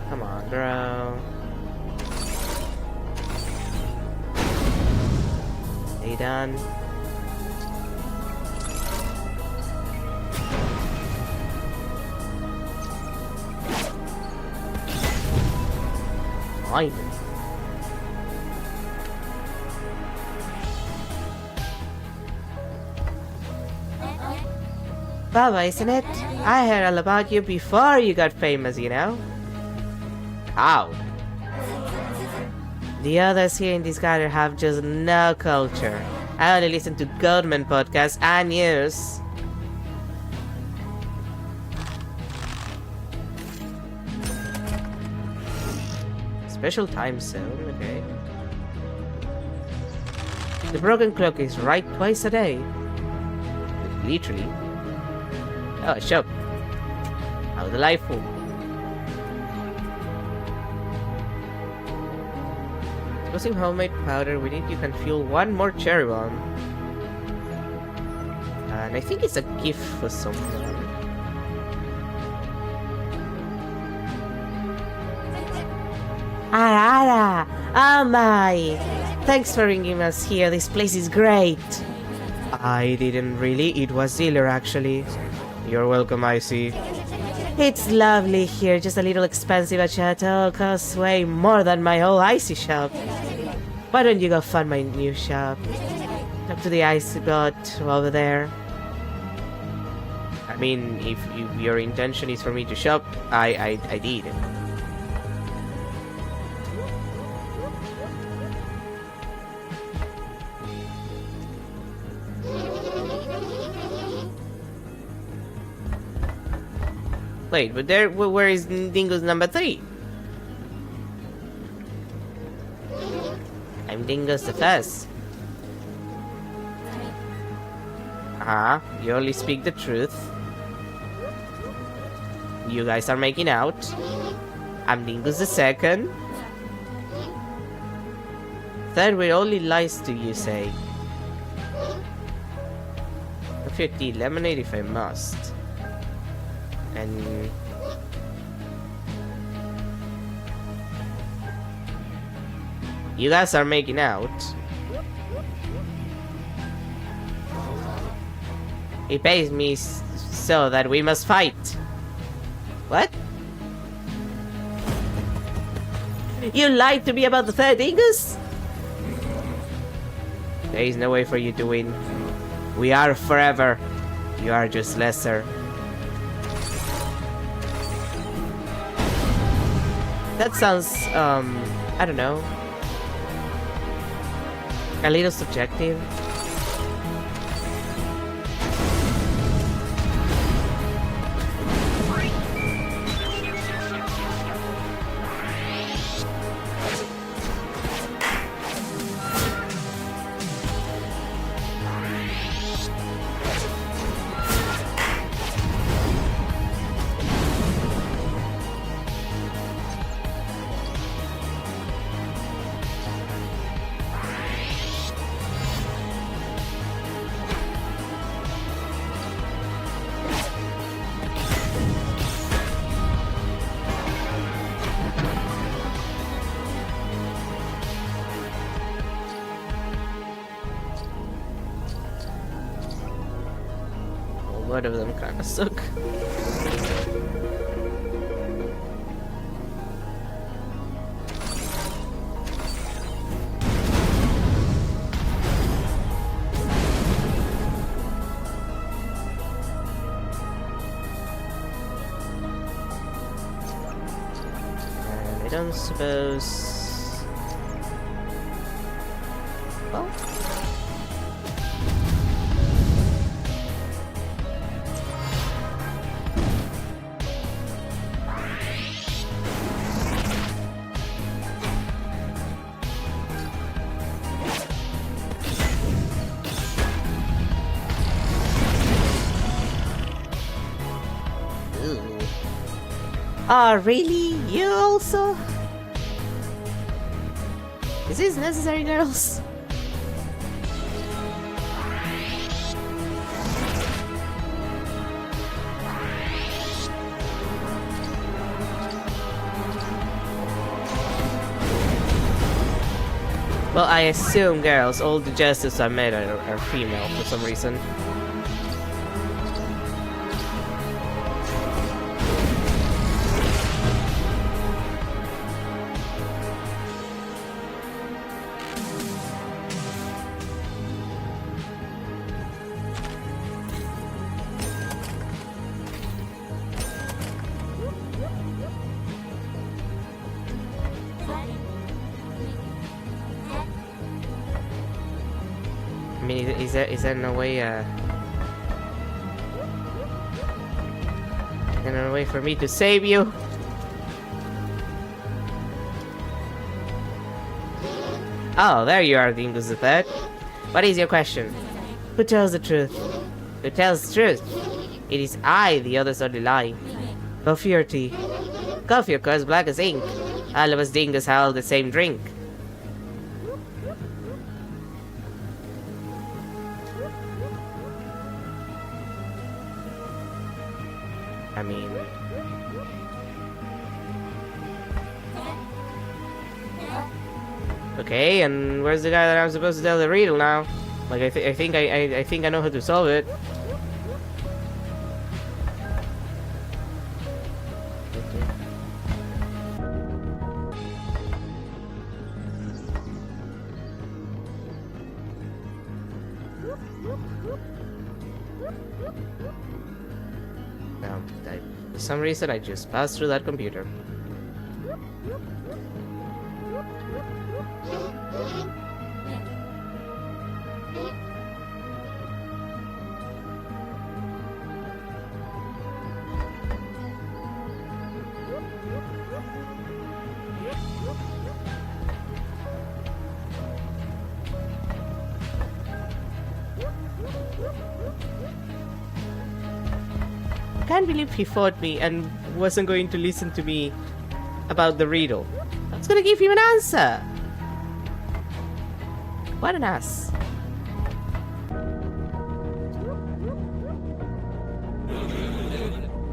Come on, bro. Stay done. Fine. Baba, isn't it? I heard all about you before you got famous, you know? How? The others here in this garden have just no culture. I only listen to government podcasts and news. Special time zone, okay. The broken clock is right twice a day. Literally. Oh, shop. How delightful. Using homemade powder, we need you can fuel one more cherry bomb. And I think it's a gift for someone. Ara! Oh my! Thanks for bringing us here, this place is great! I didn't really, it was Ziller actually. You're welcome, I see. It's lovely here, just a little expensive at Chateau, costs way more than my whole icy shop. Why don't you go fund my new shop? Talk to the icy bot over there. I mean, if your intention is for me to shop, I did. Wait, but where is Dingo's number 3? I'm Dingo's the first. You only speak the truth. You guys are making out. I'm Dingo's the second. Third with only lies to you say. 50 lemonade if I must. And you guys are making out. He pays me so that we must fight. What? You lied to me about the third Dingus? There is no way for you to win. We are forever. You are just lesser. That sounds, I don't know. A little subjective. One of them kinda suck. don't suppose... Well... Oh, really? You also? Is this necessary, girls? Well, I assume, girls, all the justices I met are female for some reason. I mean, is there no way, no way for me to save you? Oh, there you are, Dingus the Third. What is your question? Who tells the truth? Who tells the truth? It is I, the others are the lie. Coffee or tea? Coffee, of course, black as ink. All of us Dingus have the same drink. I mean... Okay, and where's the guy that I'm supposed to tell the riddle now? Like, I think I know how to solve it. No, for some reason I just passed through that computer. I can't believe he fought me and wasn't going to listen to me about the riddle. I was gonna give him an answer. What an ass.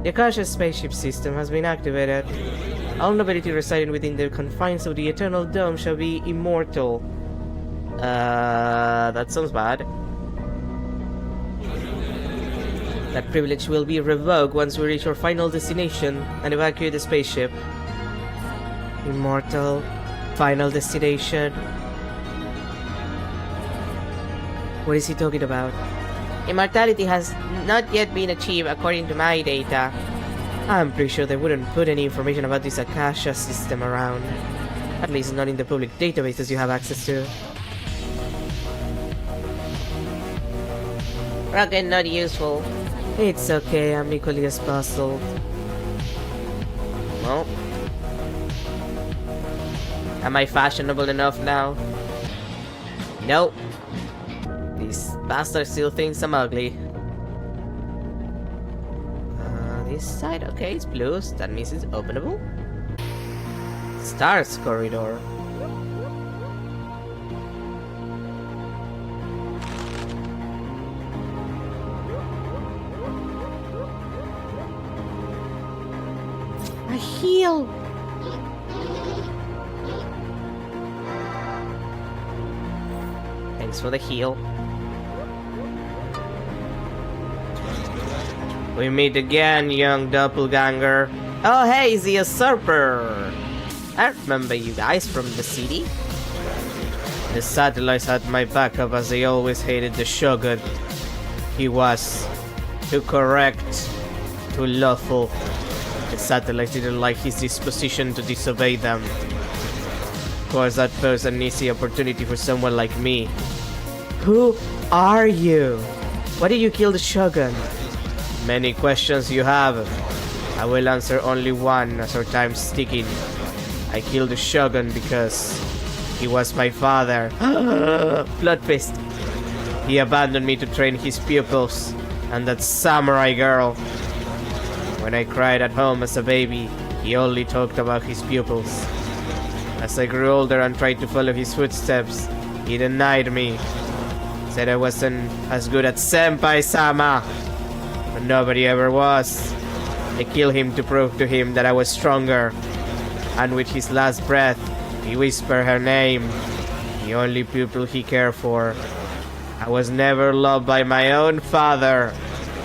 The Akasha's spaceship system has been activated. All nobility residing within the confines of the Eternal Dome shall be immortal. That sounds bad. That privilege will be revoked once we reach our final destination and evacuate the spaceship. Immortal. Final destination. What is he talking about? Immortality has not yet been achieved according to my data. I'm pretty sure they wouldn't put any information about this Akasha system around. At least not in the public databases you have access to. Rocket not useful. It's okay, I'm equally as puzzled. Well, am I fashionable enough now? Nope. This bastard still thinks I'm ugly. This side, okay, it's blue, so that means it's openable. Stars corridor. A heal! Thanks for the heal. We meet again, young doppelganger. Oh hey, the usurper! I remember you guys from the city. The satellites had my backup as they always hated the Shogun. He was too correct, too lawful, The satellites didn't like his disposition to disobey them. Of course, that posed an easy opportunity for someone like me. Who are you? Why did you kill the Shogun? Many questions you have. I will answer only one as our time's ticking. I killed the Shogun because he was my father. Plot twist. He abandoned me to train his pupils and that samurai girl. When I cried at home as a baby, he only talked about his pupils. As I grew older and tried to follow his footsteps, he denied me. Said I wasn't as good at senpai-sama. But nobody ever was. I killed him to prove to him that I was stronger. And with his last breath, he whispered her name. The only pupil he cared for. I was never loved by my own father.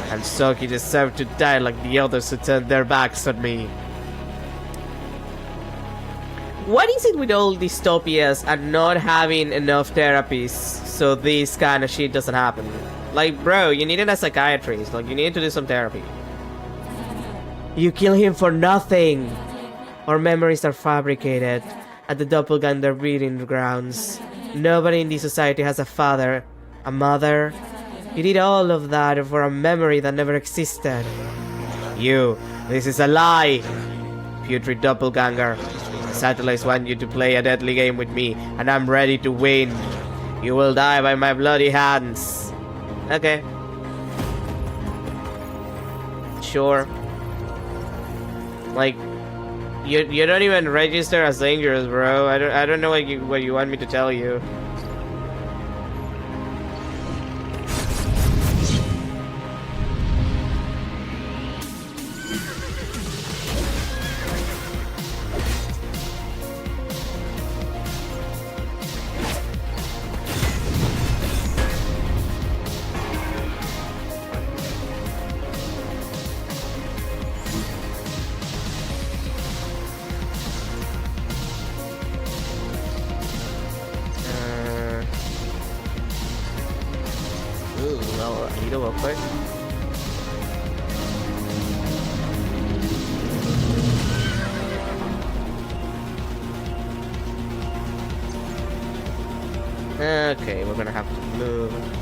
And so he deserved to die like the others who turned their backs on me. What is it with all dystopias and not having enough therapies so this kind of shit doesn't happen? Like, bro, you needed a psychiatrist. Like, you needed to do some therapy. You kill him for nothing. Our memories are fabricated at the doppelganger breeding grounds. Nobody in this society has a father, a mother. You did all of that for a memory that never existed. This is a lie. Putrid doppelganger. The satellites want you to play a deadly game with me, and I'm ready to win. You will die by my bloody hands. Okay. Sure. Like, you don't even register as dangerous, bro. I don't know what you want me to tell you. Well, you know real quick. Okay, we're gonna have to move.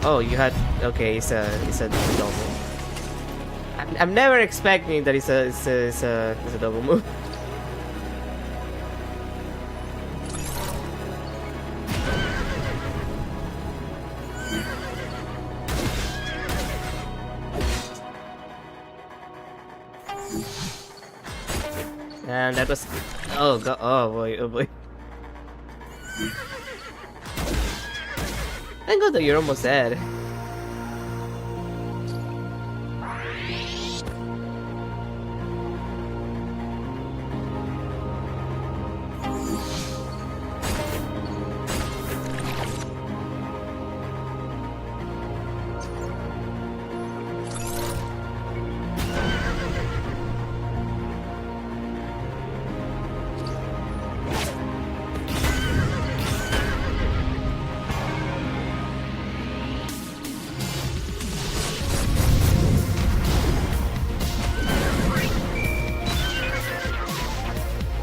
Oh, you had, okay, it's a double. I'm never expecting that it's a double move. And that was, oh god, oh boy. Thank God that you're almost dead.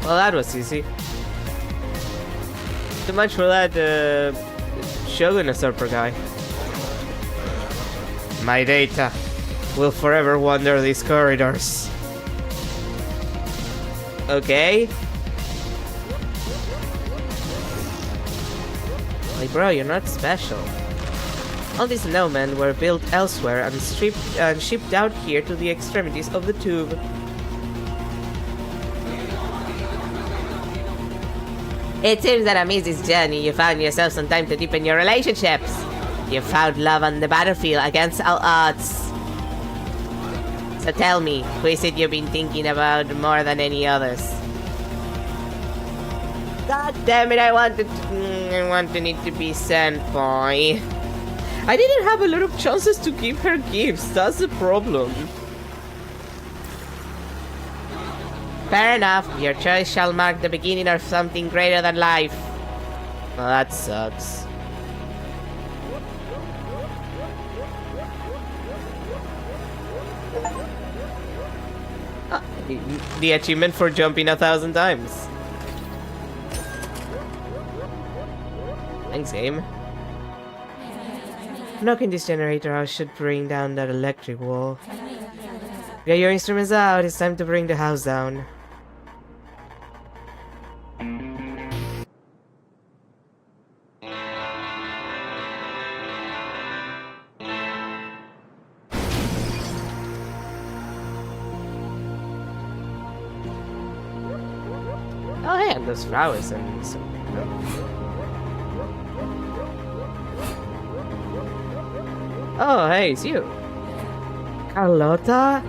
Well, that was easy. Too much for that Shogun usurper guy. My data will forever wander these corridors. Okay. Like, bro, you're not special. All these snowmen were built elsewhere and shipped out here to the extremities of the tube. It seems that amidst this journey, you found yourself some time to deepen your relationships. You found love on the battlefield against all odds. So tell me, who is it you've been thinking about more than any others? God damn it, I wanted it to be Senpai. I didn't have a lot of chances to give her gifts, that's the problem. Fair enough, your choice shall mark the beginning of something greater than life. Well, that sucks. The achievement for jumping 1,000 times. Thanks, game. Knocking this generator out should bring down that electric wall. Get your instruments out, it's time to bring the house down. Oh hey, and those flowers and some... Oh hey, it's you. Carlotta?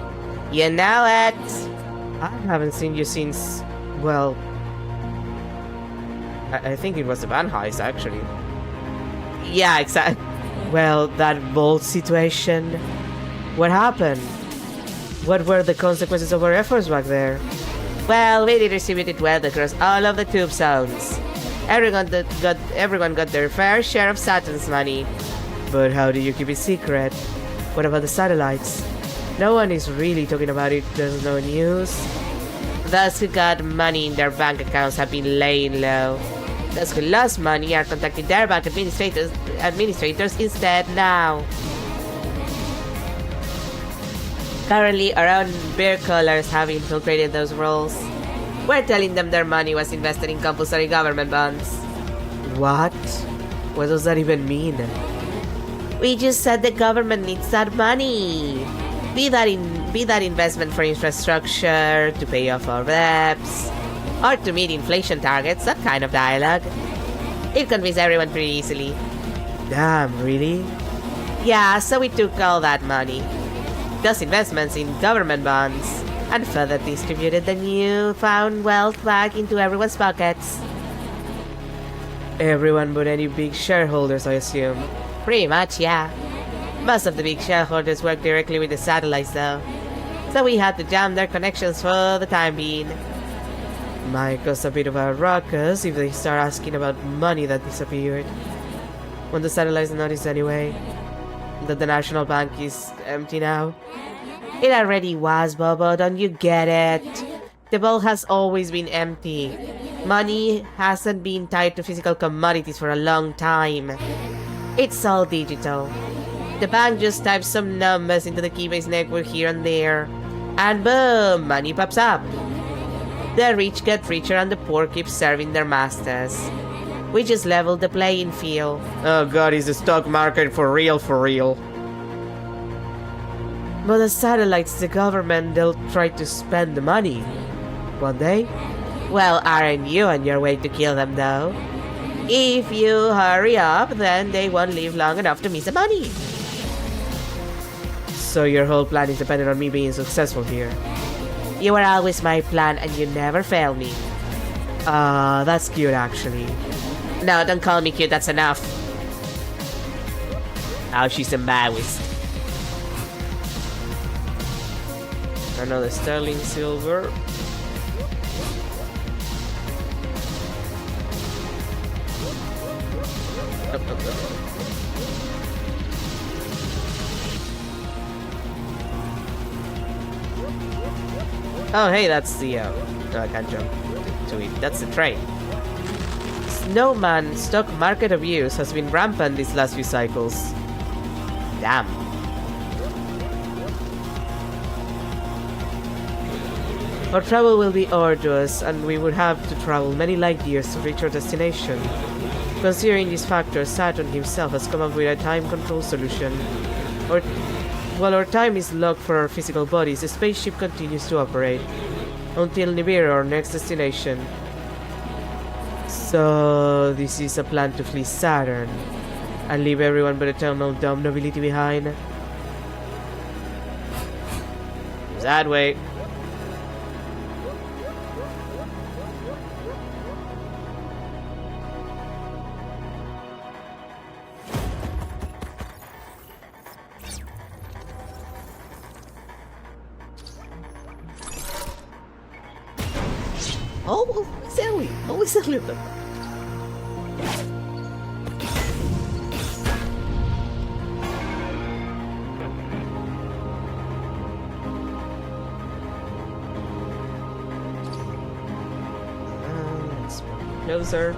You know it! I haven't seen you since... well... I think it was the Van Heist, actually. Yeah, exactly. Well, that vault situation... What happened? What were the consequences of our efforts back there? Well, we distributed well across all of the tube zones. Everyone got their fair share of Saturn's money. But how do you keep it secret? What about the satellites? No one is really talking about it, there's no news. Those who got money in their bank accounts have been laying low. Those who lost money are contacting their bank administrators instead now. Currently, our own beer coolers have infiltrated those roles. We're telling them their money was invested in compulsory government bonds. What? What does that even mean? We just said the government needs that money. Be that investment for infrastructure, to pay off our debts, or to meet inflation targets, that kind of dialogue. It convinced everyone pretty easily. Damn, really? Yeah, so we took all that money. Those investments in government bonds, and further distributed the newfound wealth back into everyone's pockets. Everyone but any big shareholders, I assume. Pretty much, yeah. Most of the big shareholders work directly with the satellites, though. So we had to jam their connections for the time being. Might cause a bit of a ruckus if they start asking about money that disappeared. When the satellites notice anyway that the National Bank is empty now. It already was, Bobo, don't you get it? The vault has always been empty. Money hasn't been tied to physical commodities for a long time. It's all digital. The bank just types some numbers into the Keybase network here and there, and boom, money pops up. The rich get richer and the poor keep serving their masters. We just leveled the playing field. Oh god, is the stock market for real, for real? But the satellites, the government, they'll try to spend the money, won't they? Well, aren't you on your way to kill them, though? If you hurry up, then they won't live long enough to miss the money. So your whole plan is dependent on me being successful here? You were always my plan and you never failed me. That's cute actually. No, don't call me cute, that's enough. Oh, she's embarrassed. Another sterling silver. Oh, hey, that's the, no, I can't jump to it. That's the train. Snowman stock market abuse has been rampant these last few cycles. Damn. Our travel will be arduous, and we would have to travel many light years to reach our destination. Considering these factors, Saturn himself has come up with a time control solution. While our time is locked for our physical bodies, the spaceship continues to operate until Nibiru, our next destination. So this is a plan to flee Saturn and leave everyone but eternal dumb nobility behind. Goes that way. Oh, silly! Oh, silly of them. Let's move closer.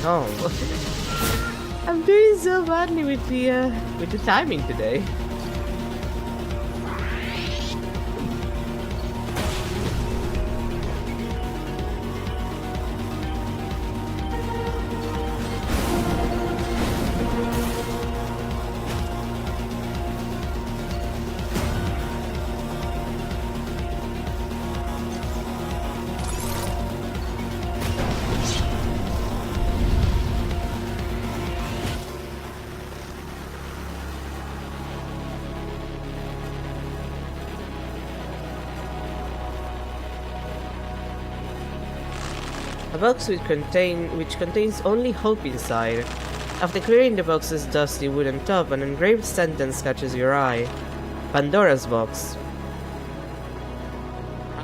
Oh, I'm doing so badly with the timing today. A box which contains only hope inside. After clearing the box's dusty wooden top, an engraved sentence catches your eye. Pandora's box.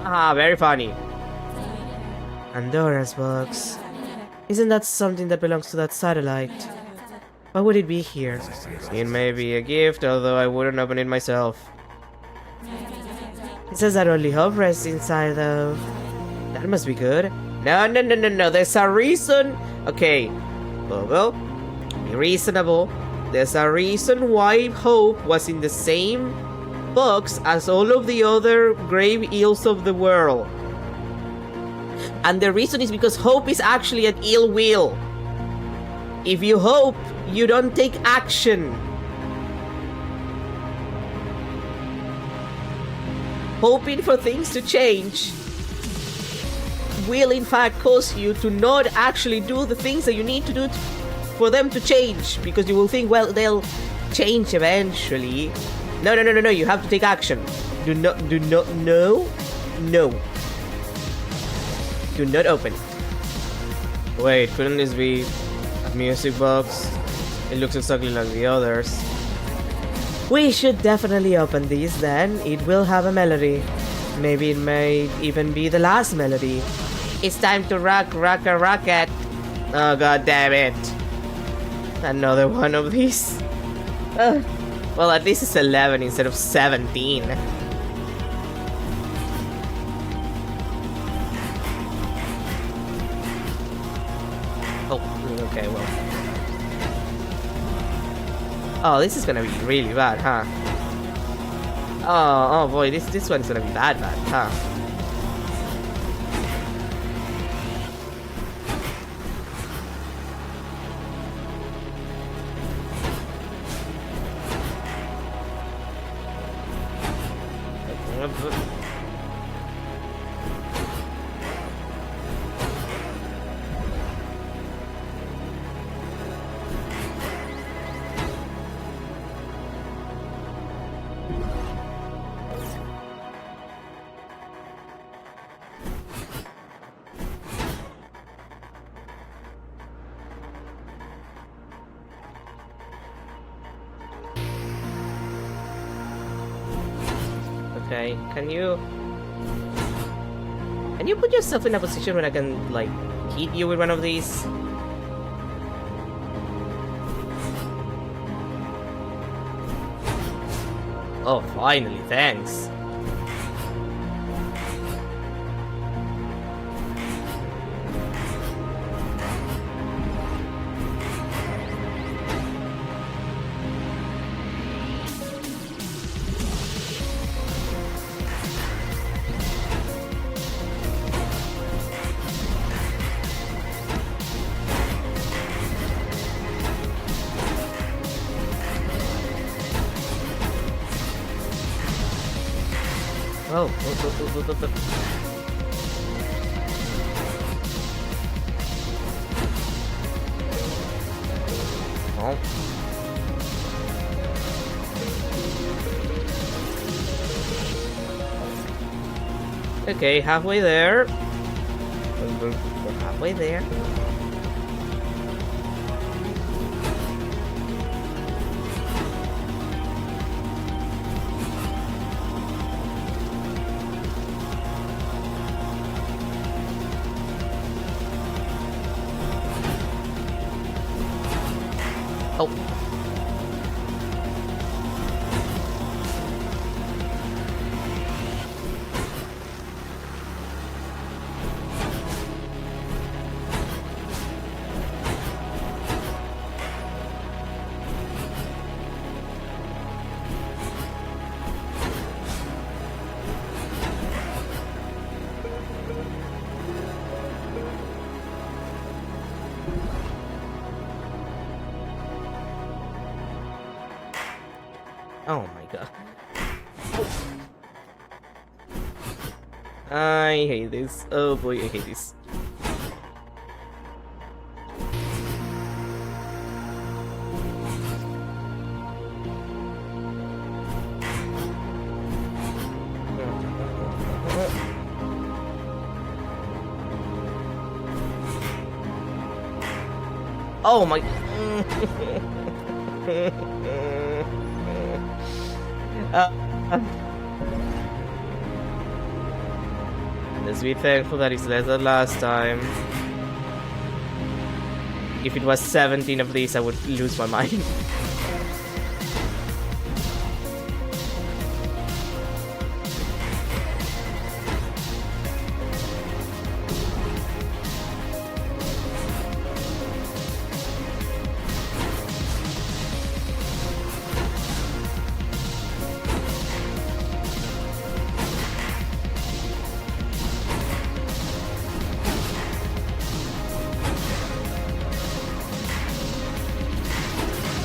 Ah, very funny. Pandora's box. Isn't that something that belongs to that satellite? Why would it be here? It may be a gift, although I wouldn't open it myself. It says that only hope rests inside, though. That must be good. No. There's a reason. Okay. Well, be reasonable. There's a reason why Hope was in the same box as all of the other grave eels of the world. And the reason is because Hope is actually an ill will. If you hope, you don't take action. Hoping for things to change will in fact cause you to not actually do the things that you need to do for them to change, because you will think, well, they'll change eventually. No, you have to take action. Do not, no. Do not open it. Wait, couldn't this be a music box? It looks exactly like the others. We should definitely open these then. It will have a melody. Maybe it may even be the last melody. It's time to rock a rocket. Oh, god damn it. Another one of these. Well, at least it's 11 instead of 17. Oh, okay, well. Oh, this is gonna be really bad, huh? Oh boy, this one's gonna be bad, huh? Okay, can you put yourself in a position where I can, like, hit you with one of these? Oh, finally, thanks. Oh. Okay, halfway there. We're halfway there. Oh. Oh my god. I hate this. Oh boy, I hate this. Oh my. Let's be thankful that it's less than last time. If it was 17 of these, I would lose my mind.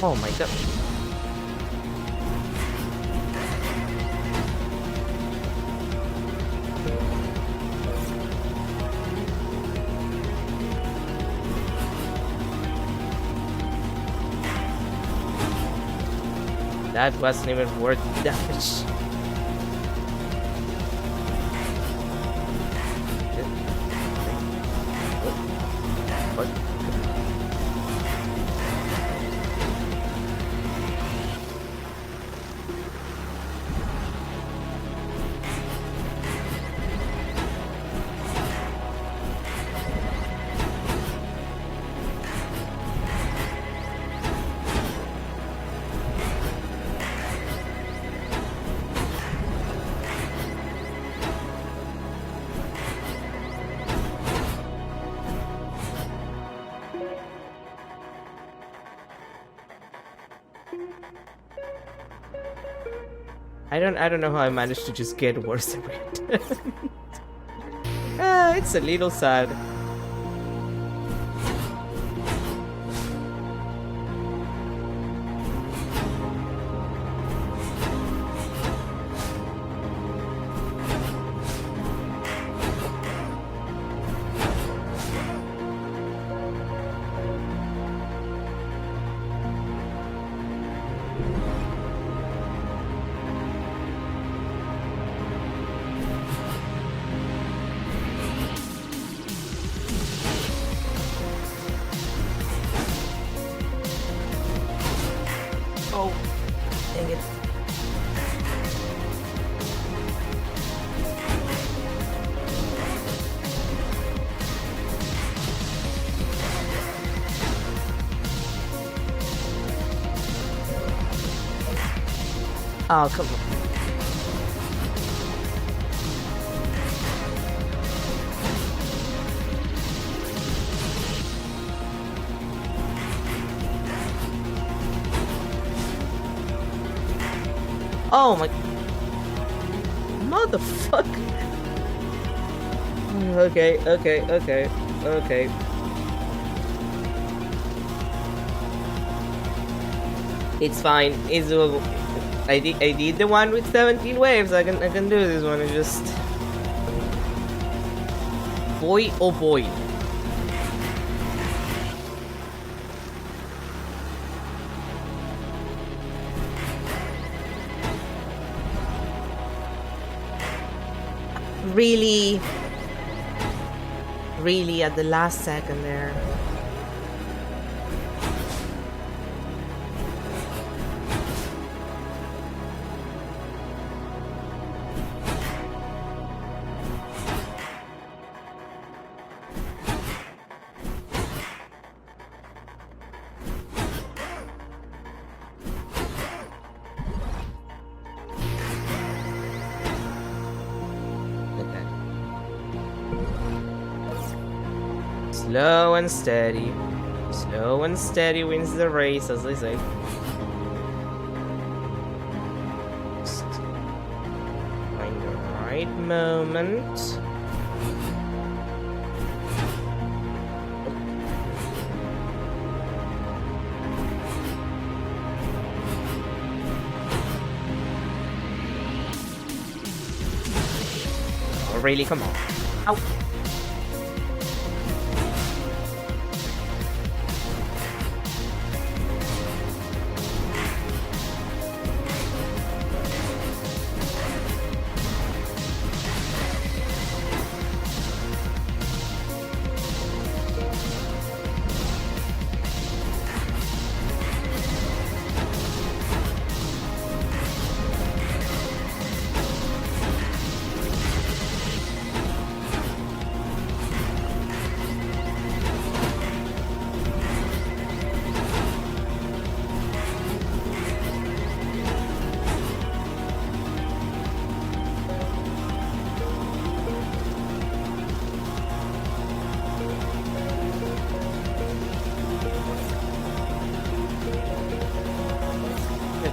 Oh my god. That wasn't even worth damage. What? I don't know how I managed to just get worse every time. It's a little sad. Oh, dang it. Oh, come on. Oh my... Motherfucker! Okay. It's fine. It's doable. I did the one with 17 waves. I can do this one. It's just boy, oh boy. Really at the last second there. Slow and steady. Slow and steady wins the race, as they say. Just find the right moment. Oh, really? Come on. Ow.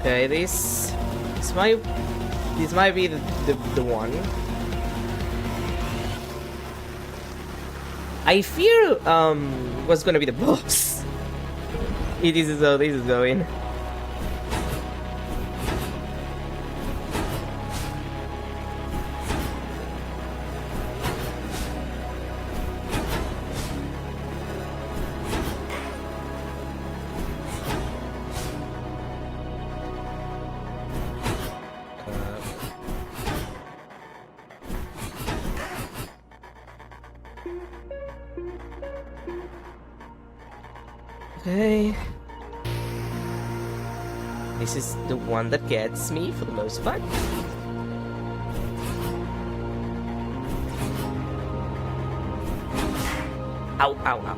Okay, this might be the one. I fear what's gonna be the boss. This is how this is going. Okay. This is the one that gets me for the most part. Ow, ow, ow.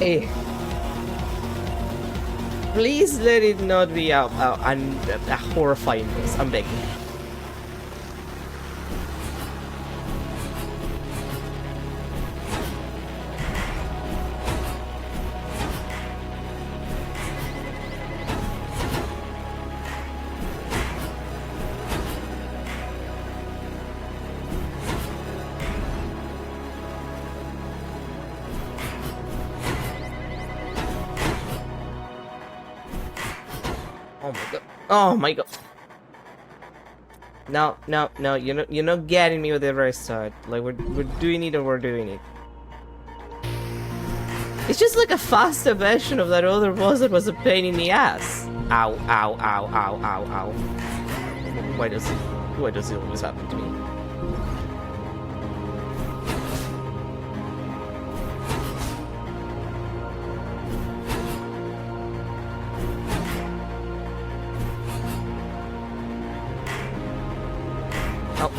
Okay. Please let it not be a horrifying mess. I'm begging. Oh my god. Oh my god. No, no, no, you're not getting me with the restart. Like, we're doing it or we're doing it. It's just like a faster version of that other boss that was a pain in the ass. Ow, ow, ow, ow, ow, ow. Why does it always happen to me? Oh.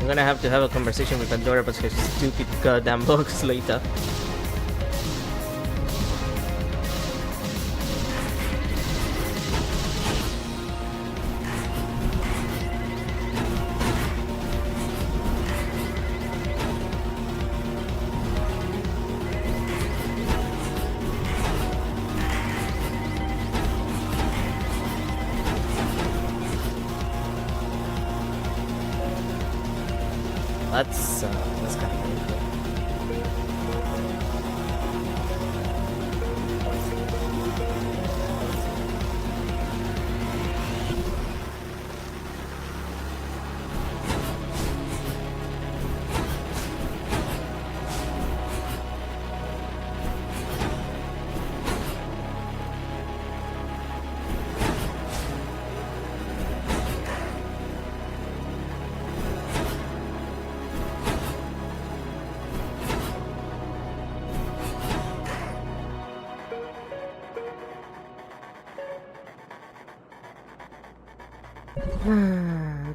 I'm gonna have to have a conversation with Pandora about her stupid goddamn box later. That's kind of painful.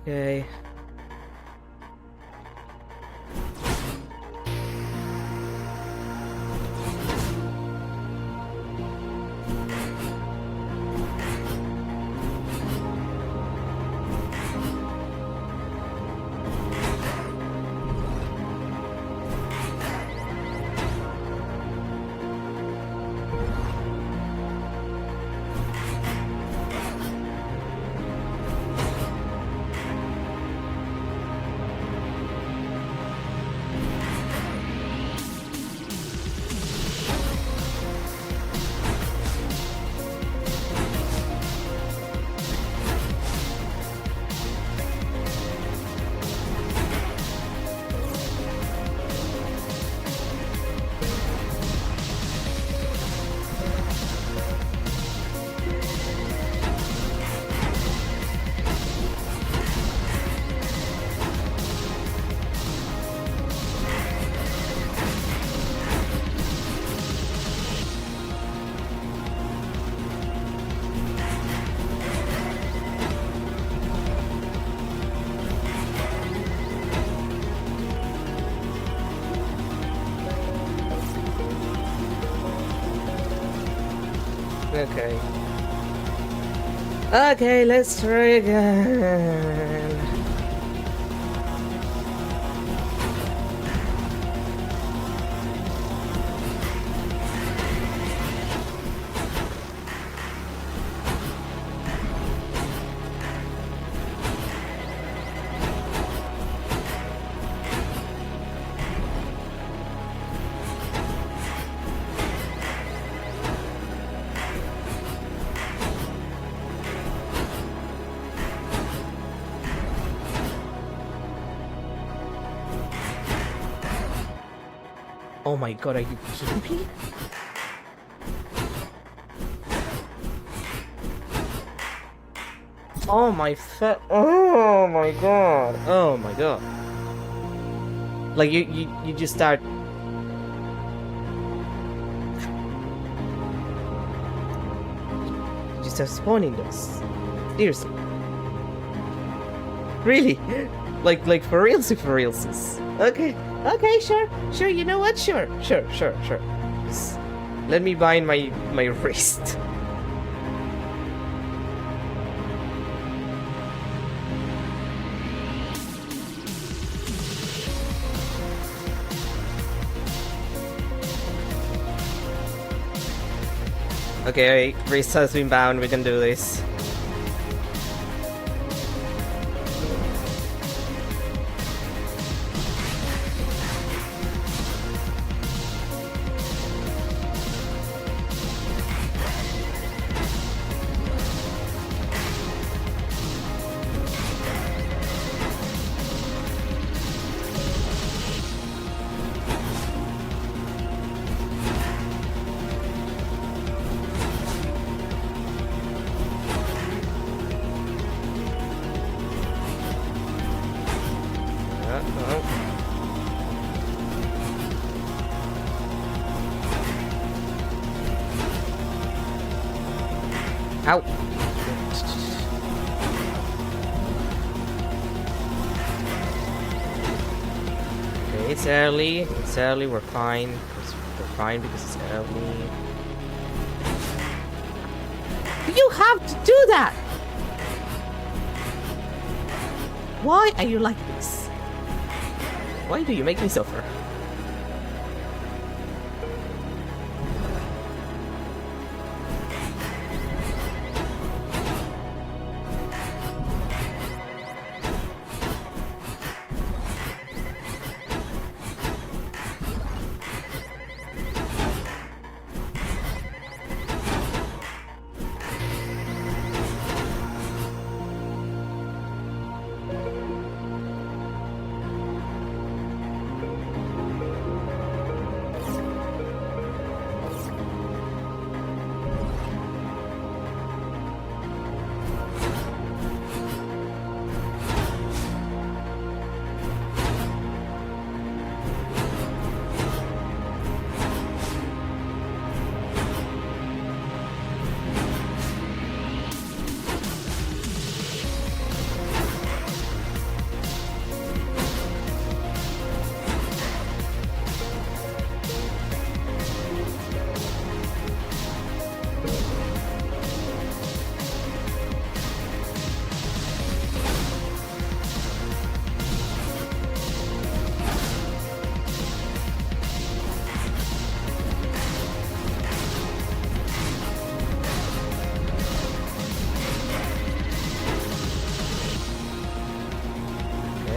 Okay. Okay. Okay, let's try again. Oh my god, are you kidding me? Oh my oh my god. Oh my god. Like you just start spawning those. Seriously. Really? Like for realsies, for realsies. Okay. Okay, sure, you know what? Sure. Just let me bind my wrist. Okay, Wrist has been bound, we can do this. Ow! Okay, it's early, we're fine. We're fine because it's early. You have to do that! Why are you like this? Why do you make me suffer?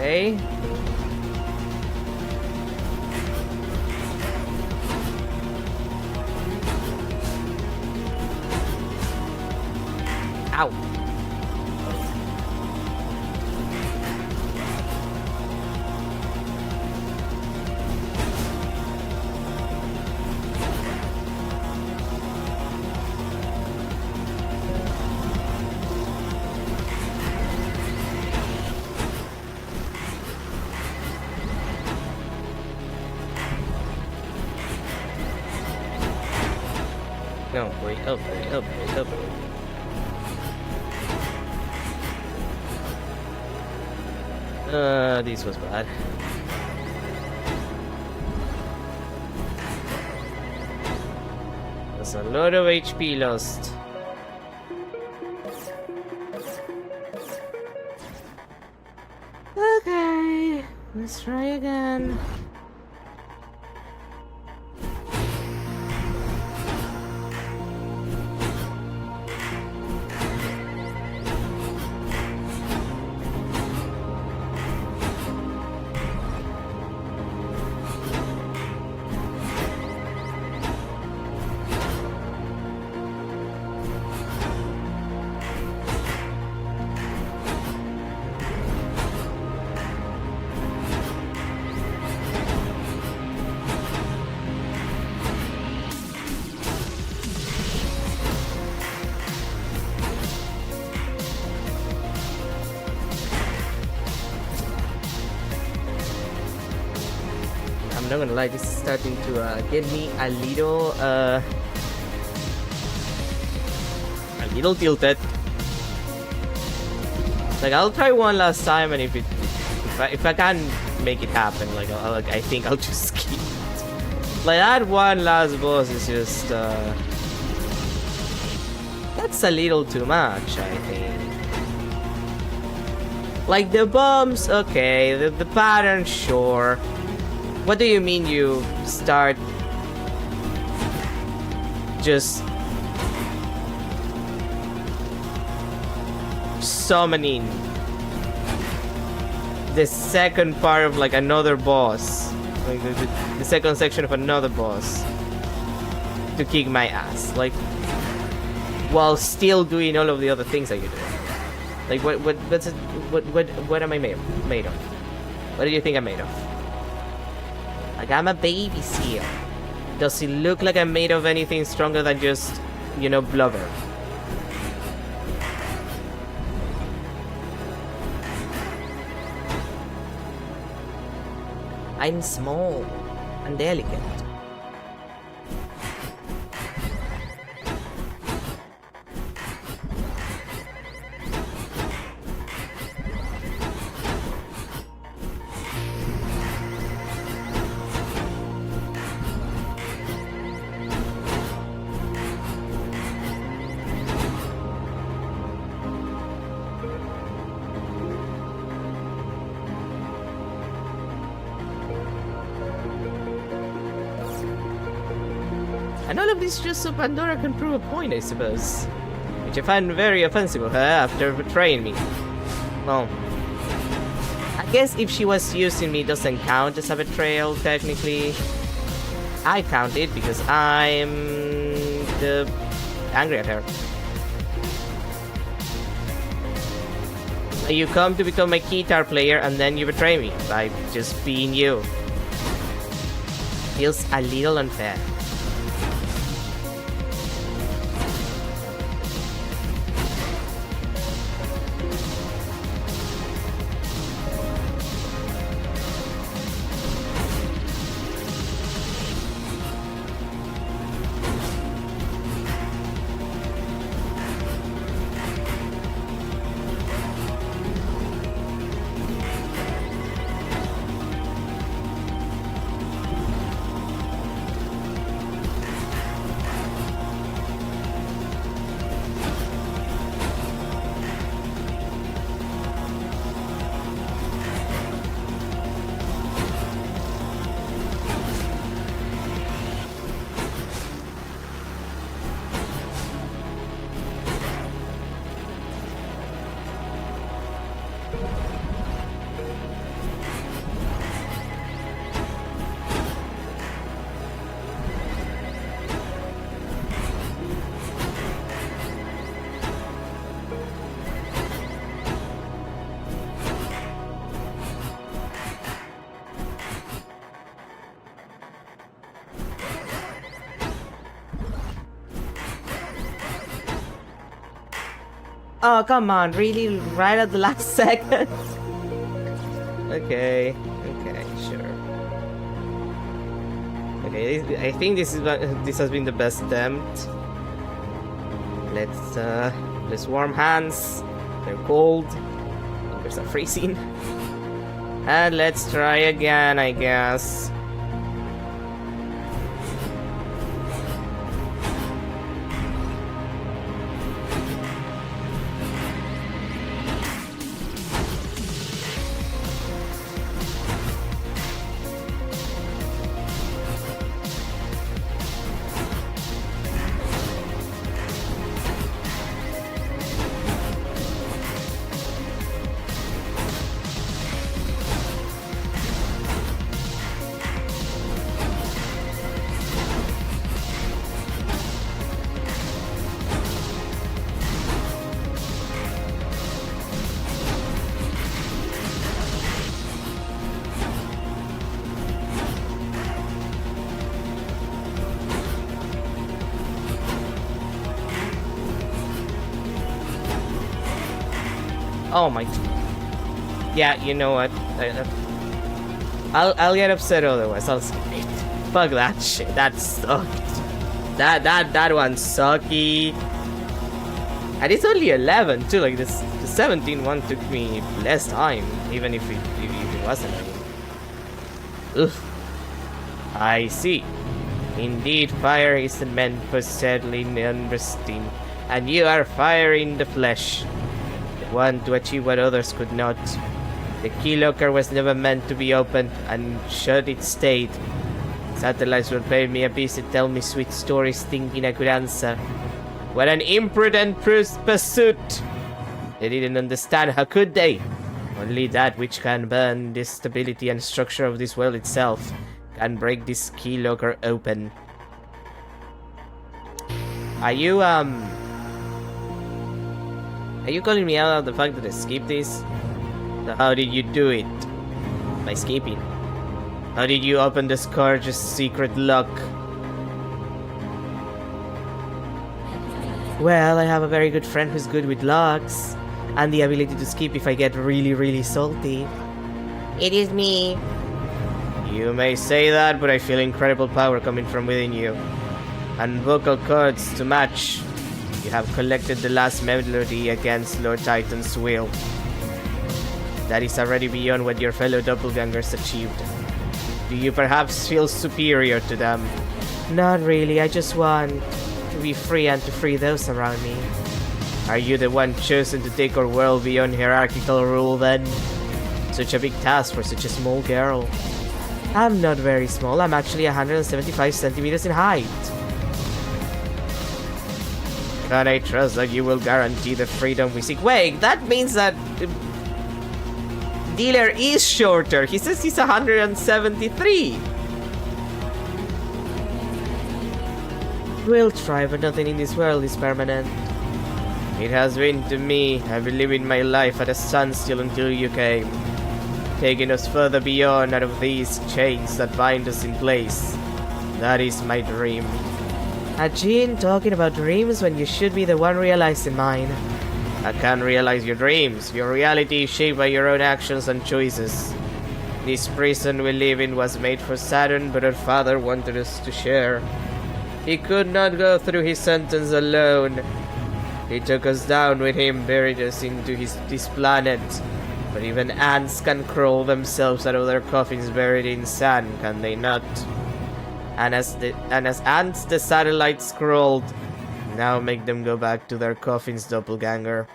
Okay. Ow. No, wait, oh boy, oh boy, oh boy. This was bad. That's a lot of HP lost. Okay, let's try again. I'm not gonna lie, this is starting to get me a little tilted. Like, I'll try one last time, and if I can't make it happen, like I think I'll just skip it. Like, that one last boss is just that's a little too much, I think. Like, the bombs, okay, the pattern, sure. What do you mean you start just summoning the second part of like another boss, like the second section of another boss, to kick my ass, like while still doing all of the other things that you do. Like what am I made of? What do you think I'm made of? Like, I'm a baby seal. Does it look like I'm made of anything stronger than just, you know, blubber? I'm small and delicate. And all of this just so Pandora can prove a point, I suppose. Which I find very offensive of her after betraying me. Well, I guess if she was using me, it doesn't count as a betrayal, technically. I count it because I'm angry at her. You come to become my guitar player and then you betray me by just being you. Feels a little unfair. Oh, come on, really? Right at the last second? Okay, sure. Okay, I think this has been the best attempt. Let's warm hands. They're cold. Fingers are freezing. And let's try again, I guess. Oh my... Yeah, you know what? I'll get upset otherwise. I'll skip it. Fuck that shit. That sucked. That one sucky. And it's only 11 too. Like this, the 17 one took me less time, even if it wasn't. I mean, ugh. I see. Indeed, fire isn't meant for settling and resting, and you are fire in the flesh. One to achieve what others could not. The keylocker was never meant to be opened, and should it stayed. Satellites will pay me a visit, tell me sweet stories, thinking I could answer. What an imprudent pursuit! They didn't understand, how could they? Only that which can burn the stability and structure of this world itself can break this keylocker open. Are you calling me out on the fact that I skipped this? So how did you do it? By skipping. How did you open the Scourge's secret lock? Well, I have a very good friend who's good with locks, and the ability to skip if I get really, really salty. It is me. You may say that, but I feel incredible power coming from within you. And vocal cords to match. You have collected the last melody against Lord Titan's will. That is already beyond what your fellow doppelgangers achieved. Do you perhaps feel superior to them? Not really, I just want to be free and to free those around me. Are you the one chosen to take our world beyond hierarchical rule then? Such a big task for such a small girl. I'm not very small, I'm actually 175 centimeters in height. Can I trust that you will guarantee the freedom we seek? Wait, that means that Dealer is shorter. He says he's 173. We'll try, but nothing in this world is permanent. It has been to me. I've been living my life at a standstill until you came, taking us further beyond out of these chains that bind us in place. That is my dream. Ajin talking about dreams when you should be the one realizing mine. I can't realize your dreams. Your reality is shaped by your own actions and choices. This prison we live in was made for Saturn, but our father wanted us to share. He could not go through his sentence alone. He took us down with him, buried us into this planet. But even ants can crawl themselves out of their coffins buried in sand, can they not? And as ants the satellites crawled, now make them go back to their coffins, doppelganger.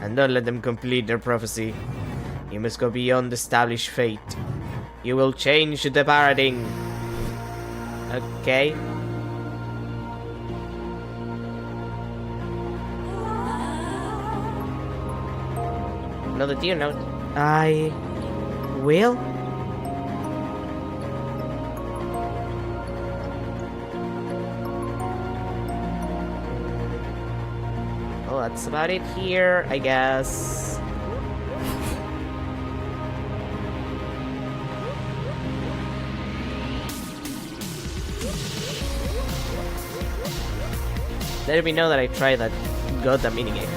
And don't let them complete their prophecy. You must go beyond established fate. You will change the paradigm. Okay? Another dear note. I will? Well, that's about it here, I guess. Let me know that I tried that goddamn minigame.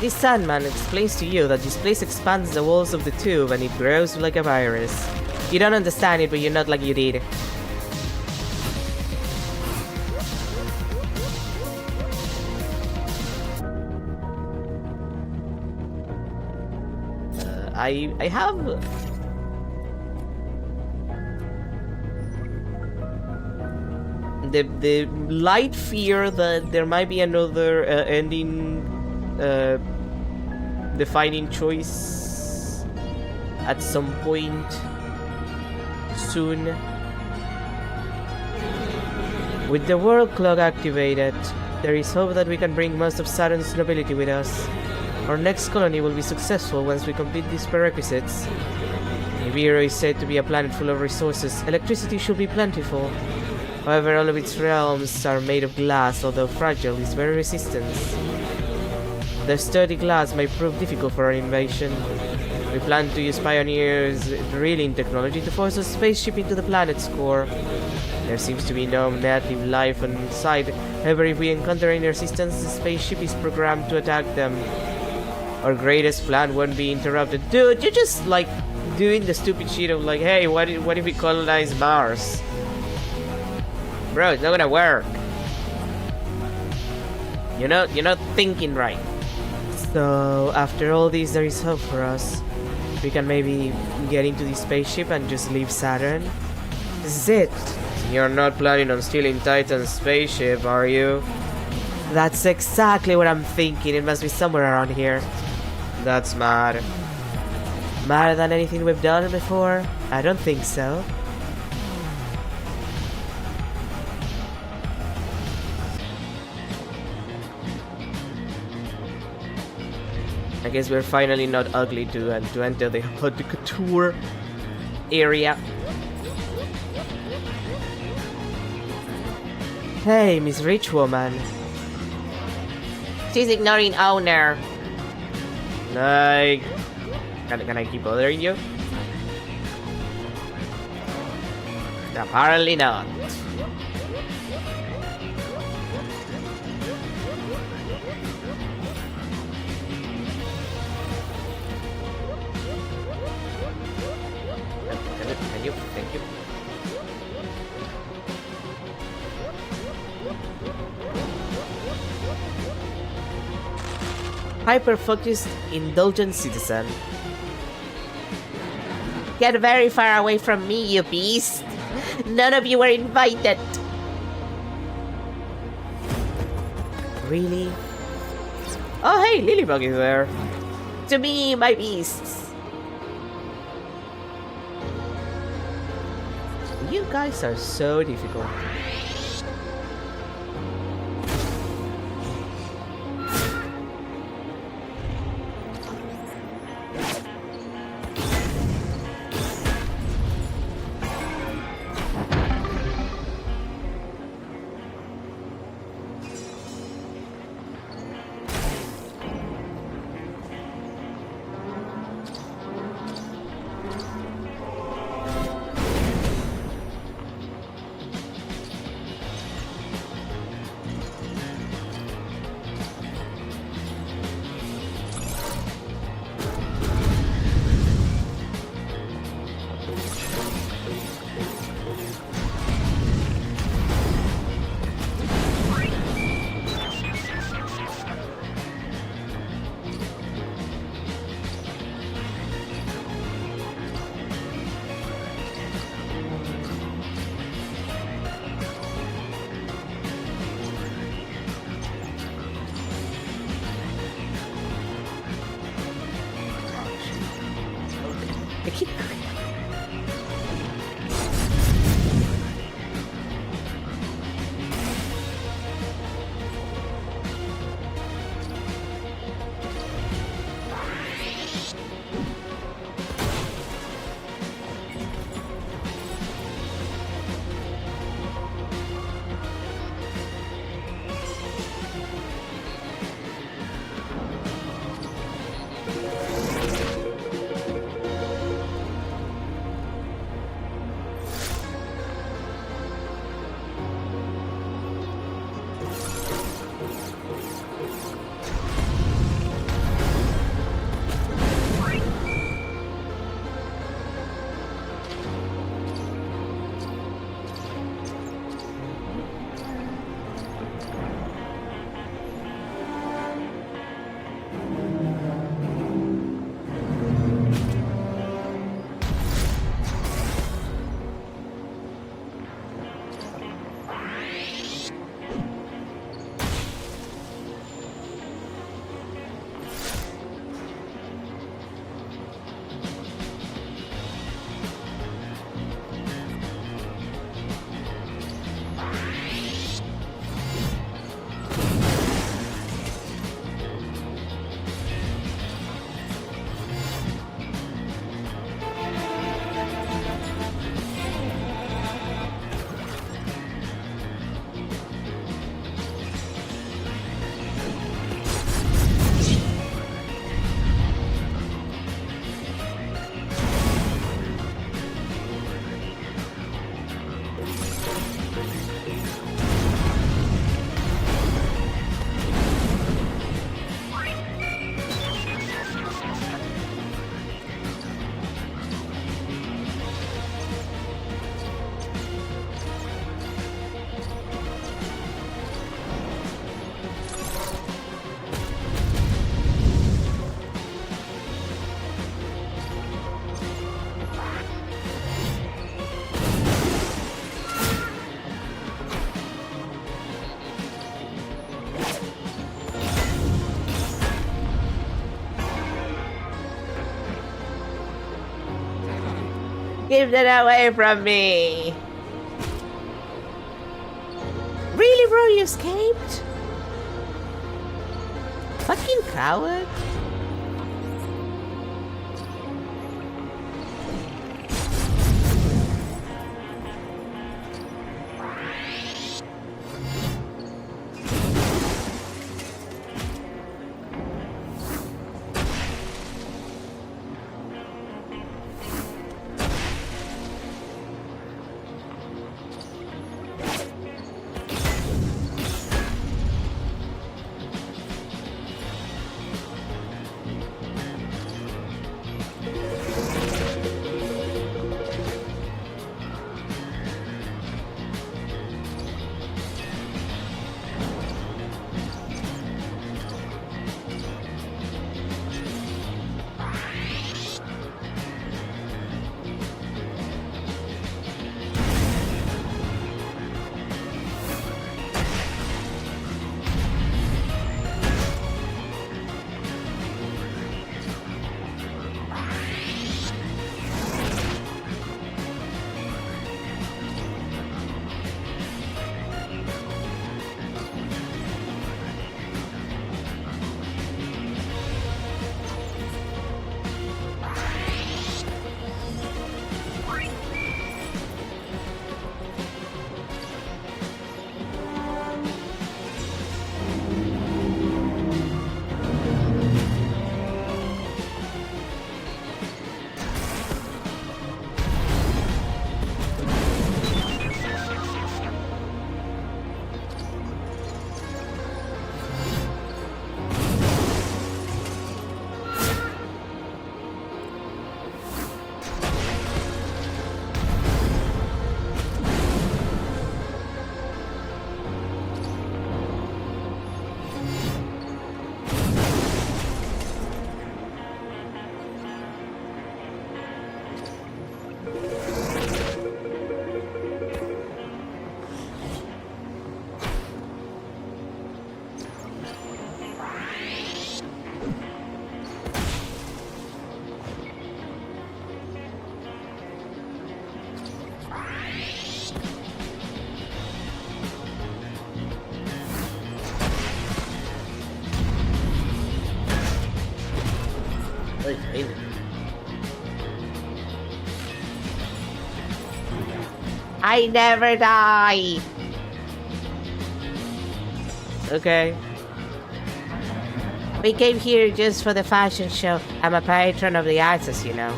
This Sandman explains to you that this place expands the walls of the tube and it grows like a virus. You don't understand it, but you're not like you did. I have the light fear that there might be another ending defining choice at some point soon. With the world clock activated, there is hope that we can bring most of Saturn's nobility with us. Our next colony will be successful once we complete these prerequisites. Nibiru is said to be a planet full of resources. Electricity should be plentiful. However, all of its realms are made of glass, although fragile, is very resistant. The sturdy glass may prove difficult for our invasion. We plan to use Pioneer's drilling technology to force a spaceship into the planet's core. There seems to be no native life on site. However, if we encounter any resistance, the spaceship is programmed to attack them. Our greatest plan won't be interrupted. Dude, you're just like doing the stupid shit of like, hey, what if we colonize Mars? Bro, it's not gonna work. You're not thinking right. So, after all this, there is hope for us. We can maybe get into the spaceship and just leave Saturn. This is it. You're not planning on stealing Titan's spaceship, are you? That's exactly what I'm thinking. It must be somewhere around here. That's mad. Madder than anything we've done before? I don't think so. I guess we're finally not ugly to enter the haute couture area. Hey, Miss Rich Woman. She's ignoring owner. Like, can I keep bothering you? Apparently not. Thank you, thank you. Hyper-focused, indulgent citizen. Get very far away from me, you beast. None of you were invited. Really? Oh, hey, Lilybug is there. To me, my beasts. You guys are so difficult. I keep... Keep that away from me! Really, bro? You escaped? Fucking coward. Okay. I never die! Okay. We came here just for the fashion show. I'm a patron of the arts, as you know.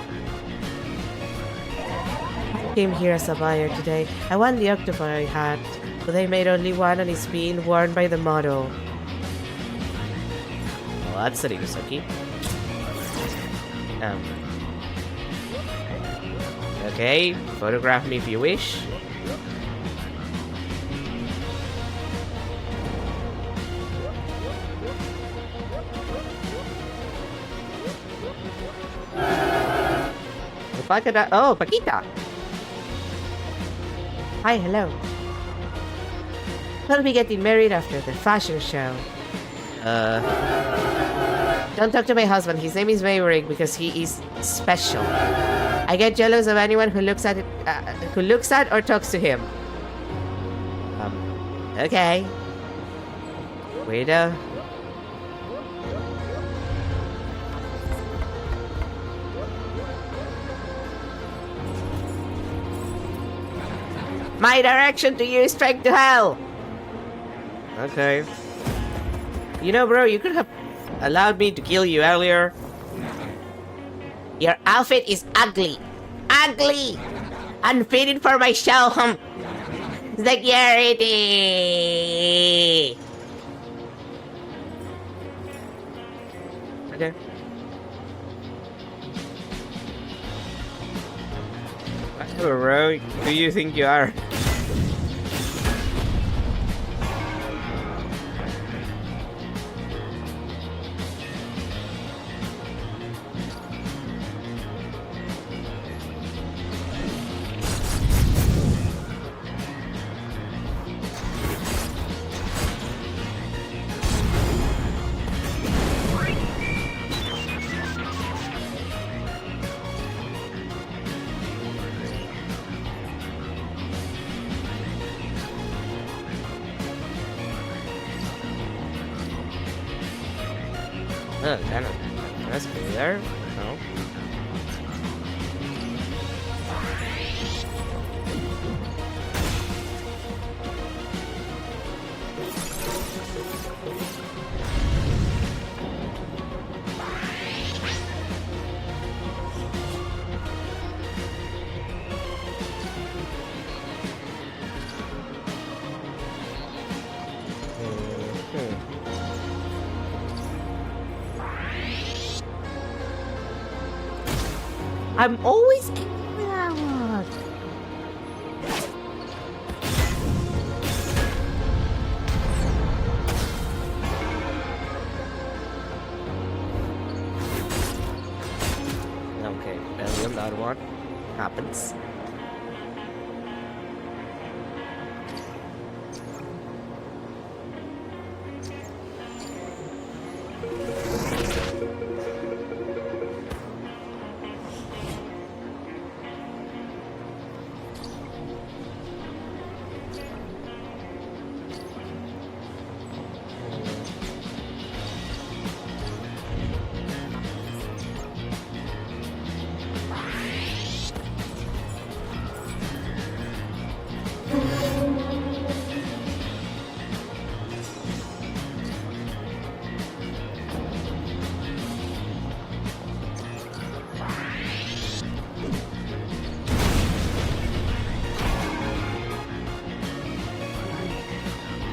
I came here as a buyer today. I want the octopi hat, but they made only one and it's being worn by the model. Well, that's Sarigosaki. Okay, photograph me if you wish. Oh, Paquita! Hi, hello. We'll be getting married after the fashion show. Don't talk to my husband. His name is Maverick because he is special. I get jealous of anyone who looks at or talks to him. Okay. Weirdo. My direction to you is straight to hell. Okay. You know, bro, you could have allowed me to kill you earlier. Your outfit is ugly. Ugly! Unfitting for my show. Security! Okay. Whatever, bro. Who do you think you are? Oh, kind of. That's clear. No. I'm always angry with that one. Okay, and that one happens.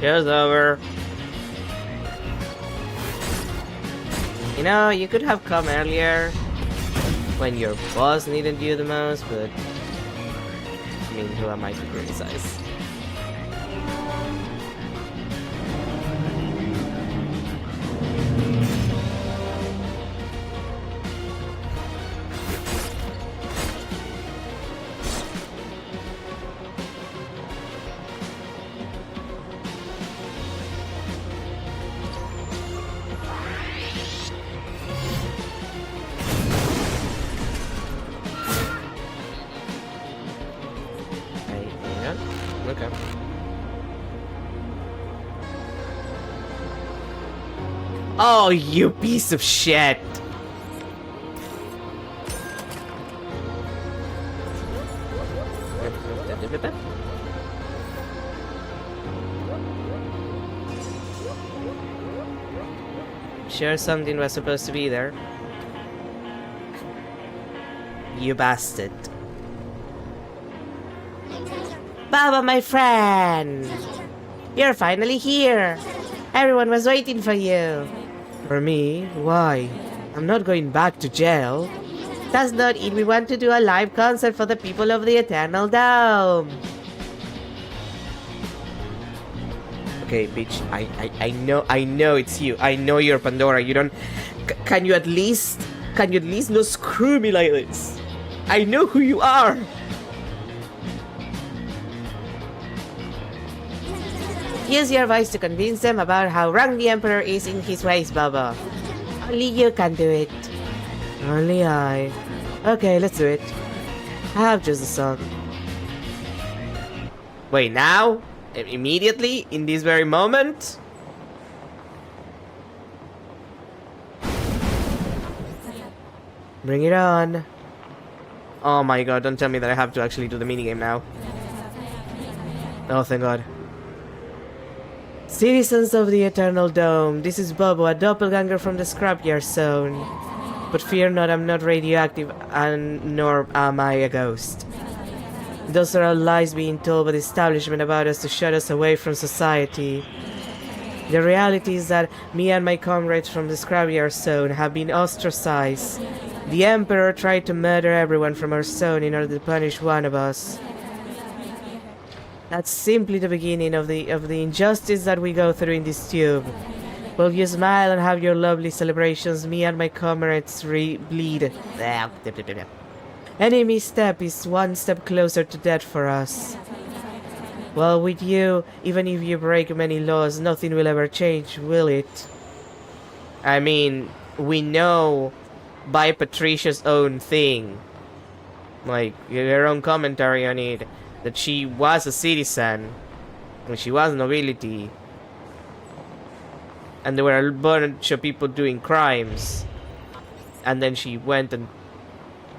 Show's over. You know, you could have come earlier when your boss needed you the most, but I mean, who am I to criticize? Okay. Oh, you piece of shit! Sure, something was supposed to be there. You bastard. Baba, my friend! You're finally here! Everyone was waiting for you. For me? Why? I'm not going back to jail. That's not it. We want to do a live concert for the people of the Eternal Dome. Okay, bitch. I know it's you. I know you're Pandora. You don't. Can you at least not screw me like this? I know who you are. Use your voice to convince them about how wrong the Emperor is in his ways, Baba. Only you can do it. Only I. Okay, let's do it. I have just a song. Wait, now? Immediately? In this very moment? Bring it on. Oh my god, don't tell me that I have to actually do the minigame now. Oh, thank god. Citizens of the Eternal Dome, this is Bobo, a doppelganger from the Scrapyard Zone. But fear not, I'm not radioactive, and nor am I a ghost. Those are all lies being told by the establishment about us to shut us away from society. The reality is that me and my comrades from the Scrapyard Zone have been ostracized. The Emperor tried to murder everyone from our zone in order to punish one of us. That's simply the beginning of the injustice that we go through in this tube. Will you smile and have your lovely celebrations? Me and my comrades bleed. Any misstep is one step closer to death for us. Well, with you, even if you break many laws, nothing will ever change, will it? I mean, we know by Patricia's own thing, like her own commentary on it, that she was a citizen, and she was nobility, and there were a bunch of people doing crimes, and then she went and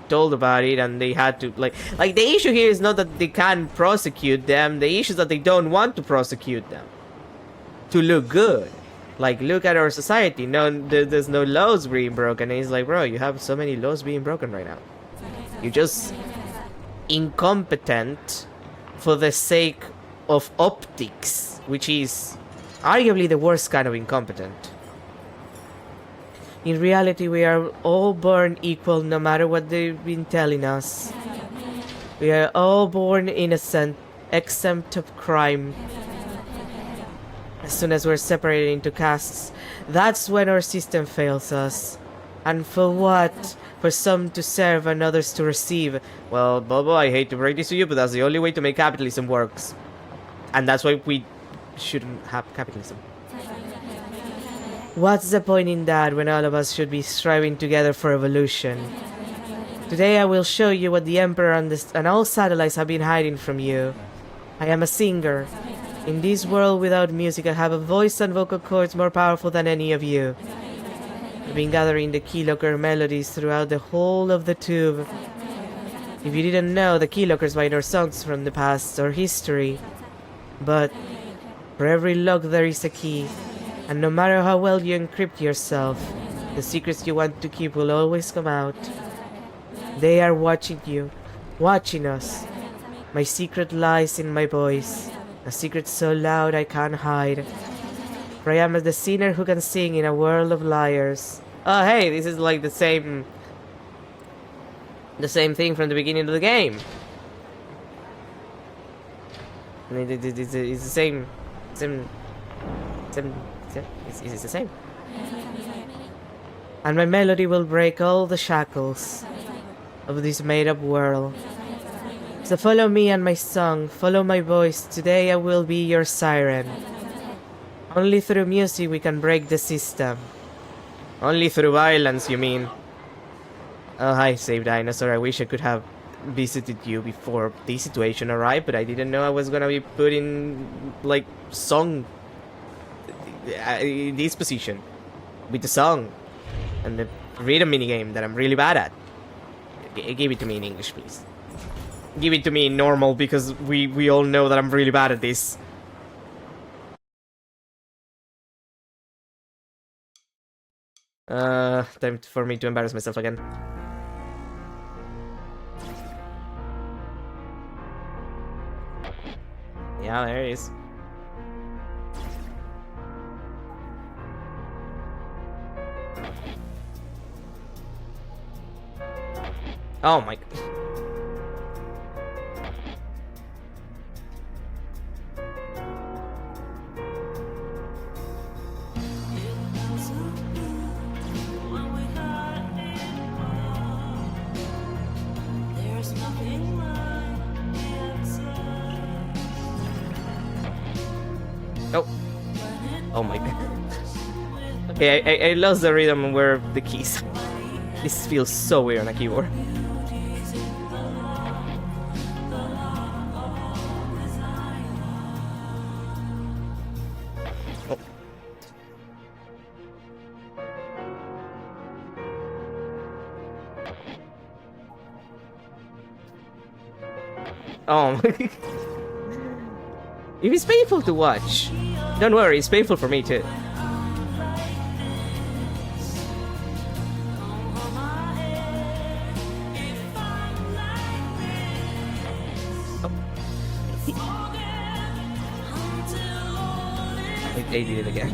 told about it, and they had to like the issue here is not that they can't prosecute them, the issue is that they don't want to prosecute them to look good. Like, look at our society. No, there's no laws being broken, and it's like, bro, you have so many laws being broken right now. You're just incompetent for the sake of optics, which is arguably the worst kind of incompetent. In reality, we are all born equal no matter what they've been telling us. We are all born innocent, exempt of crime. As soon as we're separated into castes, that's when our system fails us. And for what? For some to serve and others to receive. Well, Bobo, I hate to break this to you, but that's the only way to make capitalism works. And that's why we shouldn't have capitalism. What's the point in that when all of us should be striving together for evolution? Today I will show you what the Emperor and all satellites have been hiding from you. I am a singer. In this world without music, I have a voice and vocal cords more powerful than any of you. I've been gathering the keylocker melodies throughout the whole of the tube. If you didn't know, the keylockers might know songs from the past or history. But for every lock there is a key. And no matter how well you encrypt yourself, the secrets you want to keep will always come out. They are watching you, watching us. My secret lies in my voice, a secret so loud I can't hide. For I am the singer who can sing in a world of liars. Oh hey, this is like the same thing from the beginning of the game. I mean, it's the same. It's the same. And my melody will break all the shackles of this made-up world. So follow me and my song, follow my voice. Today I will be your siren. Only through music we can break the system. Only through violence, you mean? Oh, hi, Save Dinosaur. I wish I could have visited you before this situation arrived, but I didn't know I was gonna be put in, like, song... in this position. With the song. And the rhythm minigame that I'm really bad at. Give it to me in English, please. Give it to me in normal, because we all know that I'm really bad at this. Time for me to embarrass myself again. Yeah, there it is. Oh my god. Oh. Oh my god. Okay, I lost the rhythm where the keys. This feels so weird on a keyboard. Oh my. If it's painful to watch, don't worry, it's painful for me too. Oh. I did it again.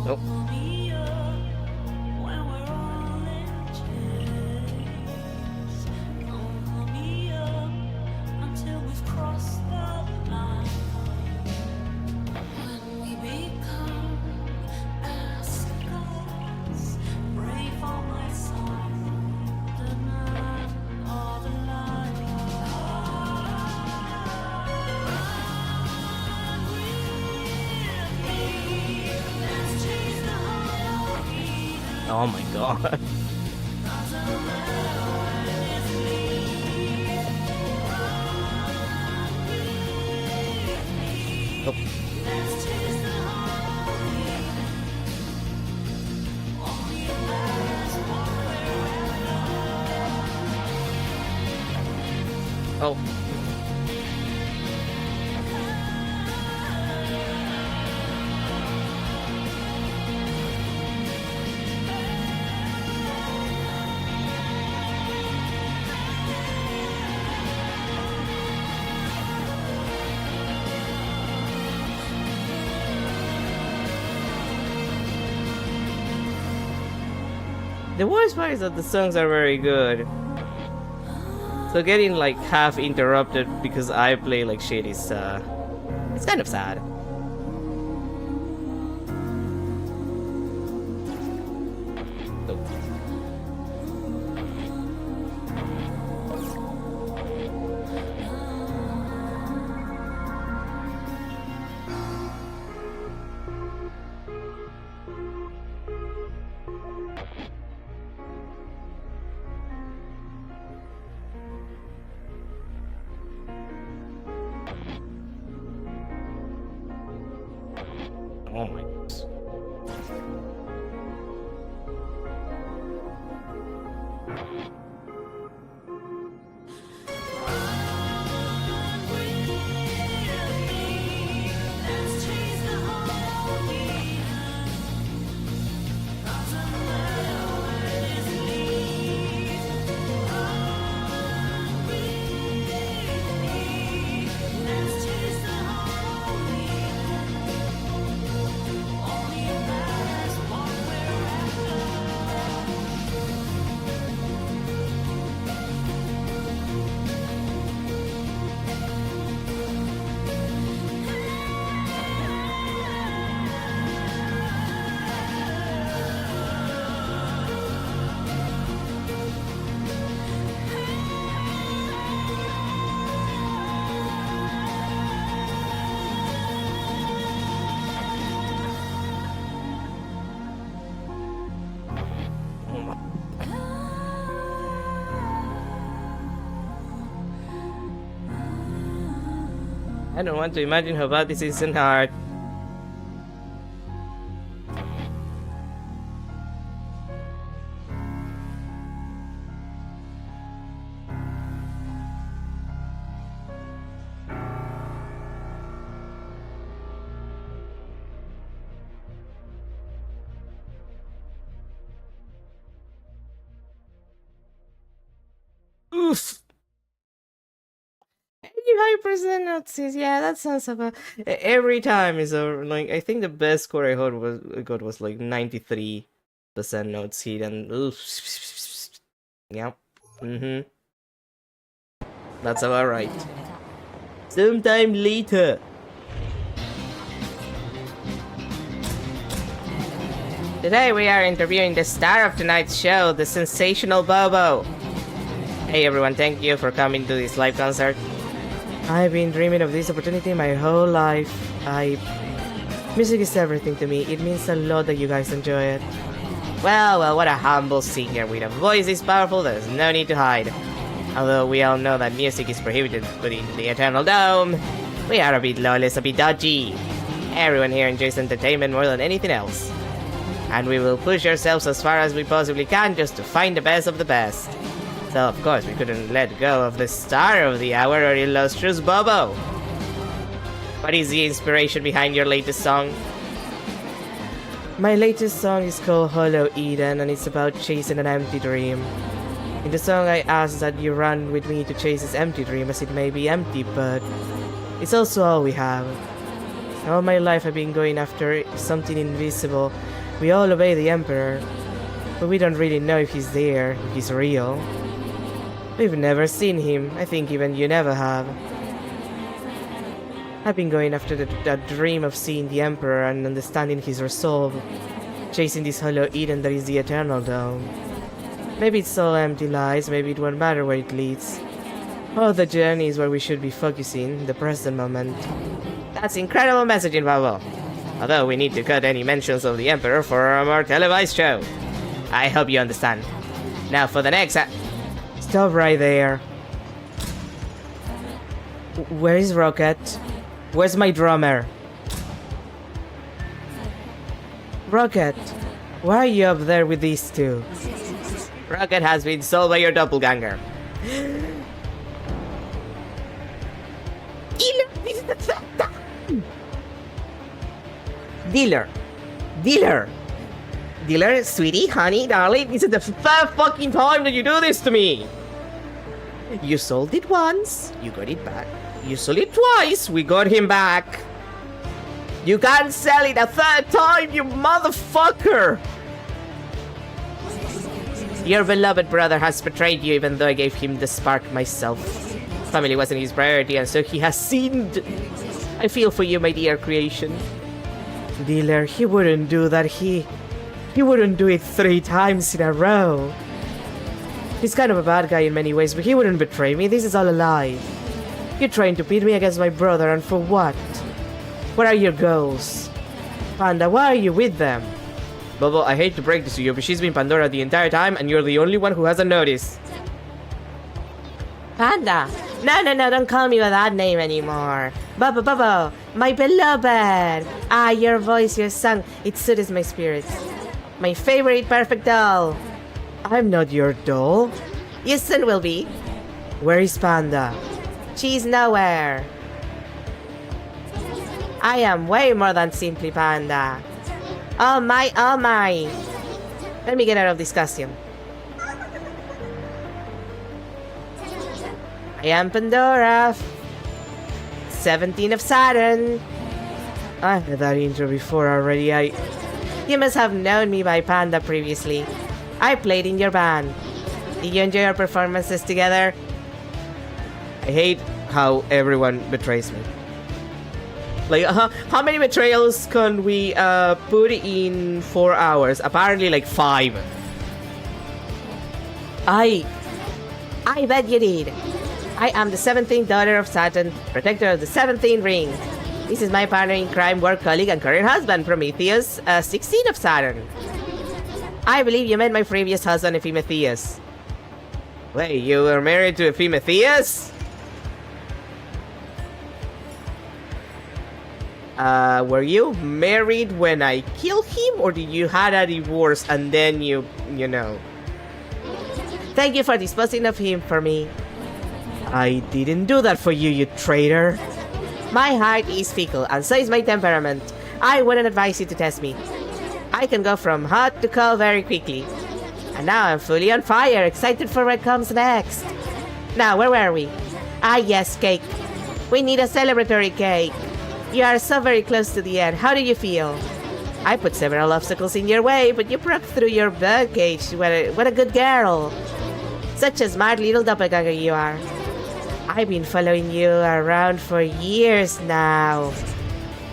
Nope. Oh my god. Oh. Oh. The worst part is that the songs are very good. So getting like half interrupted because I play like shit is it's kind of sad. Oh my goodness. I don't want to imagine how bad this is in heart. Oof. 85% notices. Yeah, that sounds about. Every time is like I think the best score I got was like 93% notes hit and oof. Yep. That's about right. Sometime later. Today we are interviewing the star of tonight's show, the sensational Bobo. Hey everyone, thank you for coming to this live concert. I've been dreaming of this opportunity my whole life. Music is everything to me. It means a lot that you guys enjoy it. Well, what a humble singer with a voice this powerful, there's no need to hide. Although we all know that music is prohibited within the Eternal Dome, we are a bit lawless, a bit dodgy. Everyone here enjoys entertainment more than anything else. And we will push ourselves as far as we possibly can just to find the best of the best. So of course we couldn't let go of the star of the hour, our illustrious Bobo. What is the inspiration behind your latest song? My latest song is called Hollow Eden and it's about chasing an empty dream. In the song I ask that you run with me to chase this empty dream as it may be empty, but it's also all we have. All my life I've been going after something invisible. We all obey the Emperor, but we don't really know if he's there, if he's real. We've never seen him. I think even you never have. I've been going after that dream of seeing the Emperor and understanding his resolve, chasing this hollow Eden that is the Eternal Dome. Maybe it's all empty lies, maybe it won't matter where it leads. Oh, the journey is where we should be focusing, the present moment. That's incredible messaging, Bobo. Although we need to cut any mentions of the Emperor for our more televised show. I hope you understand. Now for the next Stop right there. Where is Rocket? Where's my drummer? Rocket, why are you up there with these two? Rocket has been sold by your doppelganger. Dealer, sweetie, honey, darling, this is the third fucking time that you do this to me. You sold it once, you got it back. You sold it twice, we got him back. You can't sell it a third time, you motherfucker! Your beloved brother has betrayed you even though I gave him the spark myself. Family wasn't his priority and so he has sinned. I feel for you, my dear creation. Dealer, he wouldn't do that, he wouldn't do it 3 times in a row. He's kind of a bad guy in many ways, but he wouldn't betray me, this is all a lie. You're trying to pit me against my brother, and for what? What are your goals? Panda, why are you with them? Bobo, I hate to break this to you, but she's been Pandora the entire time, and you're the only one who hasn't noticed. Panda! No, don't call me by that name anymore. Bobo, my beloved! Ah, your voice, your song, it soothes my spirits. My favorite perfect doll. I'm not your doll. You soon will be. Where is Panda? She's nowhere. I am way more than simply Panda. Oh my. Let me get out of this costume. I am Pandora. 17 of Saturn. I had that intro before already. You must have known me by Panda previously. I played in your band. Did you enjoy our performances together? I hate how everyone betrays me. Like, how many betrayals can we put in 4 hours? Apparently like 5. I bet you did. I am the 17th daughter of Saturn, protector of the 17th ring. This is my partner in crime, work colleague, and current husband, Prometheus, 16 of Saturn. I believe you met my previous husband, Epimetheus. Wait, you were married to Epimetheus? Were you married when I killed him, or did you had a divorce and then you know? Thank you for disposing of him for me. I didn't do that for you, you traitor. My heart is fickle, and so is my temperament. I wouldn't advise you to test me. I can go from hot to cold very quickly. And now I'm fully on fire, excited for what comes next. Now, where were we? Ah, yes, cake. We need a celebratory cake. You are so very close to the end. How do you feel? I put several obstacles in your way, but you broke through your birdcage. What a good girl. Such a smart little doppelganger you are. I've been following you around for years now.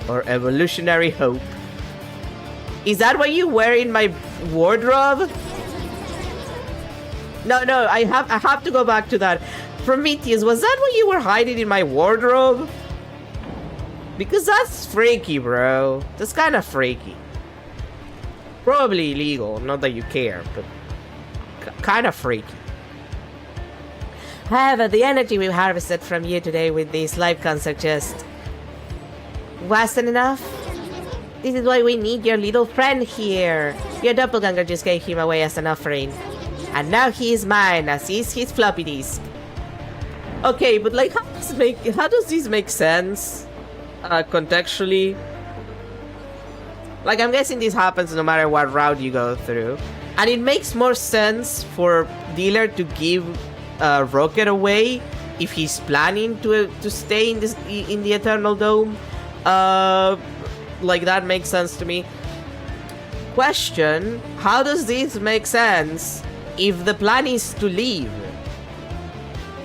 Or evolutionary hope. Is that what you wear in my wardrobe? No, I have to go back to that. Prometheus, was that what you were hiding in my wardrobe? Because that's freaky, bro. That's kind of freaky. Probably illegal, not that you care, but kind of freaky. However, the energy we harvested from you today with this live concert just wasn't enough. This is why we need your little friend here. Your doppelganger just gave him away as an offering. And now he is mine, as is his floppy disk. Okay, but like, how does this make sense? Contextually? Like, I'm guessing this happens no matter what route you go through. And it makes more sense for Dealer to give Rocket away if he's planning to stay in the Eternal Dome. Like, that makes sense to me. Question, how does this make sense if the plan is to leave?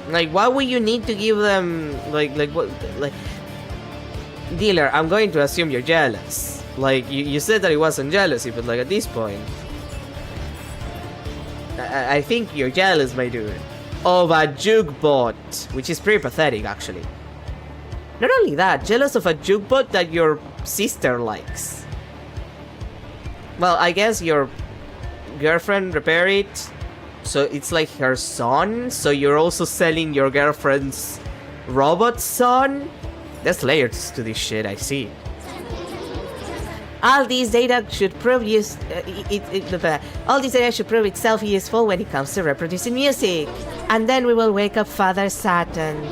Like, why would you need to give them, like what, like... Dealer, I'm going to assume you're jealous. Like, you said that it wasn't jealousy, but like, at this point... I think you're jealous, my dude. Of a jukebot, which is pretty pathetic, actually. Not only that, jealous of a jukebot that your sister likes. Well, I guess your girlfriend repaired it, so it's like her son, so you're also selling your girlfriend's robot son? There's layers to this shit, I see. All these data should prove all these data should prove itself useful when it comes to reproducing music. And then we will wake up Father Saturn.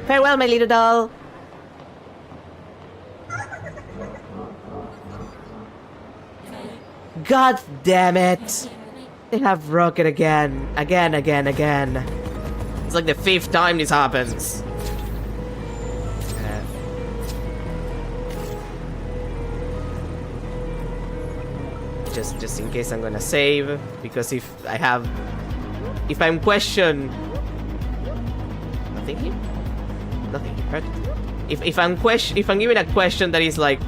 Farewell, my little doll. God damn it! They have Rocket again. Again. It's like the 5th time this happens. Just in case I'm gonna save, because if I'm questioned, nothing here, right? If I'm given a question that is like,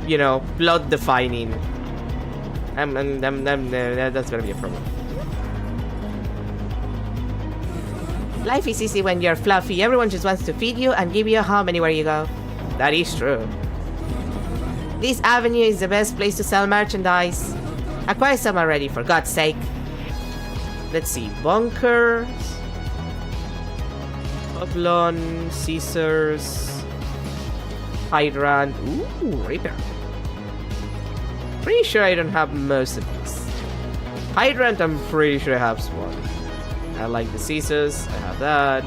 you know, plot defining, that's gonna be a problem. Life is easy when you're fluffy. Everyone just wants to feed you and give you a home anywhere you go. That is true. This avenue is the best place to sell merchandise. Acquire some already, for God's sake. Let's see. Bunkers. Oblon. Caesars. Hydrant. Ooh, Reaper. Pretty sure I don't have most of these. Hydrant, I'm pretty sure I have one. I like the Caesars. I have that.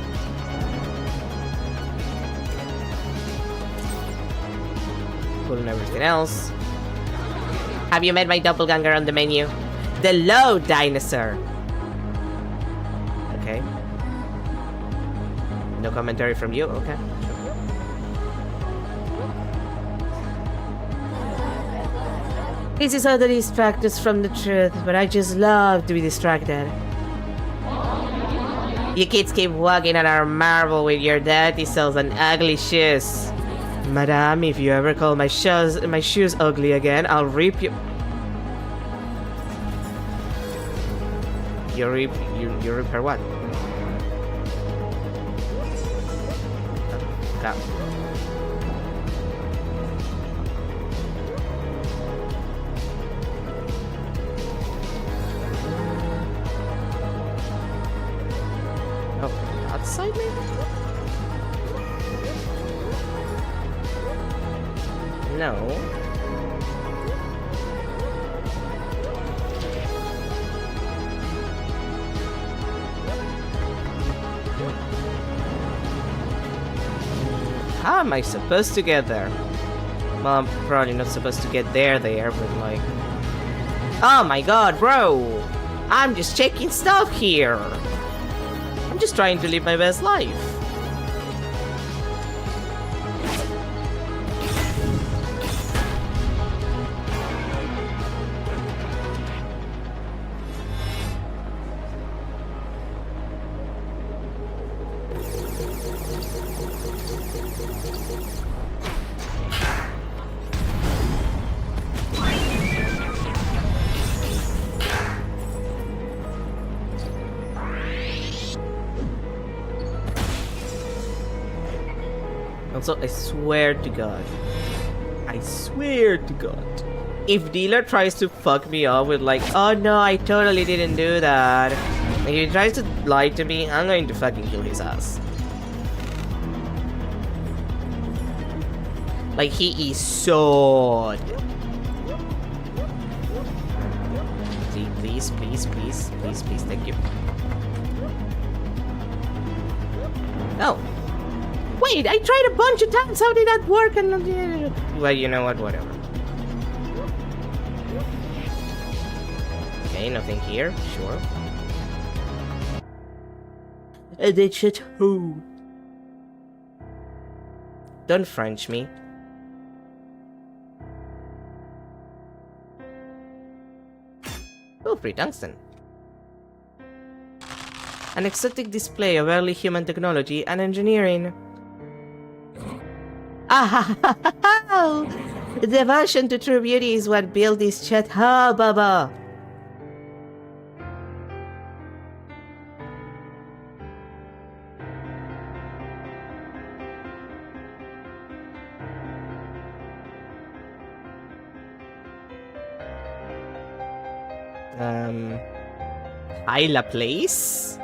Pulling everything else. Have you met my doppelganger on the menu? The low dinosaur. Okay. No commentary from you? Okay. This is how the distract us from the truth, but I just love to be distracted. You kids keep walking on our marble with your dirty selves and ugly shoes. Madame, if you ever call my shoes ugly again, I'll rip you. You rip her what? Crap. Oh, outside maybe? No. How am I supposed to get there? Well, I'm probably not supposed to get there, but like... Oh my god, bro! I'm just checking stuff here! I'm just trying to live my best life. Also, I swear to God. I swear to God. If dealer tries to fuck me up with like, oh no, I totally didn't do that. If he tries to lie to me, I'm going to fucking kill his ass. Like, he is so... Please, please, please, please, please, thank you. Oh. Wait, I tried a bunch of times. How did that work? And well, you know what? Whatever. Okay, nothing here. Sure. They shit who? Don't French me. Oh, free tungsten. An exotic display of early human technology and engineering. Ah, devotion to true beauty is what built this chateau, Baba. Hi, La Place?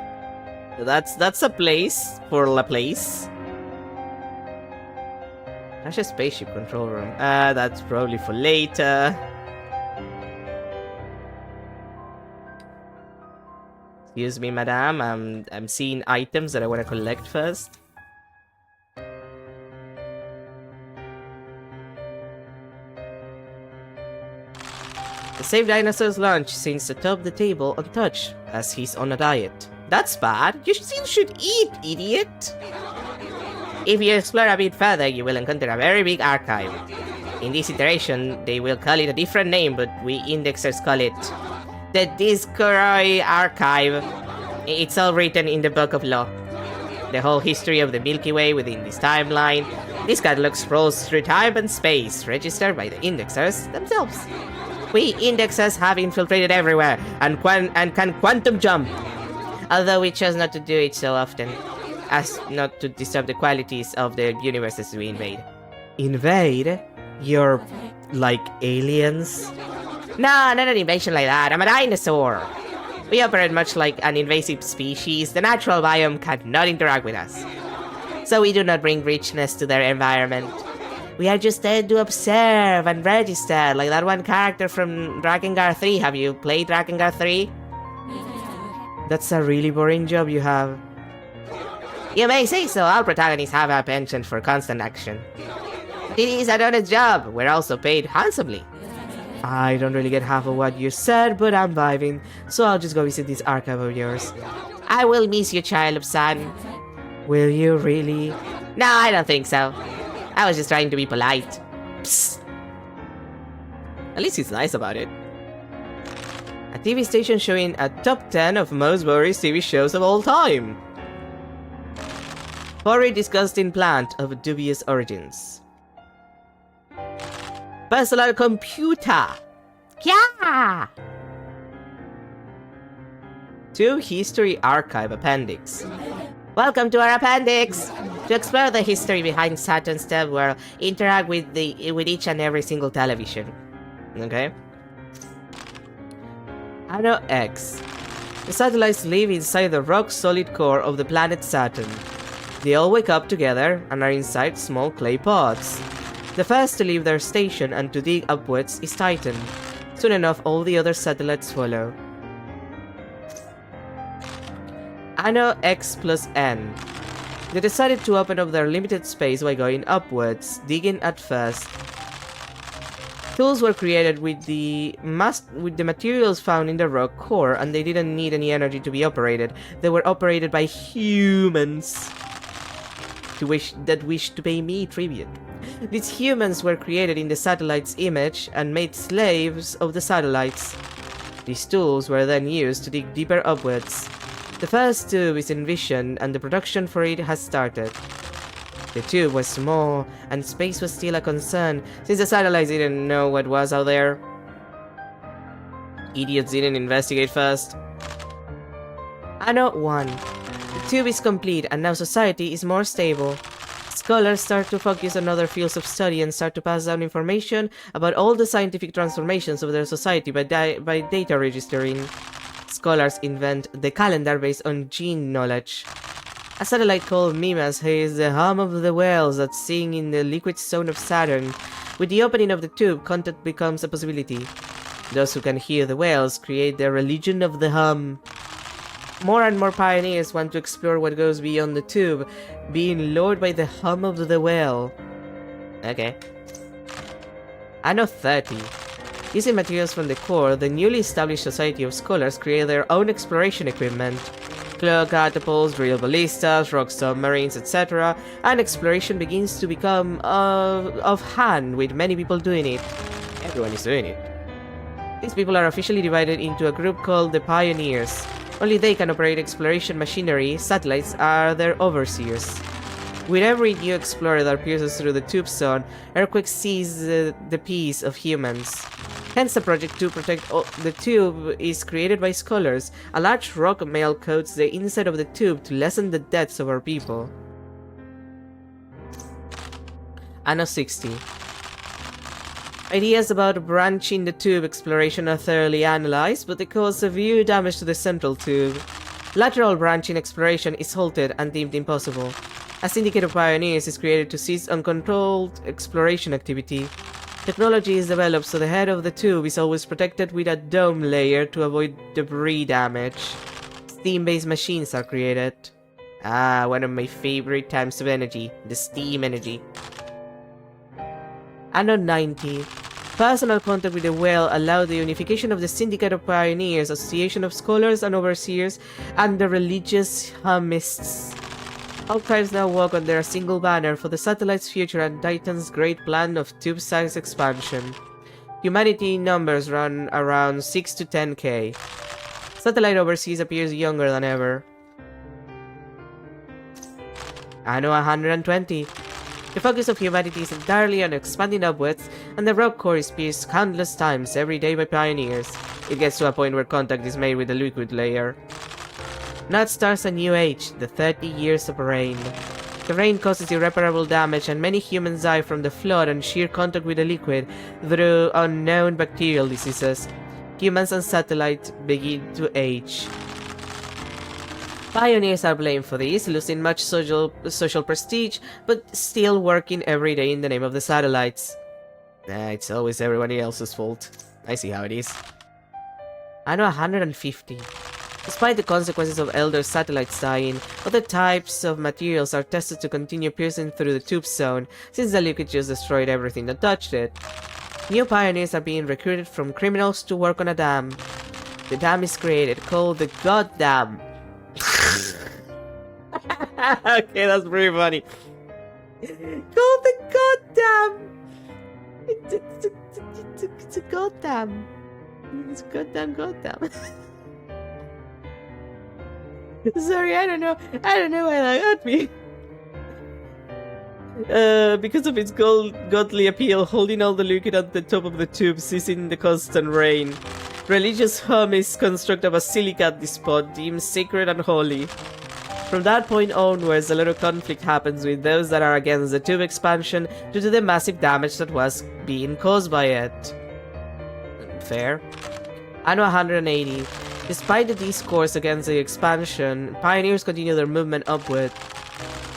That's a place for La Place. That's a spaceship control room. That's probably for later. Excuse me, madam. I'm seeing items that I want to collect first. The Save Dinosaurs lunch seems to top the table untouched, as he's on a diet. That's bad. You still should eat, idiot. If you explore a bit further, you will encounter a very big archive. In this iteration, they will call it a different name, but we indexers call it the Discovery Archive. It's all written in the Book of Law. The whole history of the Milky Way within this timeline. This catalog scrolls through time and space, registered by the indexers themselves. We indexers have infiltrated everywhere and can quantum jump, although we chose not to do it so often, as not to disturb the qualities of the universes we invade. Invade? You're like aliens? No, not an invasion like that. I'm a dinosaur. We operate much like an invasive species. The natural biome cannot interact with us, so we do not bring richness to their environment. We are just there to observe and register, like that one character from Drakengard 3. Have you played Drakengard 3? That's a really boring job you have. You may say so. All protagonists have a penchant for constant action. It is an honest job. We're also paid handsomely. I don't really get half of what you said, but I'm vibing, so I'll just go visit this archive of yours. I will miss you, child of sun. Will you really? No, I don't think so. I was just trying to be polite. Psst. At least he's nice about it. A TV station showing a top 10 of most boring TV shows of all time. Furry disgusting plant of dubious origins. Personal computer. Yeah. 2 History Archive Appendix. Welcome to our appendix! To explore the history behind Saturn's Step World, interact with each and every single television. Okay? Anno X. The satellites live inside the rock-solid core of the planet Saturn. They all wake up together and are inside small clay pods. The first to leave their station and to dig upwards is Titan. Soon enough, all the other satellites follow. Anno X plus N. They decided to open up their limited space by going upwards, digging at first. Tools were created with the materials found in the rock core, and they didn't need any energy to be operated. They were operated by humans that wished to pay me tribute. These humans were created in the satellite's image and made slaves of the satellites. These tools were then used to dig deeper upwards. The first tube is envisioned and the production for it has started. The tube was small, and space was still a concern, since the satellites didn't know what was out there. Idiots didn't investigate first. Anno 1. The tube is complete, and now society is more stable. Scholars start to focus on other fields of study and start to pass down information about all the scientific transformations of their society by data registering. Scholars invent the calendar based on gene knowledge. A satellite called Mimas hears the hum of the whales that sing in the liquid zone of Saturn. With the opening of the tube, contact becomes a possibility. Those who can hear the whales create their religion of the hum. More and more pioneers want to explore what goes beyond the tube, being lured by the hum of the whale. Okay. Anno 30. Using materials from the core, the newly established Society of Scholars create their own exploration equipment. Claw catapults, drill ballistas, rock submarines, etc. And exploration begins to become offhand, with many people doing it. Everyone is doing it. These people are officially divided into a group called the Pioneers. Only they can operate exploration machinery. Satellites are their overseers. With every new explorer that pierces through the tube zone, Earthquake sees the peace of humans. Hence, the project to protect the tube is created by scholars. A large rock mail coats the inside of the tube to lessen the deaths of our people. Anno 60. Ideas about branching the tube exploration are thoroughly analyzed, but they cause severe damage to the central tube. Lateral branching exploration is halted and deemed impossible. A syndicate of pioneers is created to seize uncontrolled exploration activity. Technology is developed so the head of the tube is always protected with a dome layer to avoid debris damage. Steam-based machines are created. Ah, one of my favorite types of energy, the steam energy. Anno 90. Personal contact with the whale allowed the unification of the Syndicate of Pioneers, Association of Scholars and Overseers, and the religious Humists. All tribes now walk under a single banner for the satellite's future and Titan's great plan of tube size expansion. Humanity numbers run around 6 to 10k. Satellite Overseas appears younger than ever. Anno 120. The focus of humanity is entirely on expanding upwards, and the rock core is pierced countless times every day by pioneers. It gets to a point where contact is made with the liquid layer. Now starts a new age, the 30 years of rain. The rain causes irreparable damage, and many humans die from the flood and sheer contact with the liquid through unknown bacterial diseases. Humans and satellites begin to age. Pioneers are blamed for this, losing much social prestige, but still working every day in the name of the satellites. It's always everybody else's fault. I see how it is. Anno 150. Despite the consequences of elder satellites dying, other types of materials are tested to continue piercing through the tube zone, since the liquid just destroyed everything that touched it. New pioneers are being recruited from criminals to work on a dam. The dam is created, called the God Dam. Okay, that's pretty funny. Called the God Dam. It's a God Dam. It's a goddamn God Dam. Sorry, I don't know why that got me. Because of its godly appeal, holding all the liquid at the top of the tube, ceasing the constant rain. Religious Hermes construct a basilica at this spot, deemed sacred and holy. From that point onwards, a lot of conflict happens with those that are against the tube expansion due to the massive damage that was being caused by it. Fair. Anno 180. Despite the discourse against the expansion, pioneers continue their movement upward.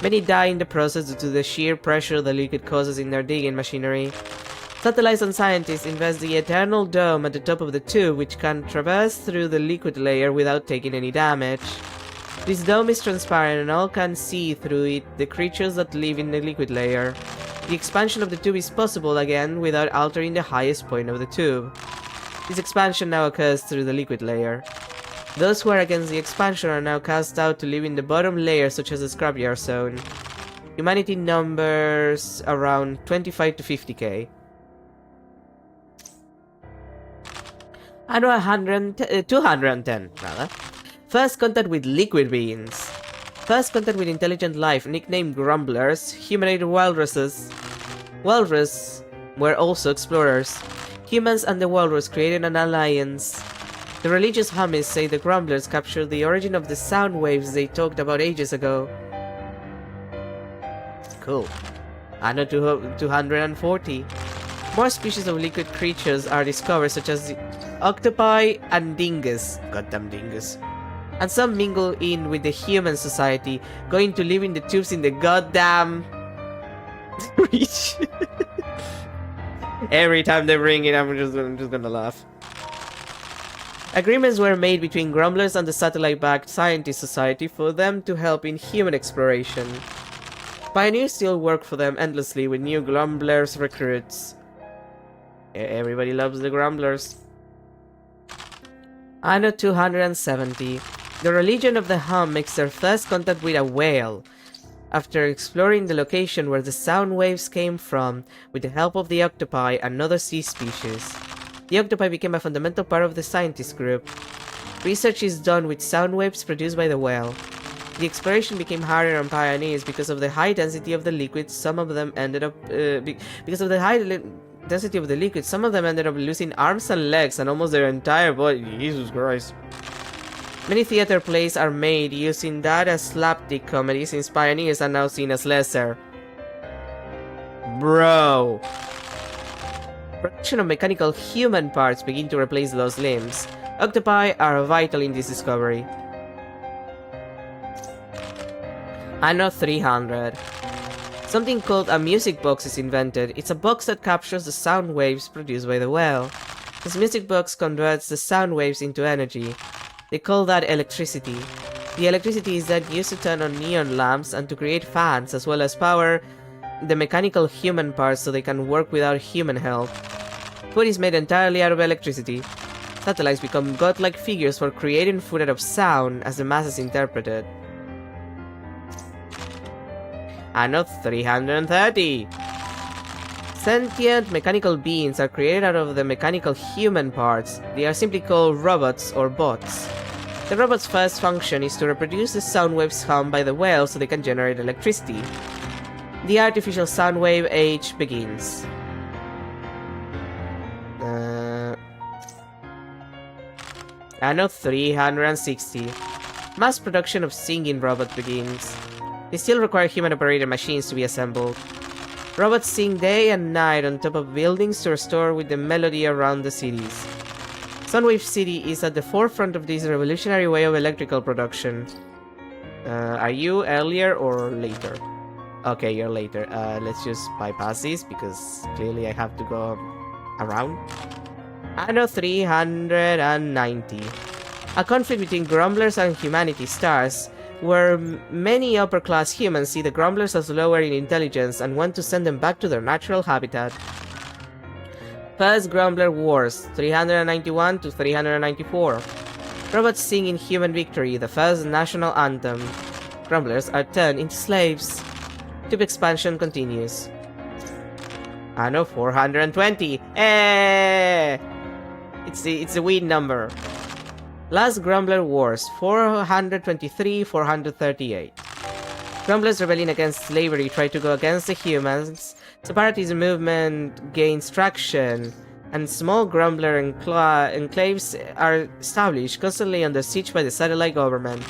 Many die in the process due to the sheer pressure the liquid causes in their digging machinery. Satellites and scientists invest the eternal dome at the top of the tube, which can traverse through the liquid layer without taking any damage. This dome is transparent and all can see through it the creatures that live in the liquid layer. The expansion of the tube is possible again without altering the highest point of the tube. This expansion now occurs through the liquid layer. Those who are against the expansion are now cast out to live in the bottom layer, such as the scrapyard zone. Humanity numbers around 25 to 50k. Anno 210, rather. First contact with liquid beings. First contact with intelligent life, nicknamed grumblers, humanoid walruses. Walrus were also explorers. Humans and the walrus created an alliance. The religious Hummies say the grumblers captured the origin of the sound waves they talked about ages ago. Cool. Anno 240. More species of liquid creatures are discovered, such as the octopi and dingus. Goddamn dingus. And some mingle in with the human society, going to live in the tubes in the goddamn reach. Every time they bring it, I'm just gonna laugh. Agreements were made between grumblers and the satellite-backed scientist society for them to help in human exploration. Pioneers still work for them endlessly with new grumblers recruits. Everybody loves the grumblers. Anno 270. The religion of the Hum makes their first contact with a whale. After exploring the location where the sound waves came from, with the help of the octopi and other sea species, the octopi became a fundamental part of the scientist group. Research is done with sound waves produced by the whale. The exploration became harder on pioneers because of the high density of the liquid. Some of them ended up losing arms and legs and almost their entire body. Jesus Christ. Many theater plays are made using that as slapstick comedy, since pioneers are now seen as lesser. Bro. Production of mechanical human parts begin to replace those limbs. Octopi are vital in this discovery. Anno 300. Something called a music box is invented. It's a box that captures the sound waves produced by the whale. This music box converts the sound waves into energy. They call that electricity. The electricity is then used to turn on neon lamps and to create fans, as well as power the mechanical human parts so they can work without human help. Food is made entirely out of electricity. Satellites become godlike figures for creating food out of sound, as the masses interpret it. Anno 330. Sentient mechanical beings are created out of the mechanical human parts. They are simply called robots or bots. The robot's first function is to reproduce the sound waves hummed by the whale so they can generate electricity. The artificial sound wave age begins. Anno 360. Mass production of singing robots begins. They still require human-operated machines to be assembled. Robots sing day and night on top of buildings to restore with the melody around the cities. Soundwave City is at the forefront of this revolutionary way of electrical production. Are you earlier or later? Okay, you're later. Let's just bypass this because clearly I have to go around. Anno 390. A conflict between grumblers and humanity starts, where many upper-class humans see the grumblers as lower in intelligence and want to send them back to their natural habitat. First Grumbler Wars, 391 to 394. Robots sing in human victory, the first national anthem. Grumblers are turned into slaves. Tube expansion continues. Anno 420. It's a weird number. Last Grumbler Wars, 423-438. Grumblers rebelling against slavery try to go against the humans. Separatist movement gains traction, and small Grumbler enclaves are established, constantly under siege by the satellite government.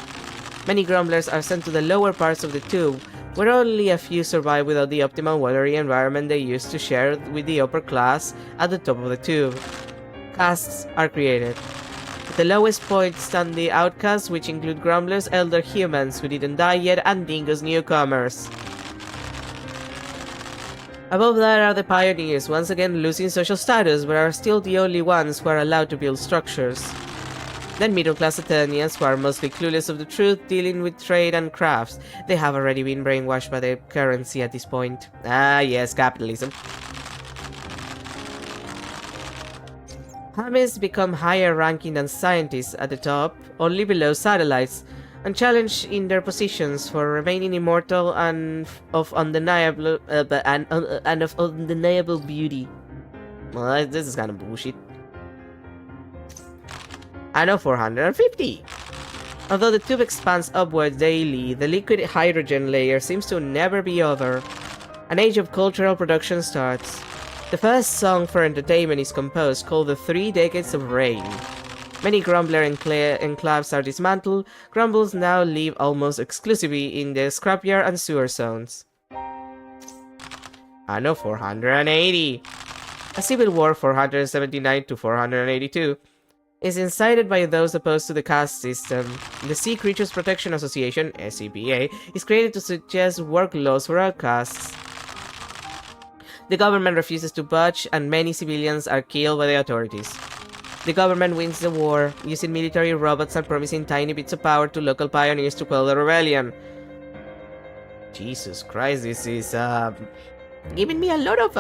Many Grumblers are sent to the lower parts of the tube, where only a few survive without the optimal watery environment they used to share with the upper class at the top of the tube. Castes are created. The The lowest point stand the outcasts, which include grumblers, elder humans who didn't die yet, and dingus newcomers. Above that are the pioneers, once again losing social status, but are still the only ones who are allowed to build structures. Then middle-class Athenians, who are mostly clueless of the truth, dealing with trade and crafts. They have already been brainwashed by the currency at this point. Ah yes, capitalism. Hamis become higher ranking than scientists at the top, only below satellites, and challenged in their positions for remaining immortal and of undeniable beauty. Well, this is kind of bullshit. Anno 450. Although the tube expands upward daily, the liquid hydrogen layer seems to never be over. An age of cultural production starts. The first song for entertainment is composed, called The 3 Decades of Rain. Many Grumbler enclaves are dismantled. Grumbles now live almost exclusively in the scrapyard and sewer zones. Anno 480. A civil war 479 to 482 is incited by those opposed to the caste system. The Sea Creatures Protection Association, SCPA, is created to suggest work laws for outcasts. The government refuses to budge, and many civilians are killed by the authorities. The government wins the war, using military robots and promising tiny bits of power to local pioneers to quell the rebellion. Jesus Christ, this is giving me a lot of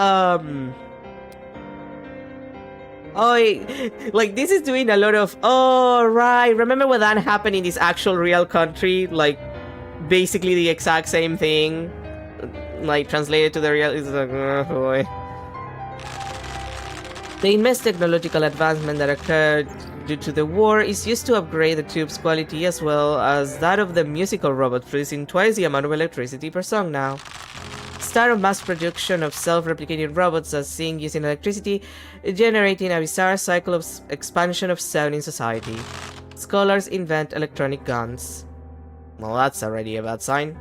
like this is doing a lot of right. Remember when that happened in this actual real country? Like basically the exact same thing. Like translated to the real, it's like, oh boy. The immense technological advancement that occurred due to the war is used to upgrade the tube's quality as well as that of the musical robot, producing twice the amount of electricity per song now. Start of mass production of self-replicating robots as seen using electricity, generating a bizarre cycle of expansion of sound in society. Scholars invent electronic guns. Well, that's already a bad sign.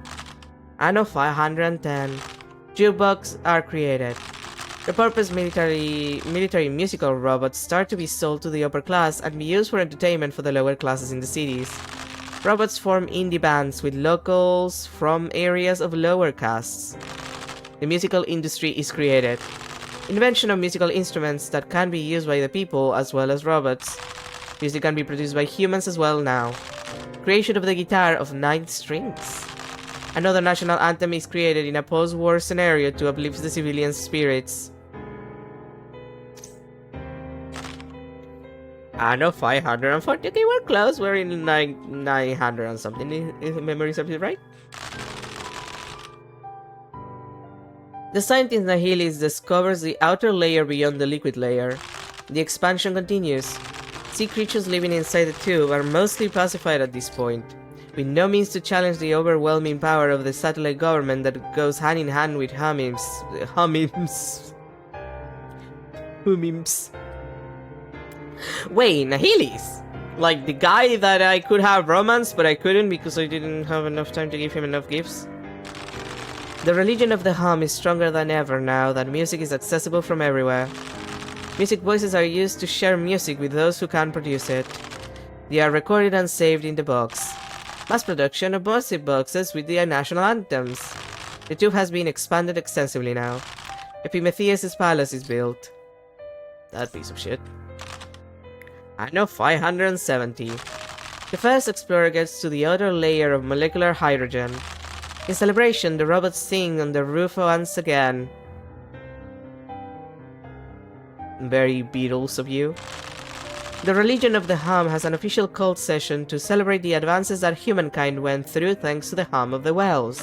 Anno 510. Jukebox are created. Repurposed military musical robots start to be sold to the upper class and be used for entertainment for the lower classes in the cities. Robots form indie bands with locals from areas of lower castes. The musical industry is created. Invention of musical instruments that can be used by the people as well as robots. Music can be produced by humans as well now. Creation of the guitar of 9 strings. Another national anthem is created in a post-war scenario to uplift the civilians' spirits. Anno 540. Okay, we're close. We're in 900 and something, if memory serves right. The scientist Nahilis discovers the outer layer beyond the liquid layer. The expansion continues. Sea creatures living inside the tube are mostly pacified at this point, with no means to challenge the overwhelming power of the satellite government that goes hand in hand with humims. Wait, Nahilis? Like the guy that I could have romance, but I couldn't because I didn't have enough time to give him enough gifts? The religion of the hum is stronger than ever now that music is accessible from everywhere. Music voices are used to share music with those who can't produce it. They are recorded and saved in the box. Mass production of music boxes with the national anthems. The tube has been expanded extensively now. Epimetheus' palace is built. That piece of shit. Anno 570. The first explorer gets to the outer layer of molecular hydrogen. In celebration, the robots sing on the roof once again. Very Beatles of you. The religion of the hum has an official cult session to celebrate the advances that humankind went through thanks to the hum of the wells.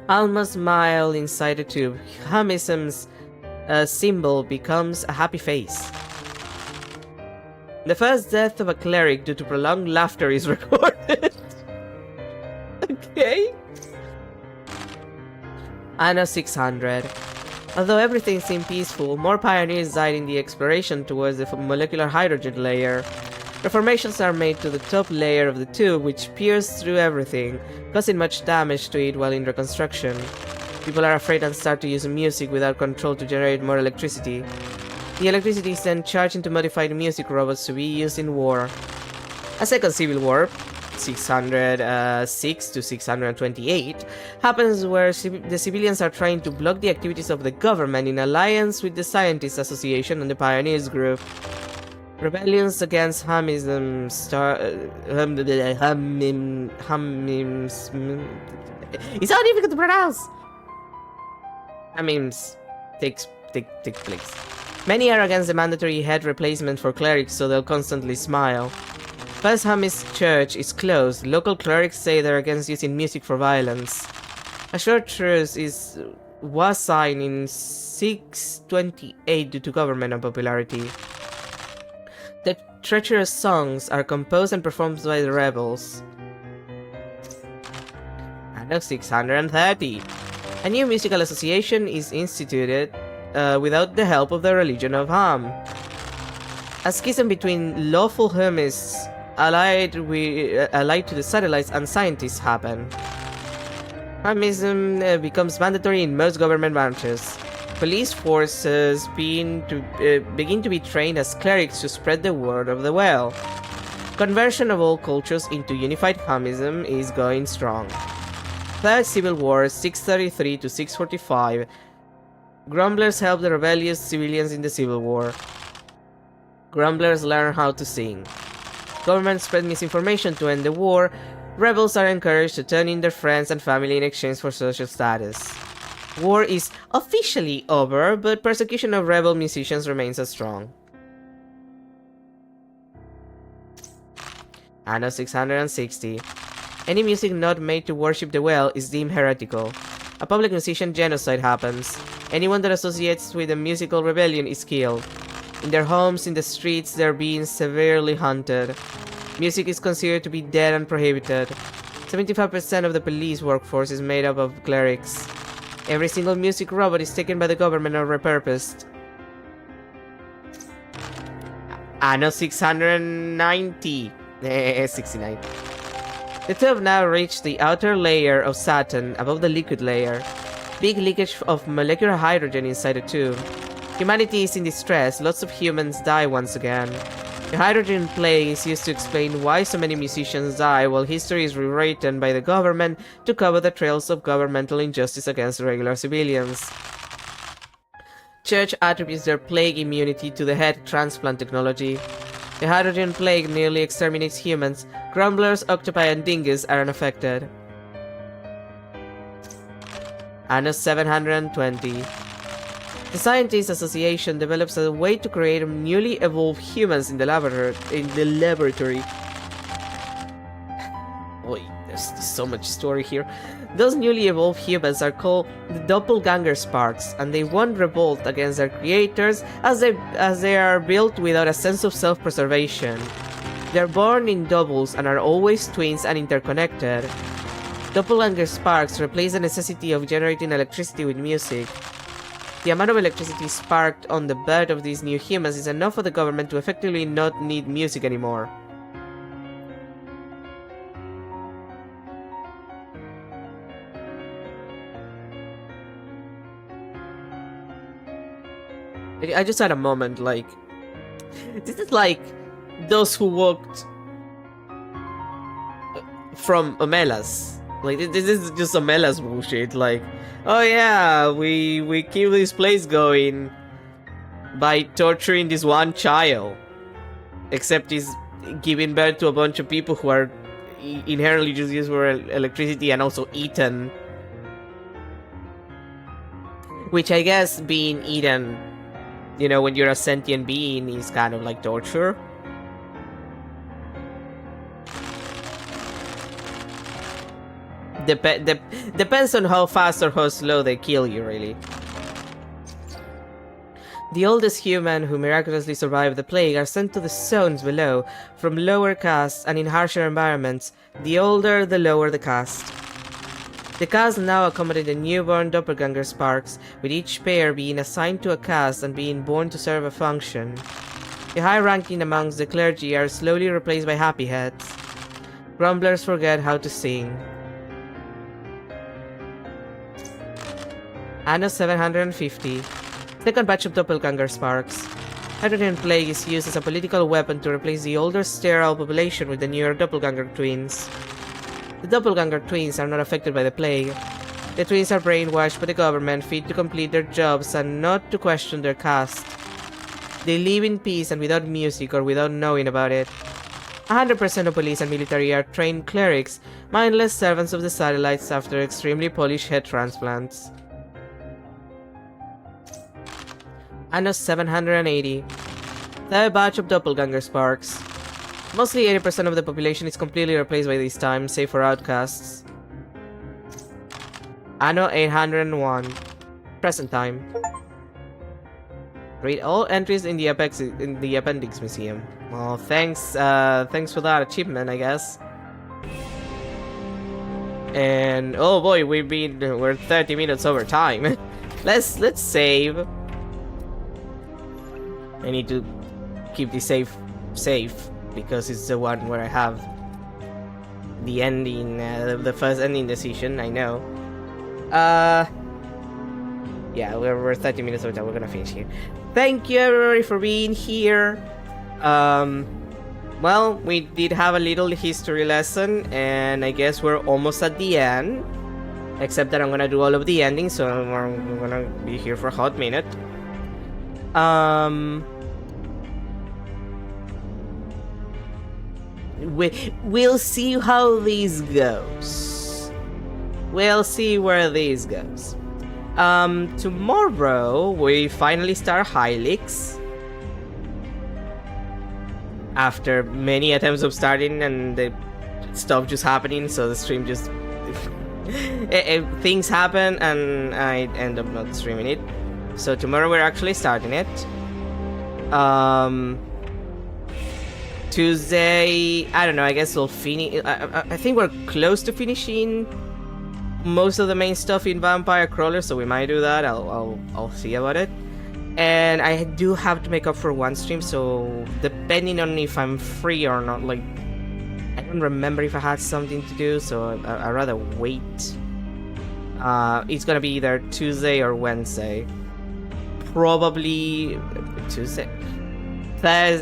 Almost mile inside the tube, humism's symbol becomes a happy face. The first death of a cleric due to prolonged laughter is recorded. Okay. Anno 600. Although everything seemed peaceful, more pioneers died in the exploration towards the molecular hydrogen layer. Reformations are made to the top layer of the tube, which pierces through everything, causing much damage to it while in reconstruction. People are afraid and start to use music without control to generate more electricity. The electricity is then charged into modified music robots to be used in war. A second civil war, 606 to 628, happens where the civilians are trying to block the activities of the government in alliance with the Scientists Association and the Pioneers Group. Rebellions against Hamism it's so difficult to pronounce! Hamims take place. Many are against the mandatory head replacement for clerics, so they'll constantly smile. First Hamis church is closed. Local clerics say they're against using music for violence. A short truce was signed in 628 due to government unpopularity. The treacherous songs are composed and performed by the rebels. Anno 630. A new musical association is instituted without the help of the religion of Ham. A schism between lawful Hermists allied to the satellites and scientists happen. Hamism becomes mandatory in most government branches. Police forces begin to be trained as clerics to spread the word of the well. Conversion of all cultures into unified Hamism is going strong. Third Civil War, 633 to 645. Grumblers help the rebellious civilians in the Civil War. Grumblers learn how to sing. Government spread misinformation to end the war. Rebels are encouraged to turn in their friends and family in exchange for social status. War is officially over, but persecution of rebel musicians remains as strong. Anno 660. Any music not made to worship the well is deemed heretical. A public musician genocide happens. Anyone that associates with a musical rebellion is killed. In their homes, in the streets, they're being severely hunted. Music is considered to be dead and prohibited. 75% of the police workforce is made up of clerics. Every single music robot is taken by the government or repurposed. Anno 690. 69. The two have now reached the outer layer of Saturn above the liquid layer. Big leakage of molecular hydrogen inside the tube. Humanity is in distress. Lots of humans die once again. The hydrogen plague is used to explain why so many musicians die, while history is rewritten by the government to cover the trails of governmental injustice against regular civilians. Church attributes their plague immunity to the head transplant technology. The hydrogen plague nearly exterminates humans. Grumblers, octopi, and dingus are unaffected. Anno 720. The Scientists Association develops a way to create newly evolved humans in the laboratory. Boy, there's so much story here. Those newly evolved humans are called the doppelganger sparks, and they won't revolt against their creators as they are built without a sense of self-preservation. They're born in doubles and are always twins and interconnected. Doppelganger sparks replace the necessity of generating electricity with music. The amount of electricity sparked on the birth of these new humans is enough for the government to effectively not need music anymore. I just had a moment, like... This is like those who walked from Omelas. Like, this is just Omelas bullshit, like... Oh yeah, we keep this place going by torturing this one child. Except he's giving birth to a bunch of people who are inherently just used for electricity and also eaten. Which I guess being eaten, you know, when you're a sentient being is kind of like torture. Depends on how fast or how slow they kill you, really. The oldest human who miraculously survived the plague are sent to the zones below from lower castes and in harsher environments. The older, the lower the caste. The caste now accommodate the newborn doppelganger sparks, with each pair being assigned to a caste and being born to serve a function. The high-ranking amongst the clergy are slowly replaced by happy heads. Grumblers forget how to sing. Anno 750. Second batch of doppelganger sparks. Hydrogen plague is used as a political weapon to replace the older sterile population with the newer doppelganger twins. The doppelganger twins are not affected by the plague. The twins are brainwashed by the government, fit to complete their jobs and not to question their caste. They live in peace and without music or without knowing about it. 100% of police and military are trained clerics, mindless servants of the satellites after extremely polished head transplants. Anno 780. The batch of doppelganger sparks. Mostly 80% of the population is completely replaced by this time, save for outcasts. Anno 801. Present time. Read all entries in the appendix museum. Well, thanks for that achievement, I guess. And oh boy, we're 30 minutes over time. let's save. I need to keep the safe because it's the one where I have the ending, the first ending decision. I know. Yeah, we're 30 minutes over time. We're gonna finish here. Thank you everybody for being here. Well, we did have a little history lesson, and I guess we're almost at the end. Except that I'm gonna do all of the endings, so we're gonna be here for a hot minute. We'll see how this goes. We'll see where this goes. Tomorrow we finally start Hylix. After many attempts of starting and the stuff just happening, so the stream just things happen and I end up not streaming it. So tomorrow we're actually starting it. Tuesday, I don't know, I guess we'll finish. I think we're close to finishing most of the main stuff in Vampire Crawler, so we might do that. I'll see about it. And I do have to make up for one stream, so depending on if I'm free or not, like, I don't remember if I had something to do, so I'd rather wait. It's gonna be either Tuesday or Wednesday. Probably Tuesday.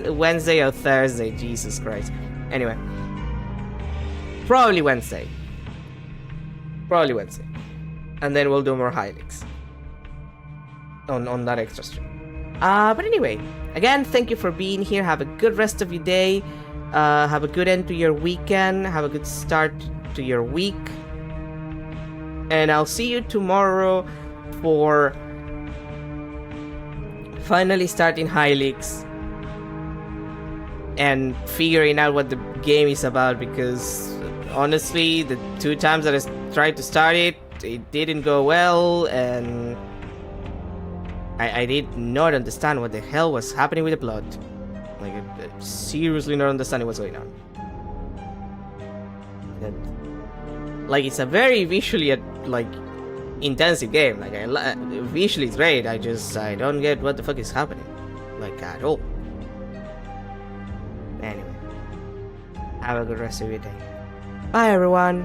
Wednesday or Thursday, Jesus Christ. Anyway. Probably Wednesday. And then we'll do more Hylix on that extra stream. But anyway, again, thank you for being here. Have a good rest of your day. Have a good end to your weekend. Have a good start to your week. And I'll see you tomorrow for finally starting Hylix and figuring out what the game is about, because honestly, the 2 times that I tried to start it, it didn't go well, and I did not understand what the hell was happening with the plot. Like, I seriously not understanding what's going on. And, like, it's a very visually, like, intensive game. Like, visually it's great. I don't get what the fuck is happening, like, at all. Anyway, have a good rest of your day. Bye, everyone.